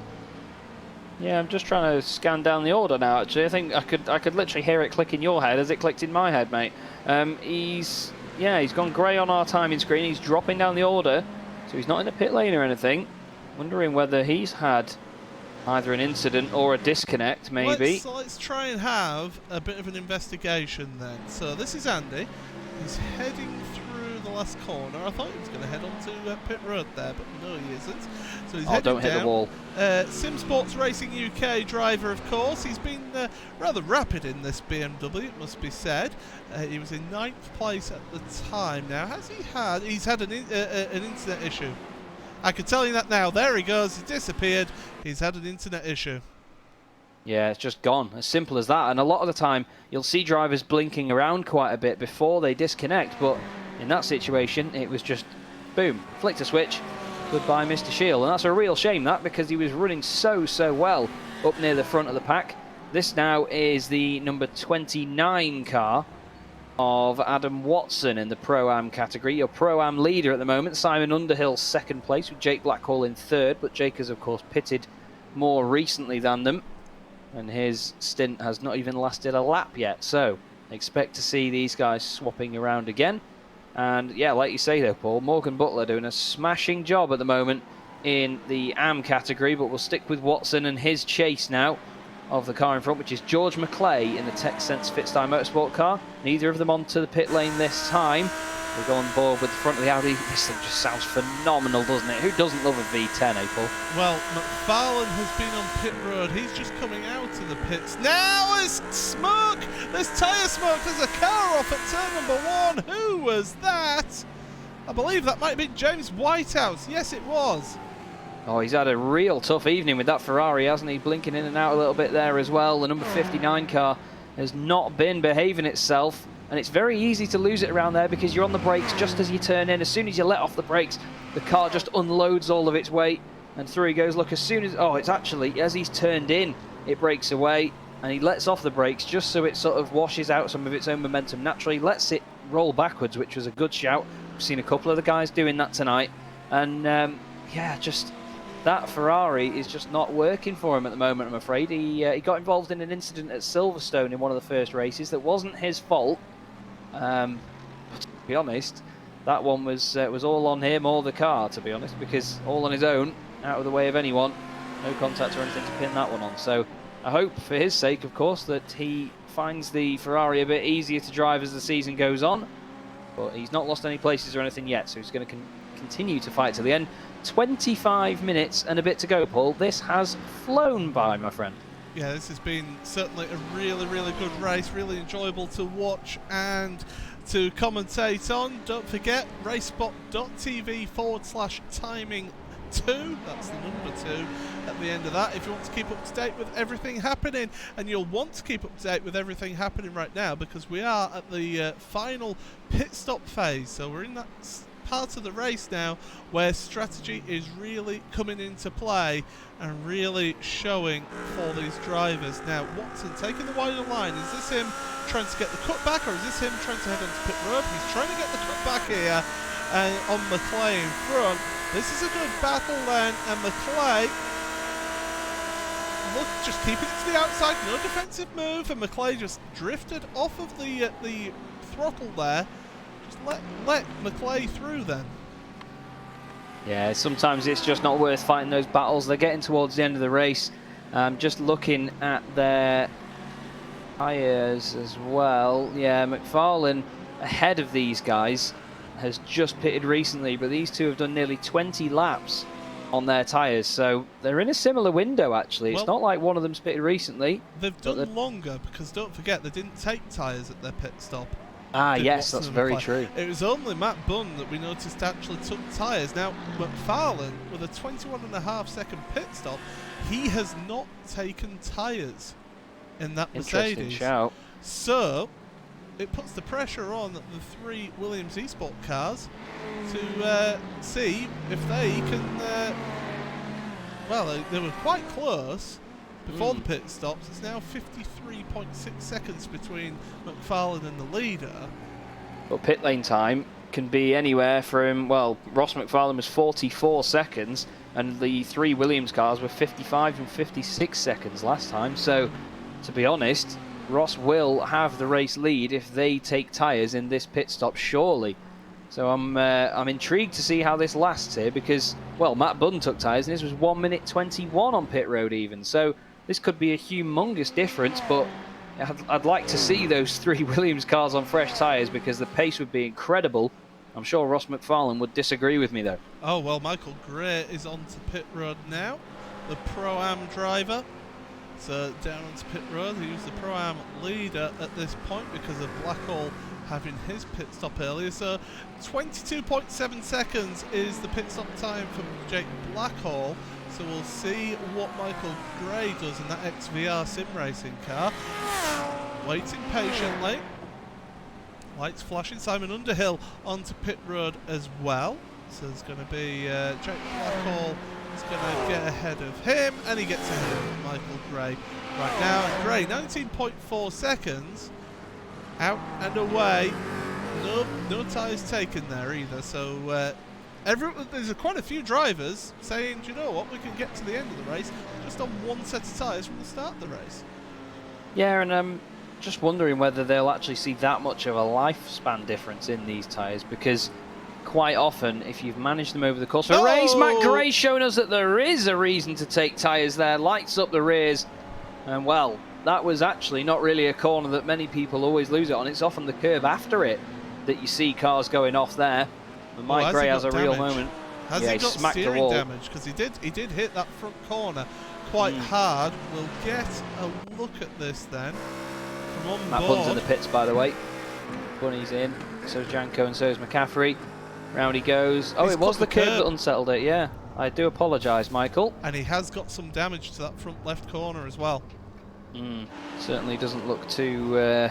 Yeah, I'm just trying to scan down the order now, actually. I think I could literally hear it click in your head as it clicked in my head, mate. He's gone grey on our timing screen. He's dropping down the order, so he's not in a pit lane or anything. Wondering whether he's had either an incident or a disconnect, maybe. Let's try and have a bit of an investigation then. So this is Andy. He's heading through the last corner. I thought he was going to head onto pit road there, but no, he isn't. So he's heading don't down. hit the wall. Sim Sports Racing UK driver, of course. He's been rather rapid in this BMW, it must be said. He was in 9th place at the time. Now, he's had an internet issue. I can tell you that now. There he goes. He disappeared. He's had an internet issue. Yeah, it's just gone. As simple as that. And a lot of the time, you'll see drivers blinking around quite a bit before they disconnect. But in that situation, it was just, boom, flicked a switch. Goodbye, Mr. Shield. And that's a real shame, that, because he was running so well up near the front of the pack. This now is the number 29 car of Adam Watson in the Pro-Am category. Your Pro-Am leader at the moment, Simon Underhill, second place, with Jake Blackhall in third. But Jake has, of course, pitted more recently than them, and his stint has not even lasted a lap yet. So expect to see these guys swapping around again. And yeah, like you say though, Paul, Morgan Butler doing a smashing job at the moment in the AM category, but we'll stick with Watson and his chase now of the car in front, which is George McClay in the TechSense Fitstyle Motorsport car. Neither of them onto the pit lane this time. We go on board with the front of the Audi. This thing just sounds phenomenal, doesn't it? Who doesn't love a V10, Paul? Well, McFarlane has been on pit road. He's just coming out of the pits. Now there's smoke! There's tyre smoke! There's a car off at turn number 1. Who was that? I believe that might have been James Whitehouse. Yes, it was. Oh, he's had a real tough evening with that Ferrari, hasn't he? Blinking in and out a little bit there as well. The number 59 car has not been behaving itself. And it's very easy to lose it around there because you're on the brakes just as you turn in. As soon as you let off the brakes, the car just unloads all of its weight and through he goes. Look, as soon as, oh, it's actually, as he's turned in, it breaks away and he lets off the brakes just so it sort of washes out some of its own momentum naturally, lets it roll backwards, which was a good shout. We've seen a couple of the guys doing that tonight. And yeah, just that Ferrari is just not working for him at the moment, I'm afraid. He got involved in an incident at Silverstone in one of the first races that wasn't his fault. But to be honest, that one was all on him or the car, to be honest, because all on his own, out of the way of anyone, no contact or anything to pin that one on. So I hope, for his sake, of course, that he finds the Ferrari a bit easier to drive as the season goes on. But he's not lost any places or anything yet, so he's going to continue to fight to the end. 25 minutes and a bit to go, Paul. This has flown by, my friend. Yeah, this has been certainly a really good race, really enjoyable to watch and to commentate on. Don't forget, racespot.tv/timing2, that's the number 2 at the end of that, if you want to keep up to date with everything happening. And you'll want to keep up to date with everything happening right now because we are at the final pit stop phase. So we're in that part of the race now where strategy is really coming into play and really showing for these drivers. Now, Watson taking the wider line. Is this him trying to get the cut back, or is this him trying to head onto pit road? He's trying to get the cut back here on McClay in front. This is a good battle then, and McClay, look, just keeping it to the outside, no defensive move, and McClay just drifted off of the throttle there. Just let McClay through then. Yeah, sometimes it's just not worth fighting those battles. They're getting towards the end of the race. Just looking at their tyres as well. Yeah, McFarlane ahead of these guys has just pitted recently, but these two have done nearly 20 laps on their tyres, so they're in a similar window actually. It's not like one of them's pitted recently. They've done longer because don't forget they didn't take tyres at their pit stop. Ah, yes, Watson that's very true. It was only Matt Bunn that we noticed actually took tyres. Now, McFarlane, with a 21.5 second pit stop, he has not taken tyres in that Mercedes. Interesting shout. So, it puts the pressure on the 3 Williams eSport cars to see if they can... well, they were quite close before the pit stops. It's now 53.6 seconds between McFarlane and the leader. But pit lane time can be anywhere from, well, Ross McFarlane was 44 seconds and the 3 Williams cars were 55 and 56 seconds last time. So, to be honest, Ross will have the race lead if they take tyres in this pit stop, surely. So I'm intrigued to see how this lasts here because, well, Matt Bunn took tyres and his was 1 minute 21 on pit road even. So this could be a humongous difference, but I'd like to see those 3 Williams cars on fresh tyres because the pace would be incredible. I'm sure Ross McFarlane would disagree with me though. Oh, well, Michael Gray is onto pit road now, the Pro-Am driver. So down onto pit road, he was the Pro-Am leader at this point because of Blackhall having his pit stop earlier. So 22.7 seconds is the pit stop time for Jake Blackhall. So we'll see what Michael Gray does in that XVR sim racing car. Waiting patiently. Lights flashing. Simon Underhill onto pit road as well. So there's going to be Jake Blackhall is going to get ahead of him, and he gets ahead of Michael Gray right now. And Gray, 19.4 seconds, out and away. No tyres taken there either. So there's quite a few drivers saying, do you know what, we can get to the end of the race just on one set of tyres from the start of the race. Yeah, and I'm just wondering whether they'll actually see that much of a lifespan difference in these tyres, because quite often, if you've managed them over the course of a race, Matt Gray showing us that there is a reason to take tyres there, lights up the rears, and well, that was actually not really a corner that many people always lose it on. It's often the curve after it that you see cars going off there. And Mike Gray has a real moment. Has he got steering damage? Because he did hit that front corner quite hard. We'll get a look at this then from on Matt board. Bunn's in the pits, by the way. Bunny's in. So is Janko and so is McCaffrey. Round he goes. Oh, it was the curve that unsettled it, yeah. I do apologise, Michael. And he has got some damage to that front left corner as well. Certainly doesn't look too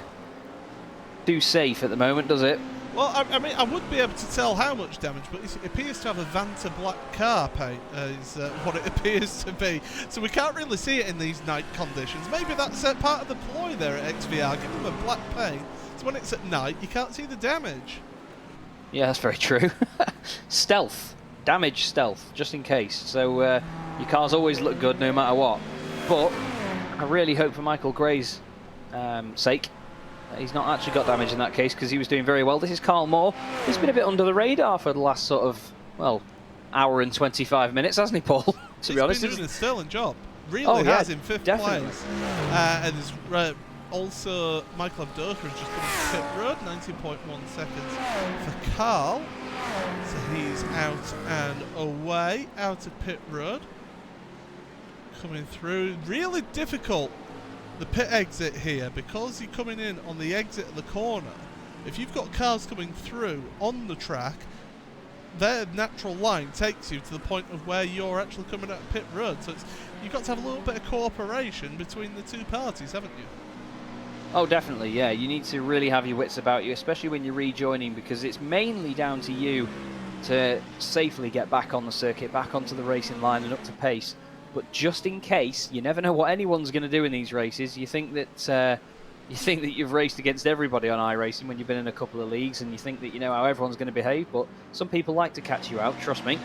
safe at the moment, does it? Well, I mean, I would be able to tell how much damage, but it appears to have a Vanta black car paint, is what it appears to be. So we can't really see it in these night conditions. Maybe that's part of the ploy there at XVR. Give them a black paint, so when it's at night, you can't see the damage. Yeah, that's very true. Stealth. Damage stealth, just in case. So your cars always look good no matter what. But I really hope for Michael Gray's sake he's not actually got damage in that case, because he was doing very well. This is Carl Moore. He's been a bit under the radar for the last sort of, well, hour and 25 minutes, hasn't he, Paul? To be honest, he's been doing a sterling job. Really has, in fifth definitely. place. And there's also Michael Abdoka has just come to pit road, 19.1 seconds for Carl. So he's out and away, out of pit road. Coming through, really difficult, the pit exit here, because you're coming in on the exit of the corner. If you've got cars coming through on the track, their natural line takes you to the point of where you're actually coming out of pit road. So you've got to have a little bit of cooperation between the two parties, haven't you? Oh, definitely, yeah. You need to really have your wits about you, especially when you're rejoining, because it's mainly down to you to safely get back on the circuit, back onto the racing line and up to pace. But just in case, you never know what anyone's going to do in these races. You think that you've raced against everybody on iRacing when you've been in a couple of leagues, and you think that you know how everyone's going to behave. But some people like to catch you out. Trust me.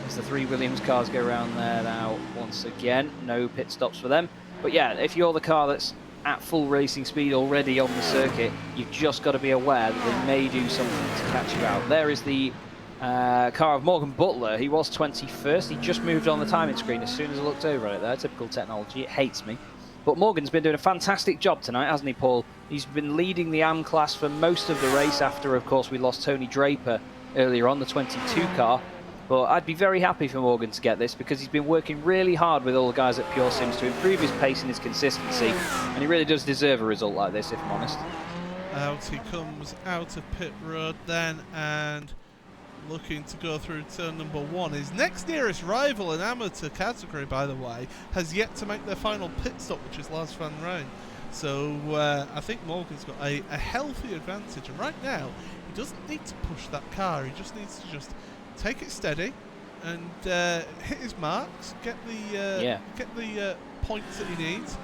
As the three Williams cars go around there now, once again, no pit stops for them. But yeah, if you're the car that's at full racing speed already on the circuit, you've just got to be aware that they may do something to catch you out. There is the car of Morgan Butler. He was 21st. He just moved on the timing screen as soon as I looked over at it there. Typical technology. It hates me. But Morgan's been doing a fantastic job tonight, hasn't he, Paul? He's been leading the AM class for most of the race after, of course, we lost Tony Draper earlier on, the 22 car. But I'd be very happy for Morgan to get this, because he's been working really hard with all the guys at Pure Sims to improve his pace and his consistency. And he really does deserve a result like this, if I'm honest. Out he comes out of pit road then, and looking to go through turn number one. His next nearest rival in amateur category, by the way, has yet to make their final pit stop, which is Lars van Rijn. So I think Morgan's got a healthy advantage, and right now he doesn't need to push that car. He just needs to just take it steady and hit his marks, get the points that he needs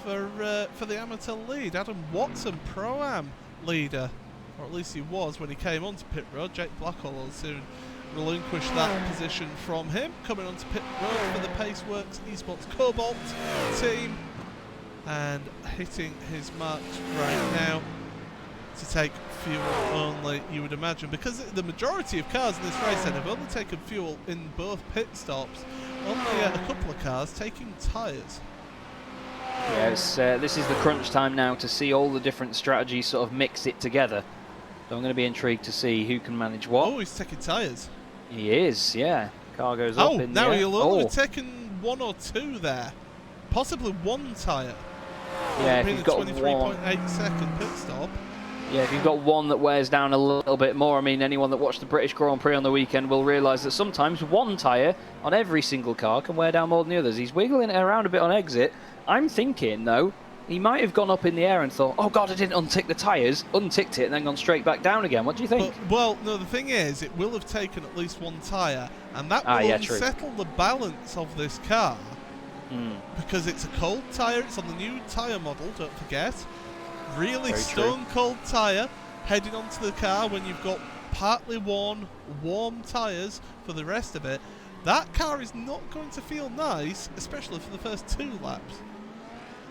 for the amateur lead. Adam Watson, Pro-Am leader, or at least he was when he came onto pit road. Jake Blackhall will soon relinquish that position from him. Coming onto pit road for the Paceworks Esports Cobalt team, and hitting his marks right now to take fuel only, you would imagine, because the majority of cars in this race then have only taken fuel in both pit stops. Only a couple of cars taking tyres. Yes, this is the crunch time now to see all the different strategies sort of mix it together. So I'm going to be intrigued to see who can manage what. Oh, he's taking tyres. He is, yeah. Car goes up in now the he'll only have taken one or two there. Possibly one tyre. Yeah, if being you've a got 23.8 second pit stop. Yeah, if you've got one that wears down a little bit more, I mean, anyone that watched the British Grand Prix on the weekend will realise that sometimes one tyre on every single car can wear down more than the others. He's wiggling it around a bit on exit. I'm thinking, though, he might have gone up in the air and thought, oh God, I didn't untick the tyres, unticked it, and then gone straight back down again. What do you think? Well, no, the thing is, it will have taken at least one tyre, and that will unsettle the balance of this car. Because it's a cold tyre, it's on the new tyre model, don't forget. Really stone cold tyre heading onto the car when you've got partly worn, warm tyres for the rest of it. That car is not going to feel nice, especially for the first 2 laps.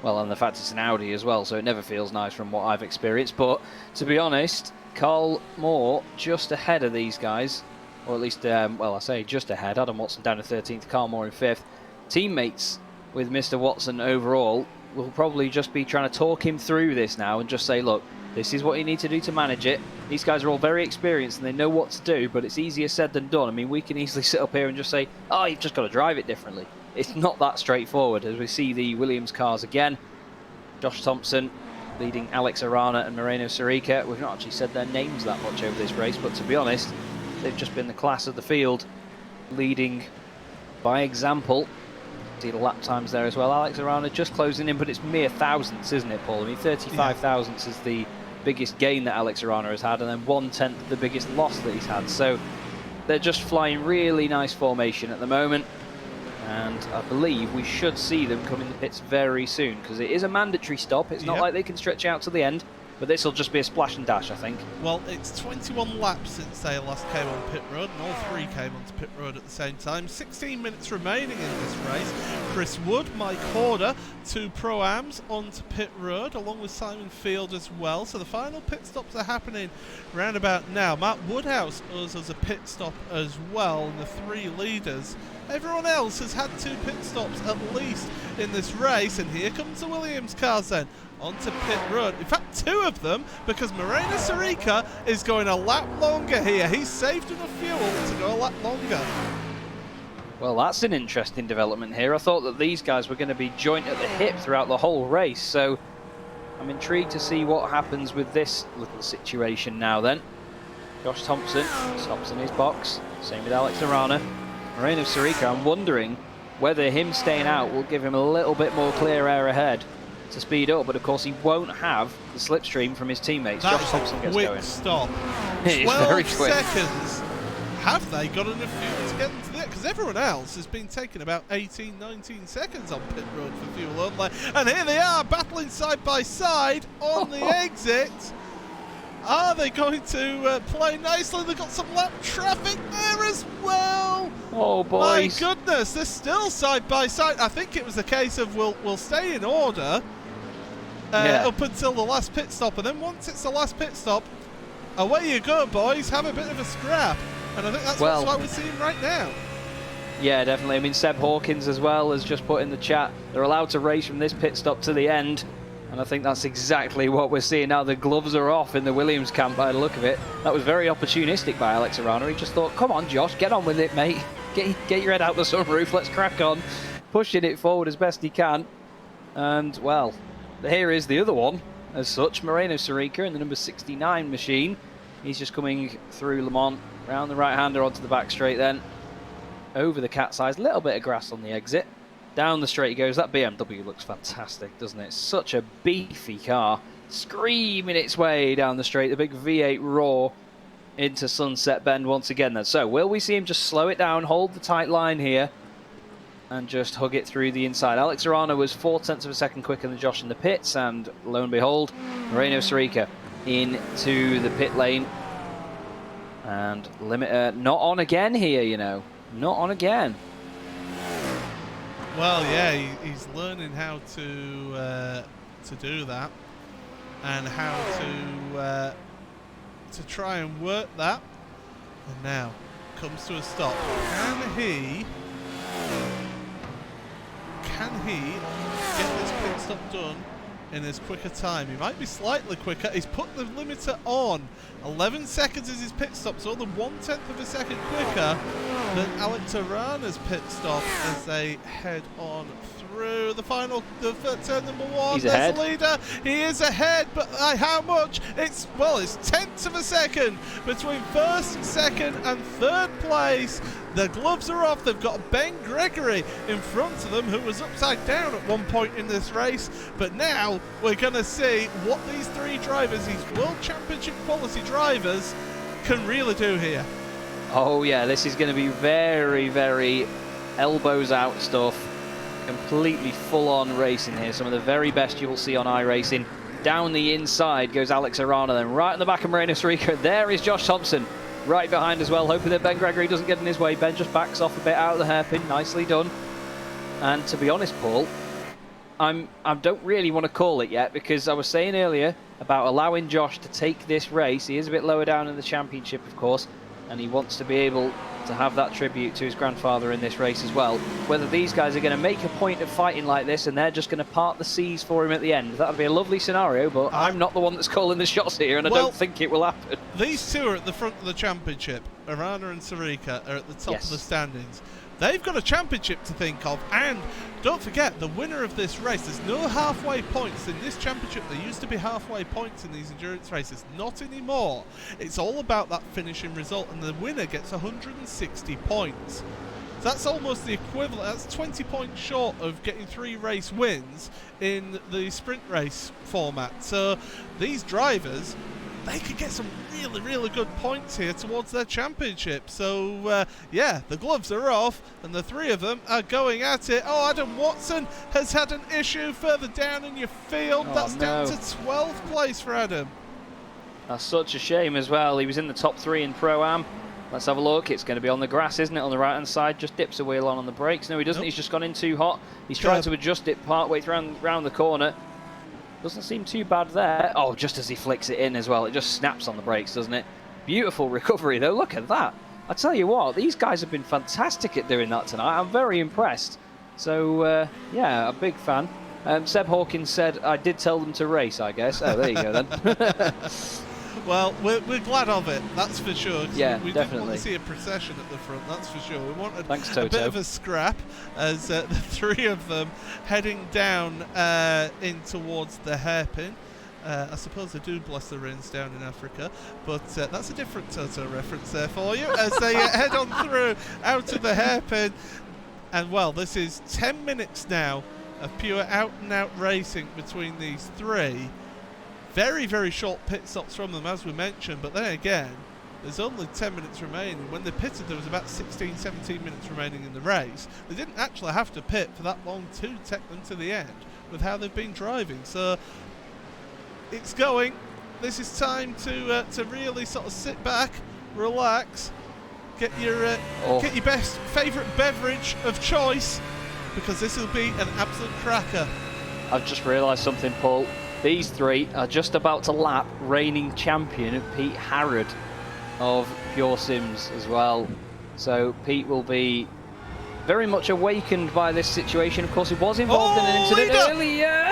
Well, and the fact it's an Audi as well, so it never feels nice from what I've experienced. But to be honest, Carl Moore just ahead of these guys, or at least, well, I say just ahead. Adam Watson down to 13th, Carl Moore in 5th. Teammates with Mr. Watson overall will probably just be trying to talk him through this now and just say, look, this is what you need to do to manage it. These guys are all very experienced and they know what to do, but it's easier said than done. I mean, we can easily sit up here and just say, oh, you've just got to drive it differently. It's not that straightforward, as we see the Williams cars again. Josh Thompson leading Alex Arana and Moreno Sarica. We've not actually said their names that much over this race, but to be honest, they've just been the class of the field, leading by example. See the lap times there as well. Alex Arana just closing in, but it's mere thousandths, isn't it, Paul? I mean, 35 thousandths is the biggest gain that Alex Arana has had, and then 1/10 the biggest loss that he's had. So they're just flying really nice formation at the moment, and I believe we should see them come in the pits very soon, because it is a mandatory stop. It's not like they can stretch out to the end, but this will just be a splash and dash, I think. Well, it's 21 laps since they last came on pit road, and all 3 came onto pit road at the same time. 16 minutes remaining in this race. Chris Wood, Mike Horder, 2 Pro-Ams onto pit road, along with Simon Field as well. So the final pit stops are happening round about now. Matt Woodhouse owes us a pit stop as well, and the 3 leaders. Everyone else has had 2 pit stops at least in this race, and here comes the Williams cars then onto pit road. In fact, 2 of them, because Moreno Sarica is going a lap longer here. He's saved enough fuel to go a lap longer. Well, that's an interesting development here. I thought that these guys were going to be joint at the hip throughout the whole race, so I'm intrigued to see what happens with this little situation now then. Josh Thompson stops in his box, same with Alex Arana. Moreno Sarica, I'm wondering whether him staying out will give him a little bit more clear air ahead to speed up, but of course he won't have the slipstream from his teammates. That Josh Thompson gets going. Stop. 12 seconds. Have they got enough fuel to get into there? Because everyone else has been taking about 18, 19 seconds on pit road for fuel only. And here they are, battling side by side on the exit. Are they going to play nicely? They've got some lap traffic there as well. Oh, boys. My goodness, they're still side by side. I think it was a case of we'll stay in order up until the last pit stop. And then once it's the last pit stop, away you go, boys. Have a bit of a scrap. And I think that's what we're seeing right now. Yeah, definitely. I mean, Seb Hawkins as well has just put in the chat, they're allowed to race from this pit stop to the end. And I think that's exactly what we're seeing now. The gloves are off in the Williams camp by the look of it. That was very opportunistic by Alex Arana. He just thought, come on, Josh, get on with it, mate. Get your head out the sunroof, let's crack on. Pushing it forward as best he can. And, well, here is the other one, as such. Moreno Sarica in the number 69 machine. He's just coming through Le Mans, round the right-hander onto the back straight then. Over the cat's eyes, little bit of grass on the exit. Down the straight he goes. That BMW looks fantastic, doesn't it? Such a beefy car. Screaming its way down the straight. The big V8 roar into Sunset Bend once again then. So, will we see him just slow it down, hold the tight line here, and just hug it through the inside? Alex Arana was 0.4 of a second quicker than Josh in the pits, and lo and behold, Moreno Sarica into the pit lane. And limiter not on again here, you know. Not on again. Well, yeah, he's learning how to do that, and how to try and work that. And now comes to a stop. Can he get this pit stop done in his quicker time? He might be slightly quicker. He's put the limiter on. 11 seconds is his pit stop, so the 1/10 of a second quicker than Alex Arana's pit stop as they head on through the turn number 1. He's There's ahead. the leader. He is ahead, but how much? It's tenths of a second between first, second, and third place. The gloves are off. They've got Ben Gregory in front of them, who was upside down at one point in this race. But now we're going to see what these three drivers, these World Championship quality drivers, can really do here. Oh yeah, this is going to be very, very elbows out stuff. Completely full-on racing here. Some of the very best you will see on iRacing. Down the inside goes Alex Arana, then right in the back of Moreno Sarica. There is Josh Thompson. Right behind as well, hoping that Ben Gregory doesn't get in his way. Ben just backs off a bit out of the hairpin. Nicely done. And to be honest, Paul, I don't really want to call it yet, because I was saying earlier about allowing Josh to take this race. He is a bit lower down in the championship, of course, and he wants to be able to have that tribute to his grandfather in this race as well. Whether these guys are going to make a point of fighting like this and they're just going to part the seas for him at the end, that would be a lovely scenario, but I'm not the one that's calling the shots here, and I don't think it will happen. These two are at the front of the championship. Arana and Sarica are at the top of the standings. They've got a championship to think of, and don't forget, the winner of this race, there's no halfway points in this championship. There used to be halfway points in these endurance races, not anymore. It's all about that finishing result, and the winner gets 160 points. So that's almost the equivalent, that's 20 points short of getting 3 race wins in the sprint race format. So these drivers, they could get some really, really good points here towards their championship. So, yeah, the gloves are off, and the three of them are going at it. Oh, Adam Watson has had an issue further down in your field. That's down to 12th place for Adam. That's such a shame as well. He was in the top 3 in Pro-Am. Let's have a look. It's going to be on the grass, isn't it, on the right-hand side? Just dips a wheel on the brakes. No, he doesn't. Nope. He's just gone in too hot. He's trying to adjust it partway round the corner. Doesn't seem too bad there. Oh, just as he flicks it in as well. It just snaps on the brakes, doesn't it? Beautiful recovery, though. Look at that. I tell you what, these guys have been fantastic at doing that tonight. I'm very impressed. So, yeah, a big fan. Seb Hawkins said, I did tell them to race, I guess. Oh, there you go, then. Well, we're glad of it, that's for sure. Yeah, we definitely. didn't want to see a procession at the front, that's for sure. We wanted a bit of a scrap as the three of them heading down in towards the hairpin. I suppose they do bless the rains down in Africa, but that's a different Toto reference there for you as they head on through out of the hairpin. And well, this is 10 minutes now of pure out-and-out racing between these three. Very, very short pit stops from them, as we mentioned, but then again, there's only 10 minutes remaining. When they pitted, there was about 16, 17 minutes remaining in the race. They didn't actually have to pit for that long to take them to the end with how they've been driving. So it's going. This is time to really sort of sit back, relax, get your best favourite beverage of choice, because this will be an absolute cracker. I've just realised something, Paul. These three are just about to lap reigning champion Pete Harrod of Pure Sims as well. So Pete will be very much awakened by this situation. Of course, he was involved in an incident earlier.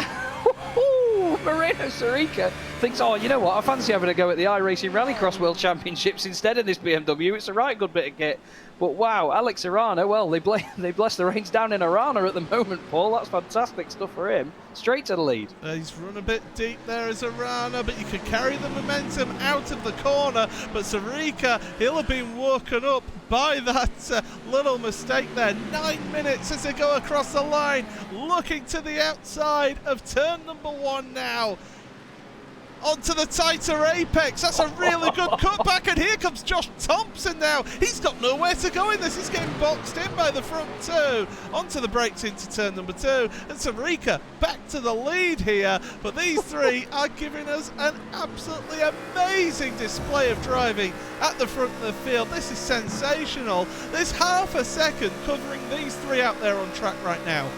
Moreno Sarica thinks, oh, you know what, I fancy having a go at the iRacing Rallycross World Championships instead of this BMW. It's a right good bit of kit. But wow, Alex Arana, well, they bless the reins down in Arana at the moment, Paul. That's fantastic stuff for him. Straight to the lead. He's run a bit deep there as Arana, but you could carry the momentum out of the corner. But Sarica, he'll have been woken up by that little mistake there. 9 minutes as they go across the line, looking to the outside of turn number 1 now. Onto the tighter apex. That's a really good cutback, and here comes Josh Thompson now. He's got nowhere to go in this. He's getting boxed in by the front two. Onto the brakes into turn number 2, and Sarica back to the lead here. But these three are giving us an absolutely amazing display of driving at the front of the field. This is sensational. There's half a second covering these three out there on track right now.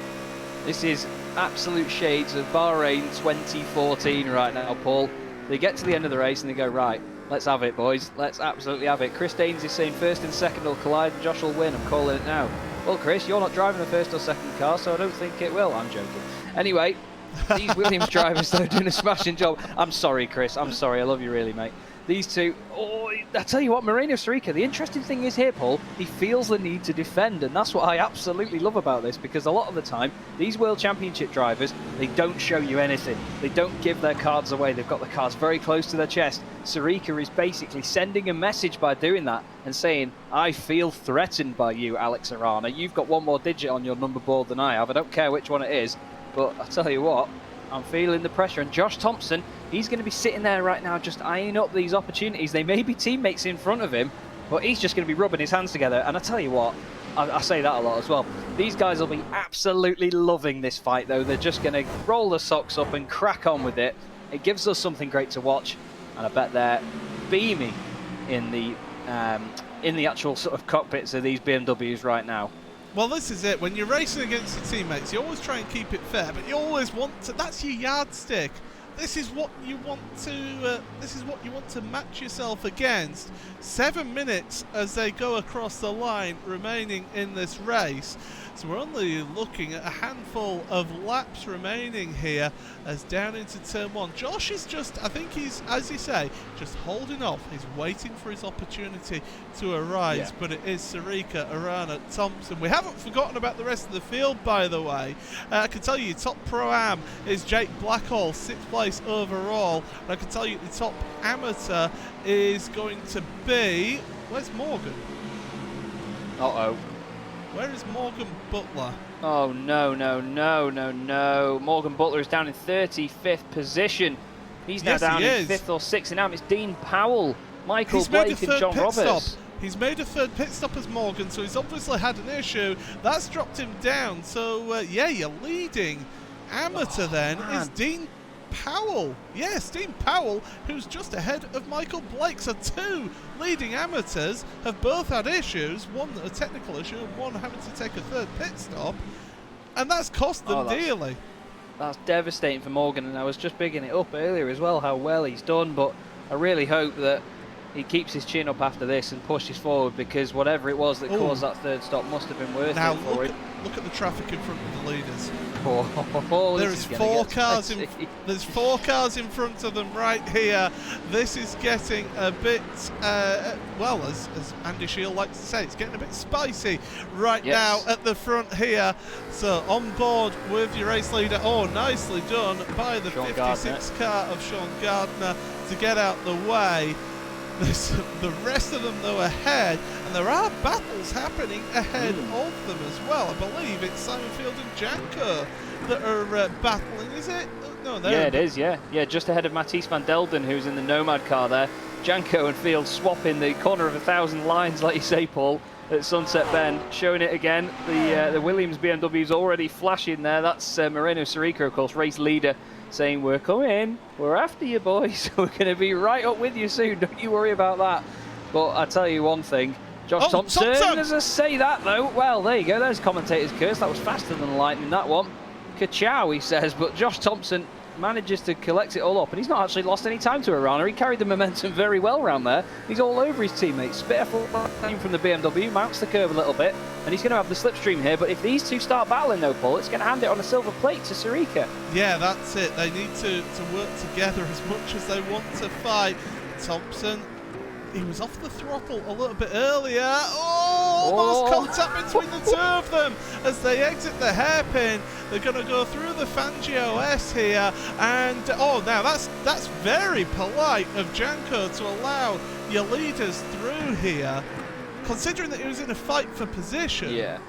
This is absolute shades of Bahrain 2014 right now, Paul. They get to the end of the race and they go, right, let's have it, boys. Let's absolutely have it. Chris Daines is saying first and second will collide and Josh will win. I'm calling it now. Well, Chris, you're not driving the first or second car, so I don't think it will. I'm joking. Anyway, these Williams drivers, though, doing a smashing job. I'm sorry, Chris. I'm sorry. I love you really, mate. These two, oh, I tell you what, Moreno Sarica, the interesting thing is here, Paul, he feels the need to defend, and that's what I absolutely love about this, because a lot of the time, these World Championship drivers, they don't show you anything. They don't give their cards away. They've got the cards very close to their chest. Sarica is basically sending a message by doing that and saying, I feel threatened by you, Alex Arana. You've got one more digit on your number board than I have. I don't care which one it is, but I tell you what, I'm feeling the pressure. And Josh Thompson, he's going to be sitting there right now just eyeing up these opportunities. They may be teammates in front of him, but he's just going to be rubbing his hands together. And I tell you what, I say that a lot as well. These guys will be absolutely loving this fight, though. They're just going to roll the socks up and crack on with it. It gives us something great to watch, and I bet they're beaming in the actual sort of cockpits of these BMWs right now. Well, this is it. When you're racing against your teammates, you always try and keep it fair, but you always want to. That's your yardstick. This is what you want to. This is what you want to match yourself against. 7 minutes as they go across the line remaining in this race. So we're only looking at a handful of laps remaining here as down into turn 1. Josh is just, I think he's, as you say, just holding off. He's waiting for his opportunity to arise, but it is Sarica, Arana, Thompson. We haven't forgotten about the rest of the field, by the way. I can tell you top Pro-Am is Jake Blackhall, 6th place overall. And I can tell you the top amateur is going to be, where's Morgan? Uh-oh. Where is Morgan Butler? Oh, no. Morgan Butler is down in 35th position. He's now down in 5th or 6th, and now it's Dean Powell, Michael Blake and John Roberts. He's made a third pit stop as Morgan, so he's obviously had an issue. That's dropped him down. So, yeah, your leading amateur is Dean Powell. Yes, Dean Powell, who's just ahead of Michael Blake. So 2 leading amateurs have both had issues, one a technical issue and one having to take a third pit stop, and that's cost them dearly. That's devastating for Morgan, and I was just bigging it up earlier as well, how well he's done, but I really hope that he keeps his chin up after this and pushes forward, because whatever it was that caused that third stop must have been worth it for him. Look at the traffic in front of the leaders. There's 4 cars in. There's 4 cars in front of them right here. This is getting a bit, well, as Andy Shield likes to say, it's getting a bit spicy right now at the front here. So on board with your race leader. Oh, nicely done by the 56 car of Sean Gardner to get out the way. The rest of them, though, ahead, and there are battles happening ahead of them as well. I believe it's Simon Field and Janko that are battling, is it? No, it is, yeah, just ahead of Matisse van Delden, who's in the Nomad car there. Janko and Field swapping the corner of 1,000 lines, like you say, Paul, at Sunset Bend, showing it again. The Williams BMW is already flashing there. That's Moreno Sarica, of course, race leader, saying, we're coming, we're after you, boys. We're going to be right up with you soon, don't you worry about that. But I tell you one thing, Josh Thompson, as I say that though, well, there you go, there's commentator's curse. That was faster than lightning, that one. Ka-chow, he says, but Josh Thompson manages to collect it all up, and he's not actually lost any time to Arana. He carried the momentum very well around there. He's all over his teammates. Spitful from the BMW, mounts the curve a little bit, and he's going to have the slipstream here. But if these two start battling though, Paul, it's going to hand it on a silver plate to Sarica. Yeah, that's it. They need to work together as much as they want to fight. Thompson, he was off the throttle a little bit earlier. Almost contact between the two of them as they exit the hairpin. They're going to go through the Fangio S here, and now that's very polite of Janko to allow your leaders through here, considering that he was in a fight for position. Yeah,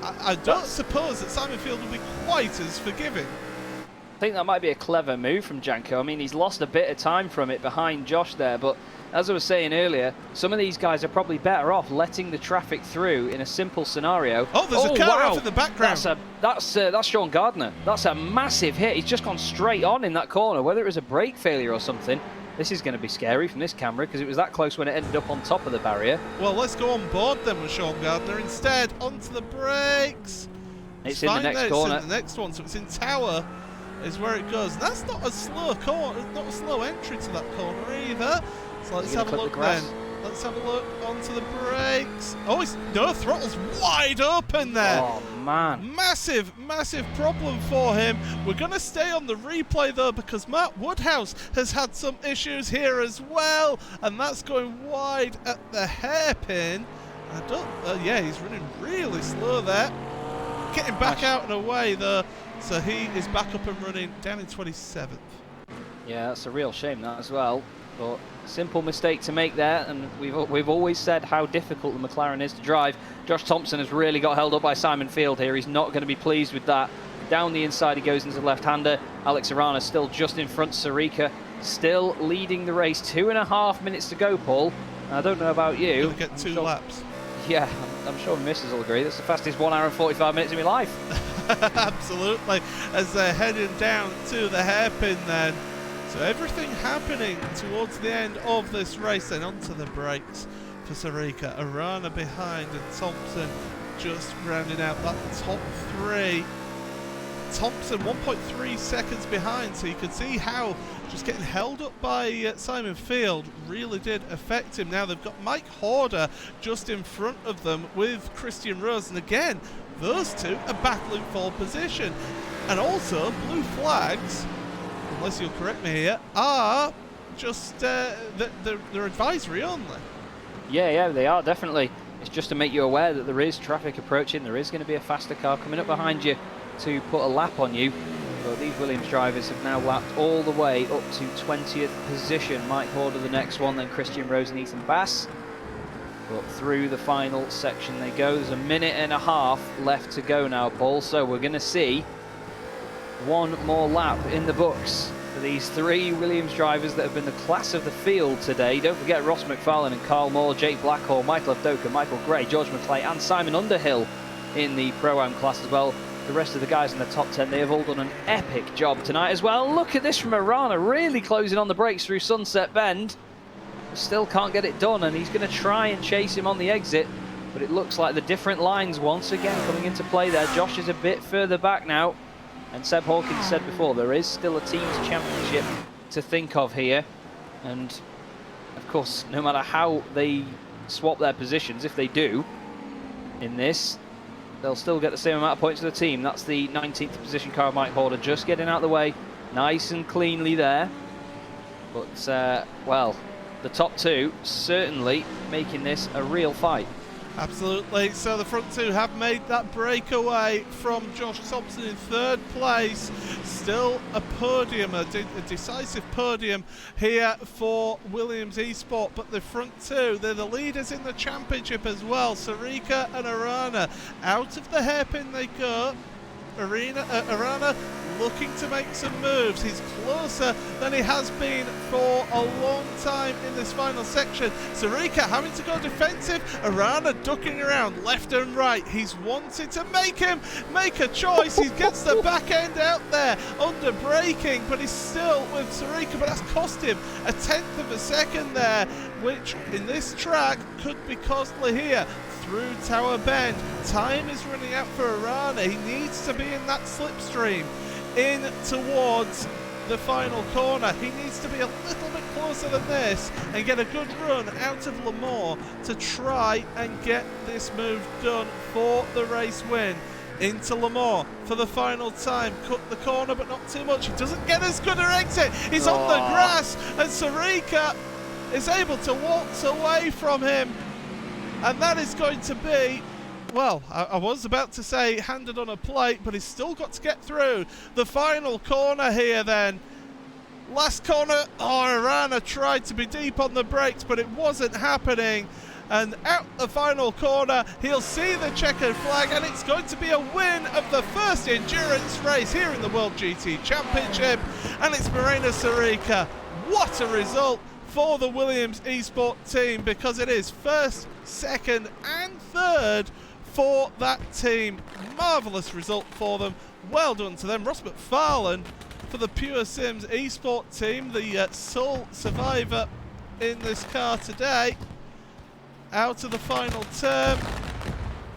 I don't suppose that Simon Field will be quite as forgiving. I think that might be a clever move from Janko. I mean, he's lost a bit of time from it behind Josh there, but as I was saying earlier, some of these guys are probably better off letting the traffic through in a simple scenario. Oh, there's a car off in the background. That's Sean Gardner. That's a massive hit. He's just gone straight on in that corner. Whether it was a brake failure or something, this is going to be scary from this camera, because it was that close when it ended up on top of the barrier. Well, let's go on board then with Sean Gardner instead. Onto the brakes. It's in the next corner. It's in the next one, so it's in Tower is where it goes. That's not a slow corner, not a slow entry to that corner either. So let's have a look then Let's have a look onto the brakes. Oh, no, throttle's wide open there. Oh, man. Massive problem for him. We're going to stay on the replay, though, because Matt Woodhouse has had some issues here as well. And that's going wide at the hairpin. Yeah, he's running really slow there. Getting back out and away, though. So he is back up and running down in 27th. Yeah, that's a real shame, that as well. But simple mistake to make there, and we've always said how difficult the McLaren is to drive. Josh Thompson has really got held up by Simon Field here. He's not going to be pleased with that. Down the inside he goes into the left-hander. Alex Arana still just in front. Sarika still leading the race. 2.5 minutes to go, Paul. I don't know about you. Gonna get two laps. Yeah, I'm sure missus will agree. That's the fastest 1 hour and 45 minutes in my life. Absolutely. As they're heading down to the hairpin then. So everything happening towards the end of this race, then onto the brakes for Sarika. Arana behind and Thompson just rounding out that top three. Thompson 1.3 seconds behind, so you can see how just getting held up by Simon Field really did affect him. Now they've got Mike Horder just in front of them with Christian Rose, and again, those two are battling for position. And also, blue flags, unless you'll correct me here, are just they're advisory only. Yeah, they are, definitely. It's just to make you aware that there is traffic approaching. There is going to be a faster car coming up behind you to put a lap on you. But these Williams drivers have now lapped all the way up to 20th position. Mike Horder the next one, then Christian Rose and Ethan Bass. But through the final section they go. There's 1.5 minutes left to go now, Paul. So we're going to see one more lap in the books for these three Williams drivers that have been the class of the field today. Don't forget Ross McFarlane and Carl Moore, Jake Blackhall, Michael Avdoka, Michael Gray, George McClay and Simon Underhill in the Pro-Am class as well. The rest of the guys in the top 10, they have all done an epic job tonight as well. Look at this from Arana, really closing on the brakes through Sunset Bend. Still can't get it done, and he's going to try and chase him on the exit, but it looks like the different lines once again coming into play there. Josh is a bit further back now, and Seb Hawkins said before, there is still a team's championship to think of here, and of course, no matter how they swap their positions, if they do in this, they'll still get the same amount of points to the team. That's the 19th position car of Mike Horder, just getting out of the way nice and cleanly there. But, well, the top two certainly making this a real fight. Absolutely. So the front two have made that breakaway from Josh Thompson in third place. Still a podium, a decisive podium here for Williams Esport. But the front two, they're the leaders in the championship as well. Sarika and Arana out of the hairpin they go. Arana looking to make some moves. He's closer than he has been for a long time in this final section. Sarika having to go defensive. Arana ducking around left and right. He's wanted to make a choice. He gets the back end out there under braking, but he's still with Sarika, but that's cost him 1/10 of a second there, which in this track could be costly here. Through Tower Bend, time is running out for Arana. He needs to be in that slipstream in towards the final corner. He needs to be a little bit closer than this and get a good run out of Le Mans to try and get this move done for the race win. Into Le Mans for the final time. Cut the corner, but not too much. He doesn't get as good an exit. He's on the grass, and Sarika is able to waltz away from him. And that is going to be, well, I was about to say handed on a plate, but he's still got to get through the final corner here then. Last corner, Arana tried to be deep on the brakes, but it wasn't happening. And out the final corner, he'll see the checkered flag, and it's going to be a win of the first endurance race here in the World GT Championship. And it's Moreno Sarika. What a result for the Williams Esport team, because it is first, second and third for that team. Marvellous result for them. Well done to them. Ross McFarlane for the Pure Sims Esport team, the sole survivor in this car today, out of the final term,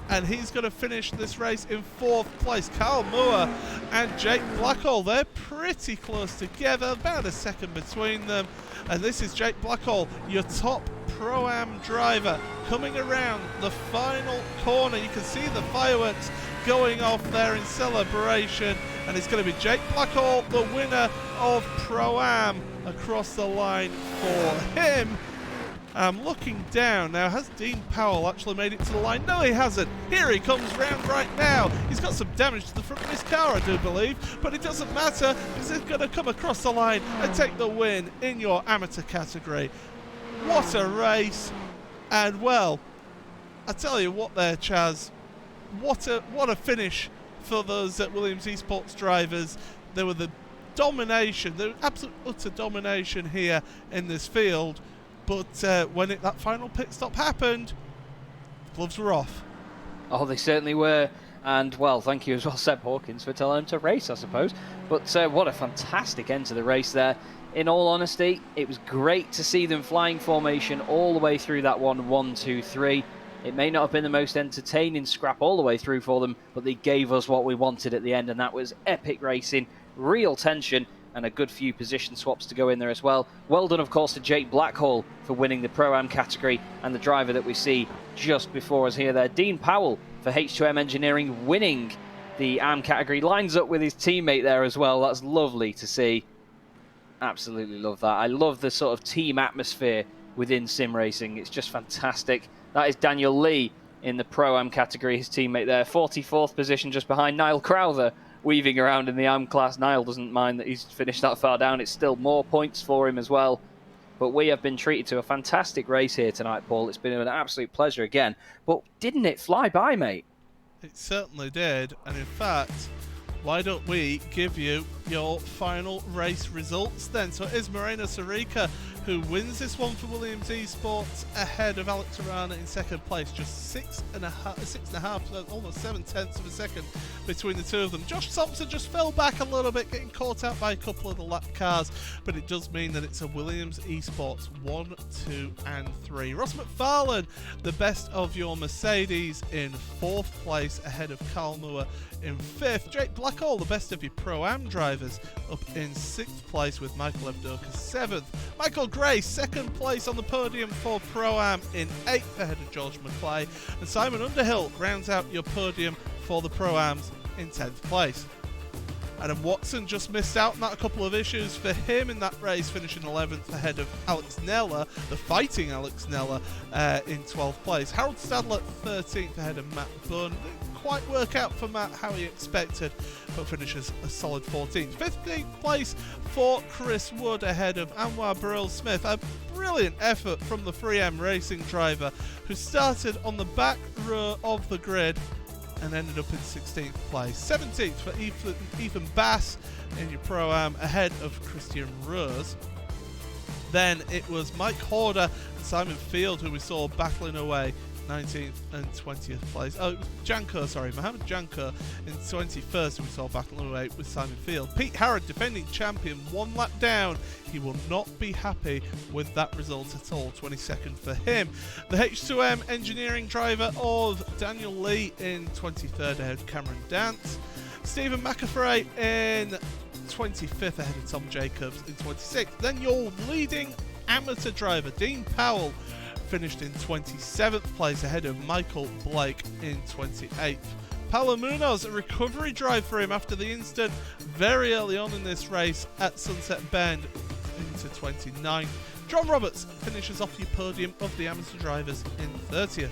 and he's going to finish this race in fourth place. Carl Moore and Jake Blackhall. They're pretty close together, about a second between them. And this is Jake Blackhall, your top Pro-Am driver, coming around the final corner. You can see the fireworks going off there in celebration, and it's going to be Jake Blackhall, the winner of Pro-Am, across the line for him. I'm looking down now. Has Dean Powell actually made it to the line? No, he hasn't. Here he comes round right now. He's got some damage to the front of his car, I do believe, but it doesn't matter because he's going to come across the line and take the win in your amateur category. What a race! And well, I tell you what there, Chaz, what a finish for those Williams Esports drivers. There were the domination, the absolute utter domination here in this field. But when that final pit stop happened, gloves were off. Oh, they certainly were. And, well, thank you as well, Seb Hawkins, for telling him to race, I suppose. But what a fantastic end to the race there. In all honesty, it was great to see them flying formation all the way through that 1, 2, 3. It may not have been the most entertaining scrap all the way through for them, but they gave us what we wanted at the end, and that was epic racing, real tension, and a good few position swaps to go in there as well. Well done, of course, to Jake Blackhall for winning the Pro-Am category, and the driver that we see just before us here there, Dean Powell, for H2M Engineering, winning the AM category. Lines up with his teammate there as well. That's lovely to see. Absolutely love that. I love the sort of team atmosphere within sim racing. It's just fantastic. That is Daniel Lee in the Pro-Am category, his teammate there. 44th position just behind Niall Crowther, weaving around in the AM class. Niall doesn't mind that he's finished that far down. It's still more points for him as well. But we have been treated to a fantastic race here tonight, Paul. It's been an absolute pleasure again. But didn't it fly by, mate? It certainly did. And in fact, why don't we give you your final race results then? So it is Moreno Sarica who wins this one for Williams Esports, ahead of Alex Arana in second place. Just 6.5, almost 7/10 of a second between the two of them. Josh Thompson just fell back a little bit, getting caught out by a couple of the lap cars, but it does mean that it's a Williams Esports 1, 2 and 3. Ross McFarlane, the best of your Mercedes, in 4th place, ahead of Carl Moore in 5th. Jake Blackhall, the best of your Pro-Am drivers, up in 6th place with Michael Evdoka 7th. Michael Gray, 2nd place on the podium for Pro-Am in 8th, ahead of George McClay. And Simon Underhill rounds out your podium for the Pro-Ams in 10th place. Adam Watson just missed out on that. A couple of issues for him in that race, finishing 11th ahead of Alex Neller, the fighting Alex Neller, in 12th place. Harold Stadler 13th ahead of Matt Bunn. Didn't quite work out for Matt how he expected, but finishes a solid 14th. 15th place for Chris Wood ahead of Anwar Burrell Smith. A brilliant effort from the 3M Racing driver who started on the back row of the grid and ended up in 16th place. 17th for Ethan Bass in your Pro-Am, ahead of Christian Rose. Then it was Mike Horder and Simon Field who we saw battling away, 19th and 20th place. Oh, it was Mohammed Janko in 21st who we saw battling away with Simon Field. Pete Harrod, defending champion, 1 lap down. He will not be happy with that result at all. 22nd for him. The H2M Engineering driver of Daniel Lee in 23rd ahead of Cameron Dance. Stephen McAfee in 25th ahead of Tom Jacobs in 26th. Then your leading amateur driver, Dean Powell, finished in 27th place ahead of Michael Blake in 28th. Paulo Munoz, a recovery drive for him after the incident very early on in this race at Sunset Bend, into 29th. John Roberts finishes off your podium of the amateur drivers in 30th.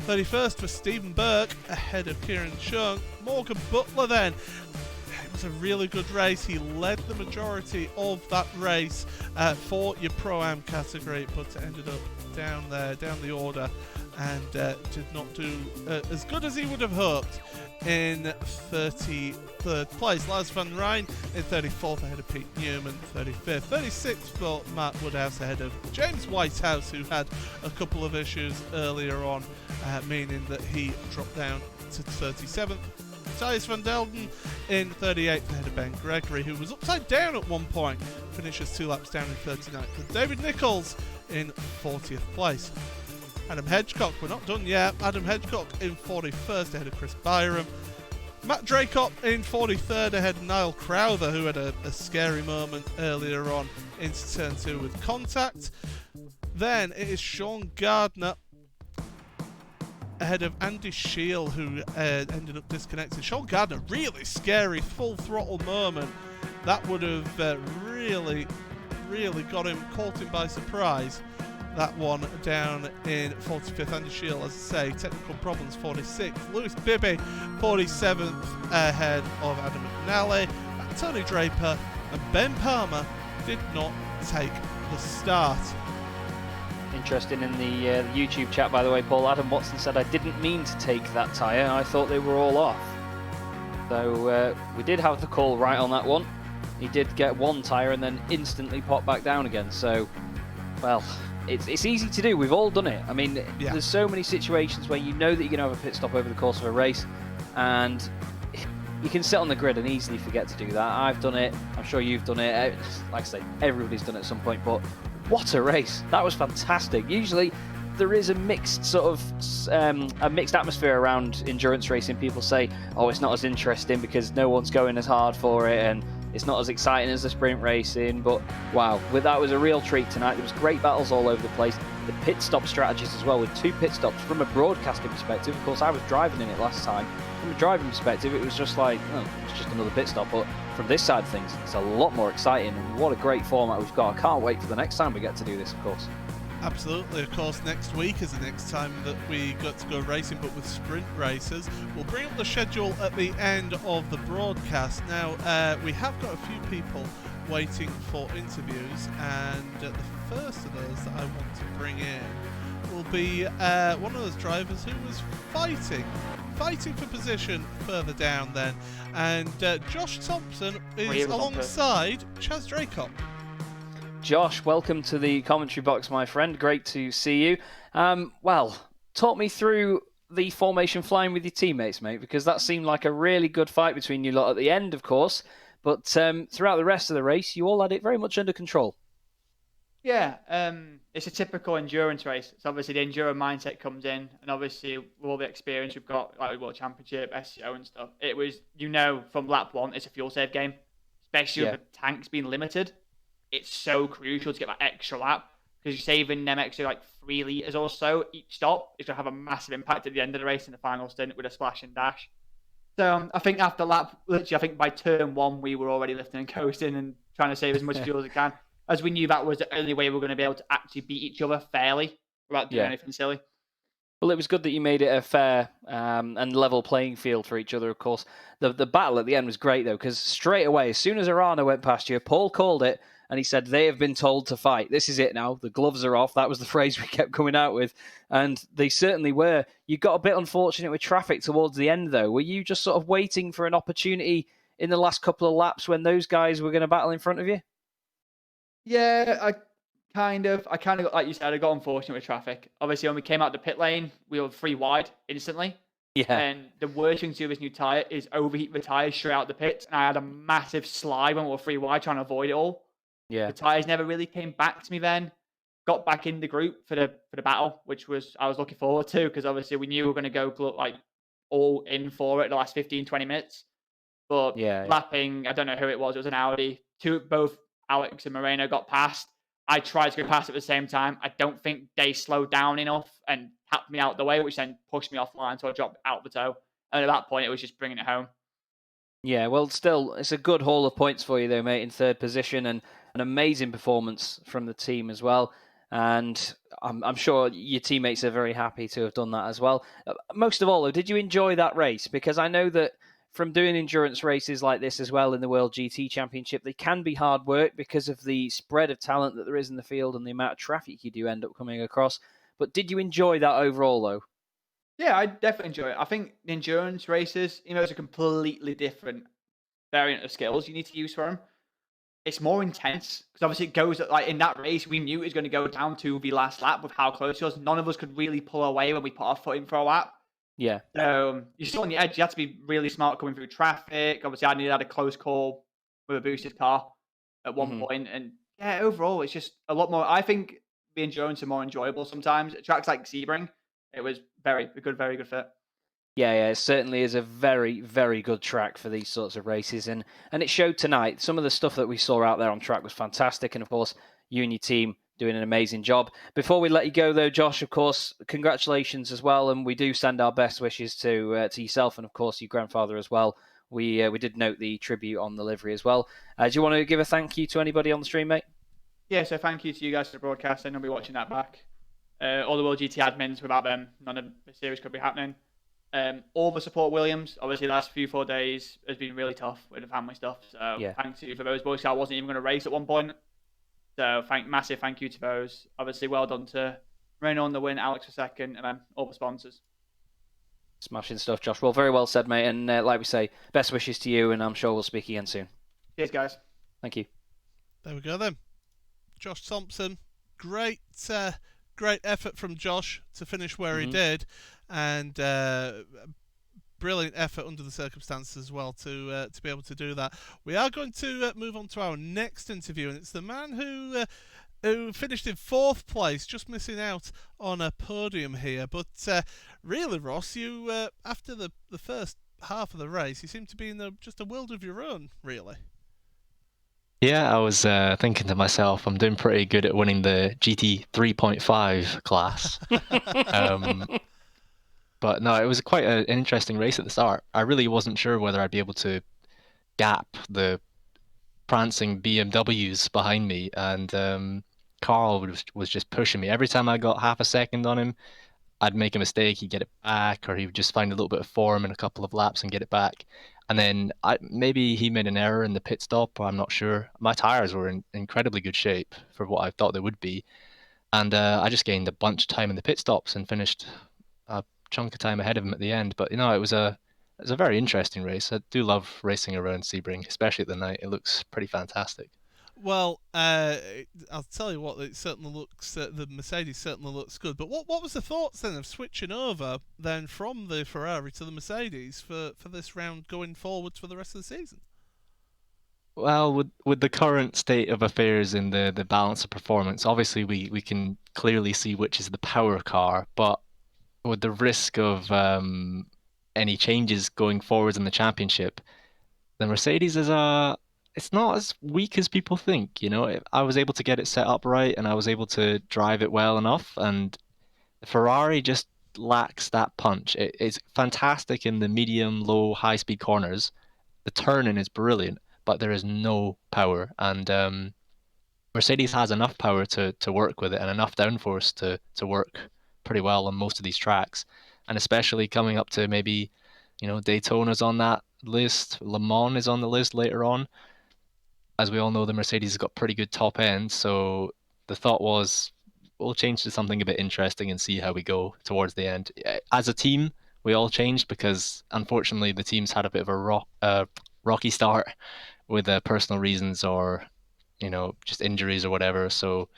31st for Stephen Burke ahead of Kieran Chung. Morgan Butler then. It was a really good race. He led the majority of that race for your Pro-Am category, but ended up down the order, and did not do as good as he would have hoped in 33rd place. Lars van Rijn in 34th ahead of Pete Newman, 35th. 36th for Mark Woodhouse ahead of James Whitehouse, who had a couple of issues earlier on, meaning that he dropped down to 37th. Thijs van Delden in 38th ahead of Ben Gregory, who was upside down at one point, finishes 2 laps down in 39th. And David Nichols in 40th place. Adam Hedgecock, we're not done yet. Adam Hedgecock in 41st ahead of Chris Byram. Matt Draycott in 43rd ahead of Niall Crowther, who had a scary moment earlier on into turn 2 with contact. Then it is Sean Gardner ahead of Andy Shield, who ended up disconnected. Sean Gardner, really scary full throttle moment. That would have really caught him by surprise. That one down in 45th. Andy Shield, as I say, technical problems 46th. Lewis Bibby 47th ahead of Adam McNally. Tony Draper and Ben Palmer did not take the start. Interesting in the YouTube chat, by the way, Paul. Adam Watson said, I didn't mean to take that tyre. I thought they were all off. So we did have the call right on that one. He did get one tyre and then instantly pop back down again. So, well, it's easy to do. We've all done it. I mean, there's so many situations where you know that you're going to have a pit stop over the course of a race, and you can sit on the grid and easily forget to do that. I've done it. I'm sure you've done it. Like I say, everybody's done it at some point. But what a race! That was fantastic. Usually, there is a mixed sort of a mixed atmosphere around endurance racing. People say, "Oh, it's not as interesting because no one's going as hard for it, and it's not as exciting as the sprint racing." But wow, that was a real treat tonight. There was great battles all over the place. The pit stop strategies as well, with 2 pit stops from a broadcasting perspective. Of course, I was driving in it last time. From a driving perspective, it was just like, oh, it's just another pit stop. But from this side of things, it's a lot more exciting. And what a great format we've got. I can't wait for the next time we get to do this, of course. Absolutely. Of course, next week is the next time that we got to go racing, but with sprint races. We'll bring up the schedule at the end of the broadcast. Now, we have got a few people waiting for interviews, and the first of those that I want to bring in will be one of those drivers who was fighting for position further down then. And Josh Thompson is alongside Chaz Draycott. Josh, welcome to the commentary box, my friend. Great to see you. Well, talk me through the formation flying with your teammates, mate, because that seemed like a really good fight between you lot at the end, of course. But throughout the rest of the race, you all had it very much under control. Yeah, it's a typical endurance race. So obviously the enduro mindset comes in, and obviously with all the experience we've got, like World Championship, SCO and stuff, it was, from lap 1, it's a fuel save game, especially with the tanks being limited. It's so crucial to get that extra lap, because you're saving them extra 3 litres or so each stop. It's going to have a massive impact at the end of the race in the final stint with a splash and dash. So I think after by turn 1, we were already lifting and coasting and trying to save as much fuel as we can, as we knew that was the only way we were going to be able to actually beat each other fairly without doing anything silly. Well, it was good that you made it a fair and level playing field for each other, of course. The battle at the end was great, though, because straight away, as soon as Arana went past you, Paul called it, and he said, they have been told to fight. This is it now. The gloves are off. That was the phrase we kept coming out with. And they certainly were. You got a bit unfortunate with traffic towards the end, though. Were you just sort of waiting for an opportunity in the last couple of laps when those guys were going to battle in front of you? Yeah, I kind of got, like you said, I got unfortunate with traffic. Obviously, when we came out the pit lane, we were 3 wide instantly. Yeah. And the worst thing to do with this new tyre is overheat the tyres straight out the pits. And I had a massive slide when we were 3 wide trying to avoid it all. Yeah. The tyres never really came back to me then. Got back in the group for the battle, which I was looking forward to, because obviously we knew we were going to go all in for it the last 15, 20 minutes. But lapping, I don't know who it was an Audi. Both Alex and Moreno got past. I tried to go past at the same time. I don't think they slowed down enough and tapped me out the way, which then pushed me offline, so I dropped out the toe. And at that point, it was just bringing it home. Yeah, well, still, it's a good haul of points for you, though, mate, in 3rd position, and an amazing performance from the team as well. And I'm sure your teammates are very happy to have done that as well. Most of all, though, did you enjoy that race? Because I know that from doing endurance races like this as well in the World GT Championship, they can be hard work because of the spread of talent that there is in the field and the amount of traffic you do end up coming across. But did you enjoy that overall, though? Yeah, I definitely enjoy it. I think the endurance races, it's a completely different variant of skills you need to use for them. It's more intense, because obviously it goes, in that race, we knew it was going to go down to the last lap with how close it was. None of us could really pull away when we put our foot in for a lap. Yeah. So you're still on the edge. You have to be really smart coming through traffic. Obviously, I had a close call with a boosted car at one point. And yeah, overall, it's just a lot more. I think the endurance are more enjoyable sometimes. At tracks like Sebring, it was very good fit. Yeah, it certainly is a very, very good track for these sorts of races, and it showed tonight. Some of the stuff that we saw out there on track was fantastic, and of course, you and your team doing an amazing job. Before we let you go, though, Josh, of course, congratulations as well, and we do send our best wishes to yourself and of course your grandfather as well. We did note the tribute on the livery as well. Do you want to give a thank you to anybody on the stream, mate? Yeah, so thank you to you guys for the broadcast. I know I'll be watching that back. All the World GT admins, without them, none of the series could be happening. All the support Williams, obviously the last 4 days has been really tough with the family stuff. So Yeah. thanks to you for those boys. I wasn't even going to race at one point. So massive thank you to those. Obviously, well done to Renault on the win, Alex for second, and then all the sponsors. Smashing stuff, Josh. Well, very well said, mate. And like we say, best wishes to you, and I'm sure we'll speak again soon. Cheers, guys. Thank you. There we go then. Josh Thompson, great effort from Josh to finish where he did, and brilliant effort under the circumstances as well to be able to do that. We are going to move on to our next interview, and it's the man who finished in 4th place, just missing out on a podium here. But really, Ross, you after the first half of the race, you seem to be in just a world of your own, really. Yeah, I was thinking to myself, I'm doing pretty good at winning the GT 3.5 class. But no, it was quite an interesting race at the start. I really wasn't sure whether I'd be able to gap the prancing BMWs behind me, and Carl was just pushing me. Every time I got half a second on him, I'd make a mistake, he'd get it back, or he would just find a little bit of form in a couple of laps and get it back. And then maybe he made an error in the pit stop, or I'm not sure. My tires were in incredibly good shape for what I thought they would be. And I just gained a bunch of time in the pit stops and finished a chunk of time ahead of him at the end. But it was a very interesting race. I do love racing around Sebring, especially at the night. It looks pretty fantastic. Well, I'll tell you what, it certainly looks. The Mercedes certainly looks good. But what was the thoughts then of switching over then from the Ferrari to the Mercedes for this round going forwards for the rest of the season? Well, with the current state of affairs in the balance of performance, obviously we can clearly see which is the power car, but with the risk of any changes going forwards in the championship, the Mercedes it's not as weak as people think. I was able to get it set up right, and I was able to drive it well enough, and the Ferrari just lacks that punch. It's fantastic in the medium, low, high-speed corners. The turning is brilliant, but there is no power, and Mercedes has enough power to work with it and enough downforce to work pretty well on most of these tracks, and especially coming up to maybe, Daytona's on that list, Le Mans is on the list later on. As we all know, the Mercedes has got pretty good top end, so the thought was we'll change to something a bit interesting and see how we go towards the end. As a team, we all changed because unfortunately the teams had a bit of a rocky start with personal reasons or just injuries or whatever. So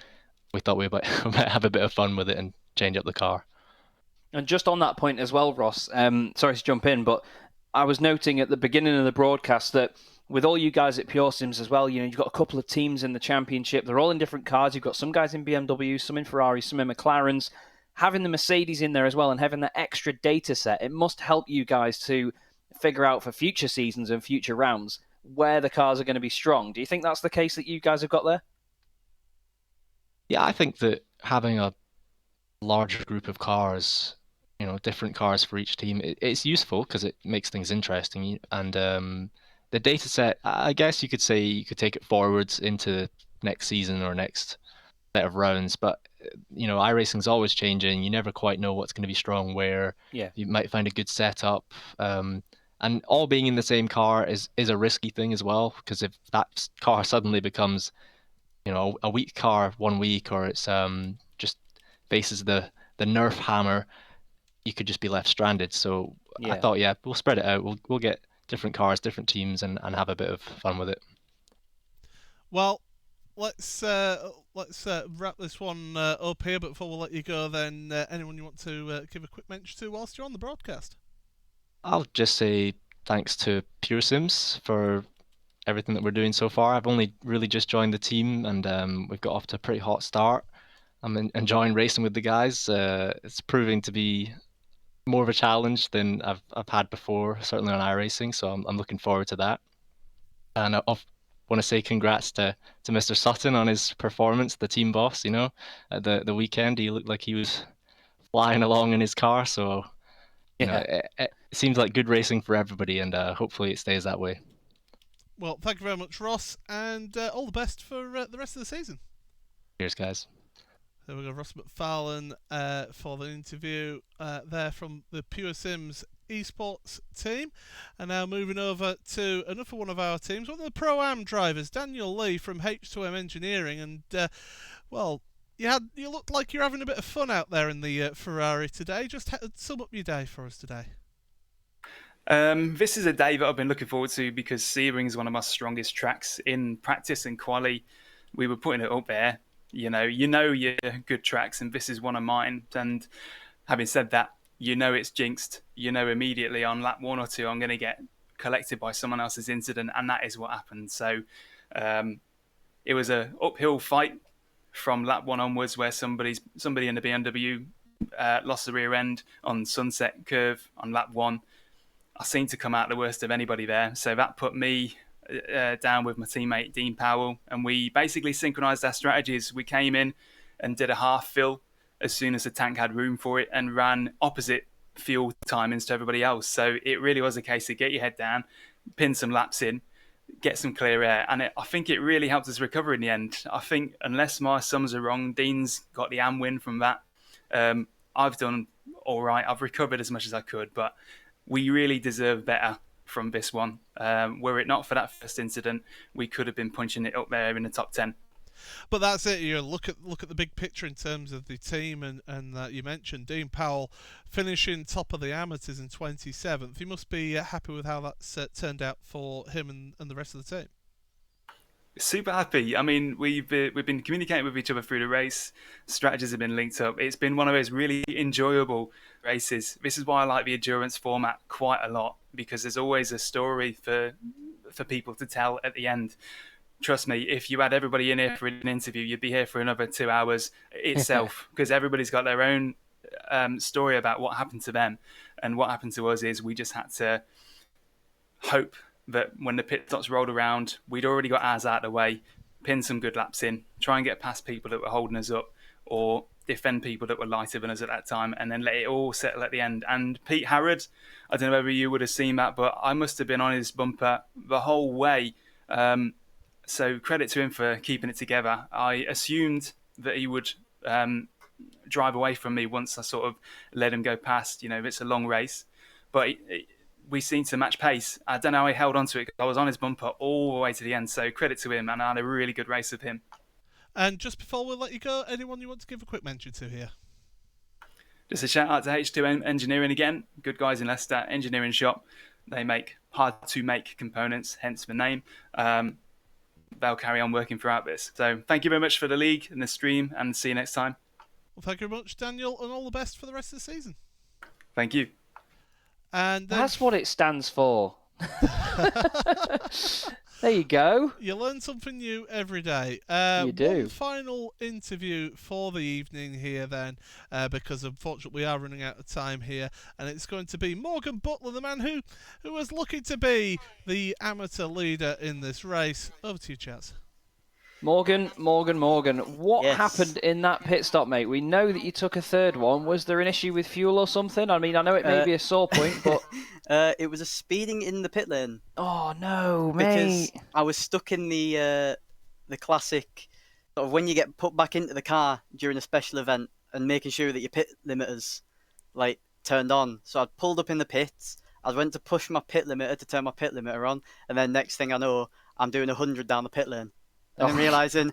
we thought we might have a bit of fun with it and change up the car. And just on that point as well, Ross, sorry to jump in, but I was noting at the beginning of the broadcast that with all you guys at Pure Sims as well, you've got a couple of teams in the championship. They're all in different cars. You've got some guys in BMW, some in Ferrari, some in McLarens. Having the Mercedes in there as well and having that extra data set, it must help you guys to figure out for future seasons and future rounds where the cars are going to be strong. Do you think that's the case that you guys have got there? Yeah, I think that having a larger group of cars, different cars for each team, it's useful because it makes things interesting. And the data set, I guess you could say you could take it forwards into next season or next set of rounds. But iRacing's always changing. You never quite know what's going to be strong where. Yeah. You might find a good setup. And all being in the same car is a risky thing as well, because if that car suddenly becomes, a weak car one week, or it's just faces the Nerf hammer, you could just be left stranded. So I thought, we'll spread it out. We'll get different cars, different teams, and have a bit of fun with it. Well, let's wrap this one up here. But before we let you go, then anyone you want to give a quick mention to whilst you're on the broadcast? I'll just say thanks to Pure Sims for everything that we're doing so far. I've only really just joined the team, and we've got off to a pretty hot start. I'm enjoying racing with the guys. It's proving to be more of a challenge than I've had before, certainly on iRacing. So I'm looking forward to that. And I want to say congrats to Mr. Sutton on his performance, the team boss. At the weekend, he looked like he was flying along in his car. So Yeah. it seems like good racing for everybody, and hopefully it stays that way. Well, thank you very much, Ross, and all the best for the rest of the season. Cheers, guys. There we go, Ross McFarlane for the interview there from the Pure Sims esports team. And now moving over to another one of our teams, one of the Pro-Am drivers, Daniel Lee from H2M Engineering. And, well, you looked like you're having a bit of fun out there in the Ferrari today. Just sum up your day for us today. This is a day that I've been looking forward to because Sebring is one of my strongest tracks in practice and quali. We were putting it up there. You know your good tracks, and this is one of mine. And having said that, it's jinxed. Immediately on lap 1 or 2, I'm going to get collected by someone else's incident, and that is what happened. So it was a uphill fight from lap 1 onwards, where somebody in the BMW lost the rear end on Sunset Curve on lap 1. I seemed to come out the worst of anybody there, so that put me down with my teammate Dean Powell, and we basically synchronized our strategies. We came in and did a half fill as soon as the tank had room for it, and ran opposite fuel timings to everybody else. So it really was a case of get your head down, pin some laps in, get some clear air, and I think it really helped us recover in the end. I think unless my sums are wrong, Dean's got the AM win from that. I've done all right. I've recovered as much as I could, but we really deserve better from this one. Were it not for that first incident, we could have been punching it up there in the top 10. But that's it. You look at the big picture in terms of the team, and you mentioned Dean Powell finishing top of the amateurs in 27th. You must be happy with how that's turned out for him and the rest of the team. Super happy. I mean, we've been communicating with each other through the race. Strategies have been linked up. It's been one of those really enjoyable races. This is why I like the endurance format quite a lot, because there's always a story for people to tell at the end. Trust me, if you had everybody in here for an interview, you'd be here for another 2 hours itself, because everybody's got their own story about what happened to them. And what happened to us is we just had to hope that when the pit stops rolled around, we'd already got ours out of the way, pin some good laps in, try and get past people that were holding us up, or defend people that were lighter than us at that time, and then let it all settle at the end. And Pete Harrod, I don't know whether you would have seen that, but I must have been on his bumper the whole way. So credit to him for keeping it together. I assumed that he would drive away from me once I sort of let him go past. It's a long race, but we seemed to match pace. I don't know how he held on to it. I was on his bumper all the way to the end, so credit to him, and I had a really good race with him. And just before we let you go, anyone you want to give a quick mention to here? Just a shout out to H2M Engineering again. Good guys in Leicester, engineering shop. They make hard to make components, hence the name. They'll carry on working throughout this. So thank you very much for the league and the stream, and see you next time. Well, thank you very much, Daniel, and all the best for the rest of the season. Thank you. And that's what it stands for. There you go. You learn something new every day. You do. One final interview for the evening here then, because unfortunately we are running out of time here, and it's going to be Morgan Butler, the man who was looking to be the amateur leader in this race. Over to you, Chaz. Morgan, what happened in that pit stop, mate? We know that you took a third one. Was there an issue with fuel or something? I mean, I know it may be a sore point, but... it was a speeding in the pit lane. Oh, no, mate. Because I was stuck in the classic... Sort of when you get put back into the car during a special event and making sure that your pit limiters, turned on. So I'd pulled up in the pits. I went to push my pit limiter to turn my pit limiter on. And then next thing I know, I'm doing 100 down the pit lane. And then realising,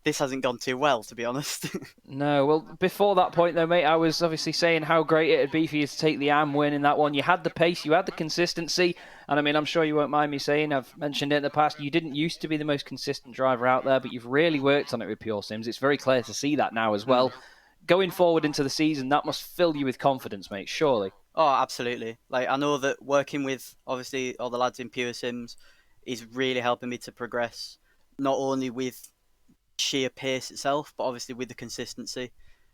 this hasn't gone too well, to be honest. No, well, before that point, though, mate, I was obviously saying how great it would be for you to take the AM win in that one. You had the pace, you had the consistency, and I mean, I'm sure you won't mind me saying, I've mentioned it in the past, you didn't used to be the most consistent driver out there, but you've really worked on it with Pure Sims. It's very clear to see that now as well. Going forward into the season, that must fill you with confidence, mate, surely. Oh, absolutely. I know that working with, obviously, all the lads in Pure Sims is really helping me to progress. Not only with sheer pace itself, but obviously with the consistency,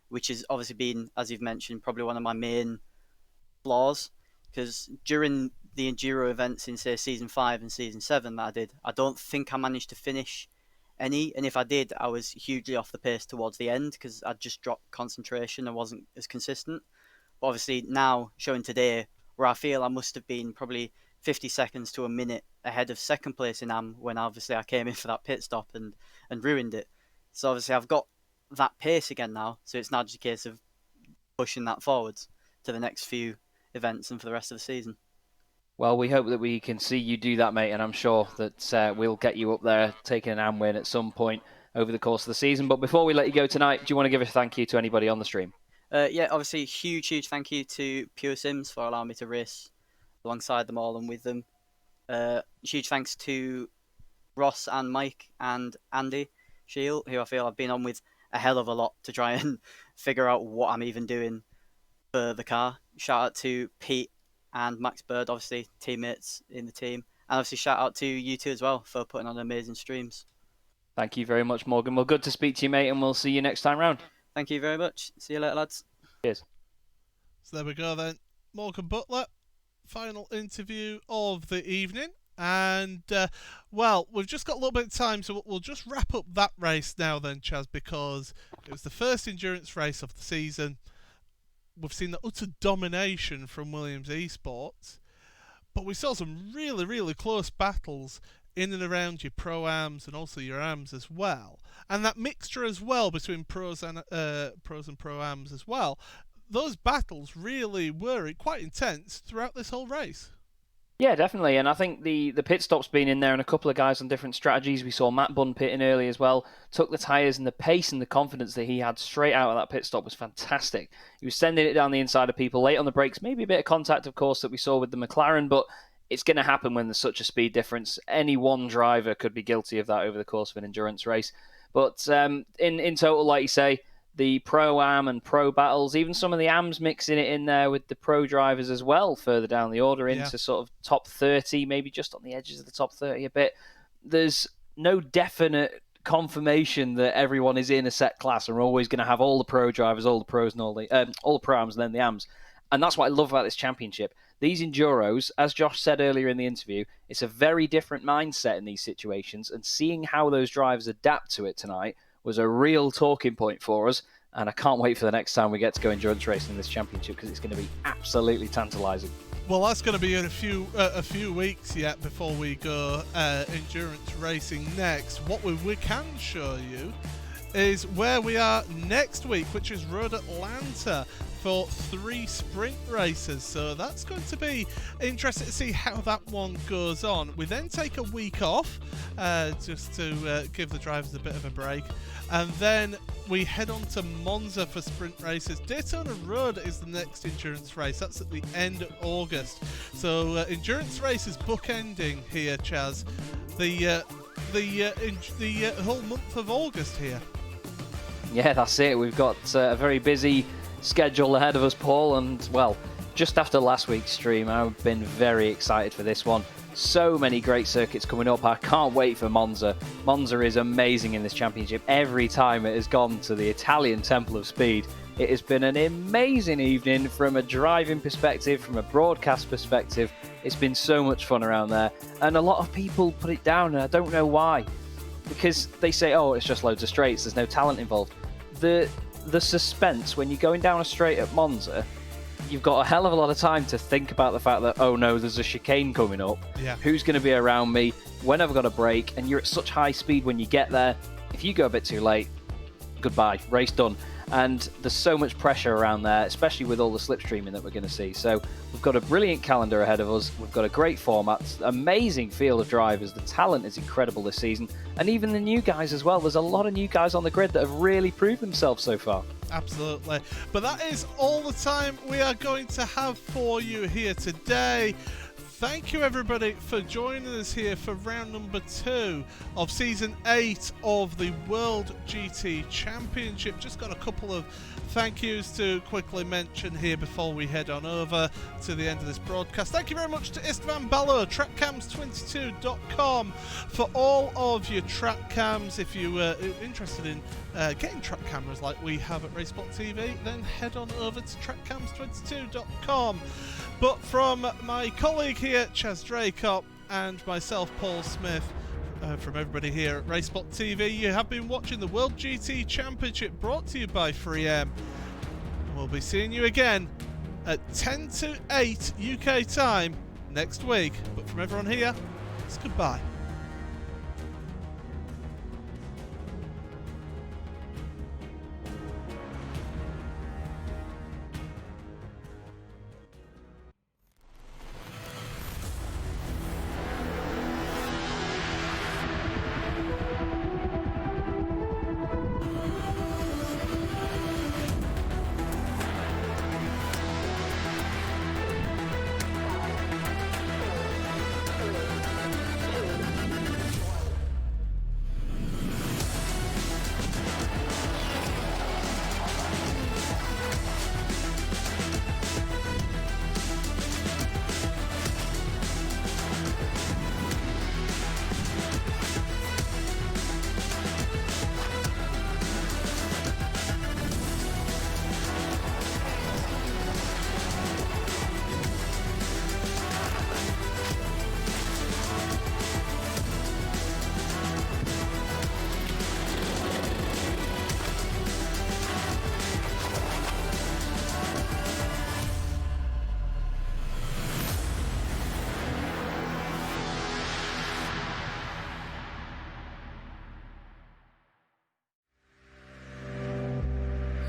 which has obviously been, as you've mentioned, probably one of my main flaws, because during the enduro events in, say, season 5 and season 7 that I did, I don't think I managed to finish any, and if I did, I was hugely off the pace towards the end because I'd just dropped concentration and wasn't as consistent. But obviously now, showing today, where I feel I must have been probably 50 seconds to a minute ahead of second place in AM when obviously I came in for that pit stop and ruined it. So obviously I've got that pace again now, so it's now just a case of pushing that forwards to the next few events and for the rest of the season. Well, we hope that we can see you do that, mate, and I'm sure that we'll get you up there taking an AM win at some point over the course of the season. But before we let you go tonight, do you want to give a thank you to anybody on the stream? Yeah, obviously, huge thank you to Pure Sims for allowing me to race alongside them all and with them. Huge thanks to Ross and Mike and Andy Shield, who I feel I've been on with a hell of a lot to try and figure out what I'm even doing for the car. Shout out to Pete and Max Bird, obviously teammates in the team. And obviously shout out to you two as well for putting on amazing streams. Thank you very much, Morgan. Well, good to speak to you, mate, and we'll see you next time round. Thank you very much. See you later, lads. Cheers. So there we go then. Morgan Butler, final interview of the evening. And, well, we've just got a little bit of time, so we'll just wrap up that race now then, Chaz, because it was the first endurance race of the season. We've seen the utter domination from Williams Esports, but we saw some really close battles in and around your Pro-Ams and also your Ams as well. And that mixture as well between pros and Pro-Ams as well. Those battles really were quite intense throughout this whole race. Yeah, definitely, and I think the pit stop's been in there and a couple of guys on different strategies. We saw Matt Bunn pitting early as well, took the tyres, and the pace and the confidence that he had straight out of that pit stop was fantastic. He was sending it down the inside of people, late on the brakes, maybe a bit of contact, of course, that we saw with the McLaren, but it's going to happen when there's such a speed difference. Any one driver could be guilty of that over the course of an endurance race. But in total, like you say, the Pro-Am and Pro battles, even some of the AMs mixing it in there with the Pro drivers as well, further down the order into sort of top 30, maybe just on the edges of the top 30 a bit. There's no definite confirmation that everyone is in a set class and we're always going to have all the Pro drivers, all the Pros and all the Pro-Ams and then the AMs. And that's what I love about this championship. These Enduros, as Josh said earlier in the interview, it's a very different mindset in these situations, and seeing how those drivers adapt to it tonight was a real talking point for us, and I can't wait for the next time we get to go endurance racing in this championship because it's going to be absolutely tantalising. Well, that's going to be in a few weeks yet before we go endurance racing next. What we can show you is where we are next week, which is Road Atlanta for 3 sprint races. So that's going to be interesting to see how that one goes on. We then take a week off just to give the drivers a bit of a break. And then we head on to Monza for sprint races. Daytona Road is the next endurance race. That's at the end of August. So endurance races bookending here, Chaz. The whole month of August here. Yeah, that's it. We've got a very busy schedule ahead of us, Paul. And, well, just after last week's stream, I've been very excited for this one. So many great circuits coming up. I can't wait for Monza. Monza is amazing in this championship. Every time it has gone to the Italian Temple of Speed, it has been an amazing evening from a driving perspective, from a broadcast perspective. It's been so much fun around there. And a lot of people put it down, and I don't know why. Because they say, oh, it's just loads of straights, there's no talent involved. The suspense when you're going down a straight at Monza, you've got a hell of a lot of time to think about the fact that, oh no, there's a chicane coming up. Yeah. Who's going to be around me? When have I got a break? And you're at such high speed when you get there. If you go a bit too late, goodbye, race done. And there's so much pressure around there, especially with all the slipstreaming that we're going to see. So we've got a brilliant calendar ahead of us. We've got a great format, amazing field of drivers. The talent is incredible this season. And even the new guys as well. There's a lot of new guys on the grid that have really proved themselves so far. Absolutely. But that is all the time we are going to have for you here today. thank you everybody for joining us here for round number 2 of season 8 of the World GT Championship. Just got a couple of thank yous to quickly mention here before we head on over to the end of this broadcast. Thank you very much to Istvan Ballo, trackcams22.com, for all of your track cams. If you are interested in getting track cameras like we have at Racebot TV, then head on over to trackcams22.com. But from my colleague here, Chaz Draycott, and myself, Paul Smith, from everybody here at Racebot TV, you have been watching the World GT Championship, brought to you by 3M. We'll be seeing you again at 10 to 8 UK time next week. But from everyone here, it's goodbye.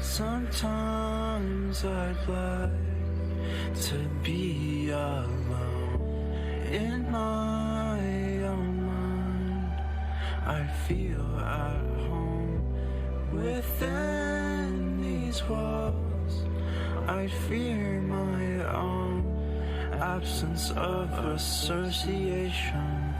Sometimes I'd like to be alone in my own mind. I feel at home within these walls. I fear my own absence of association.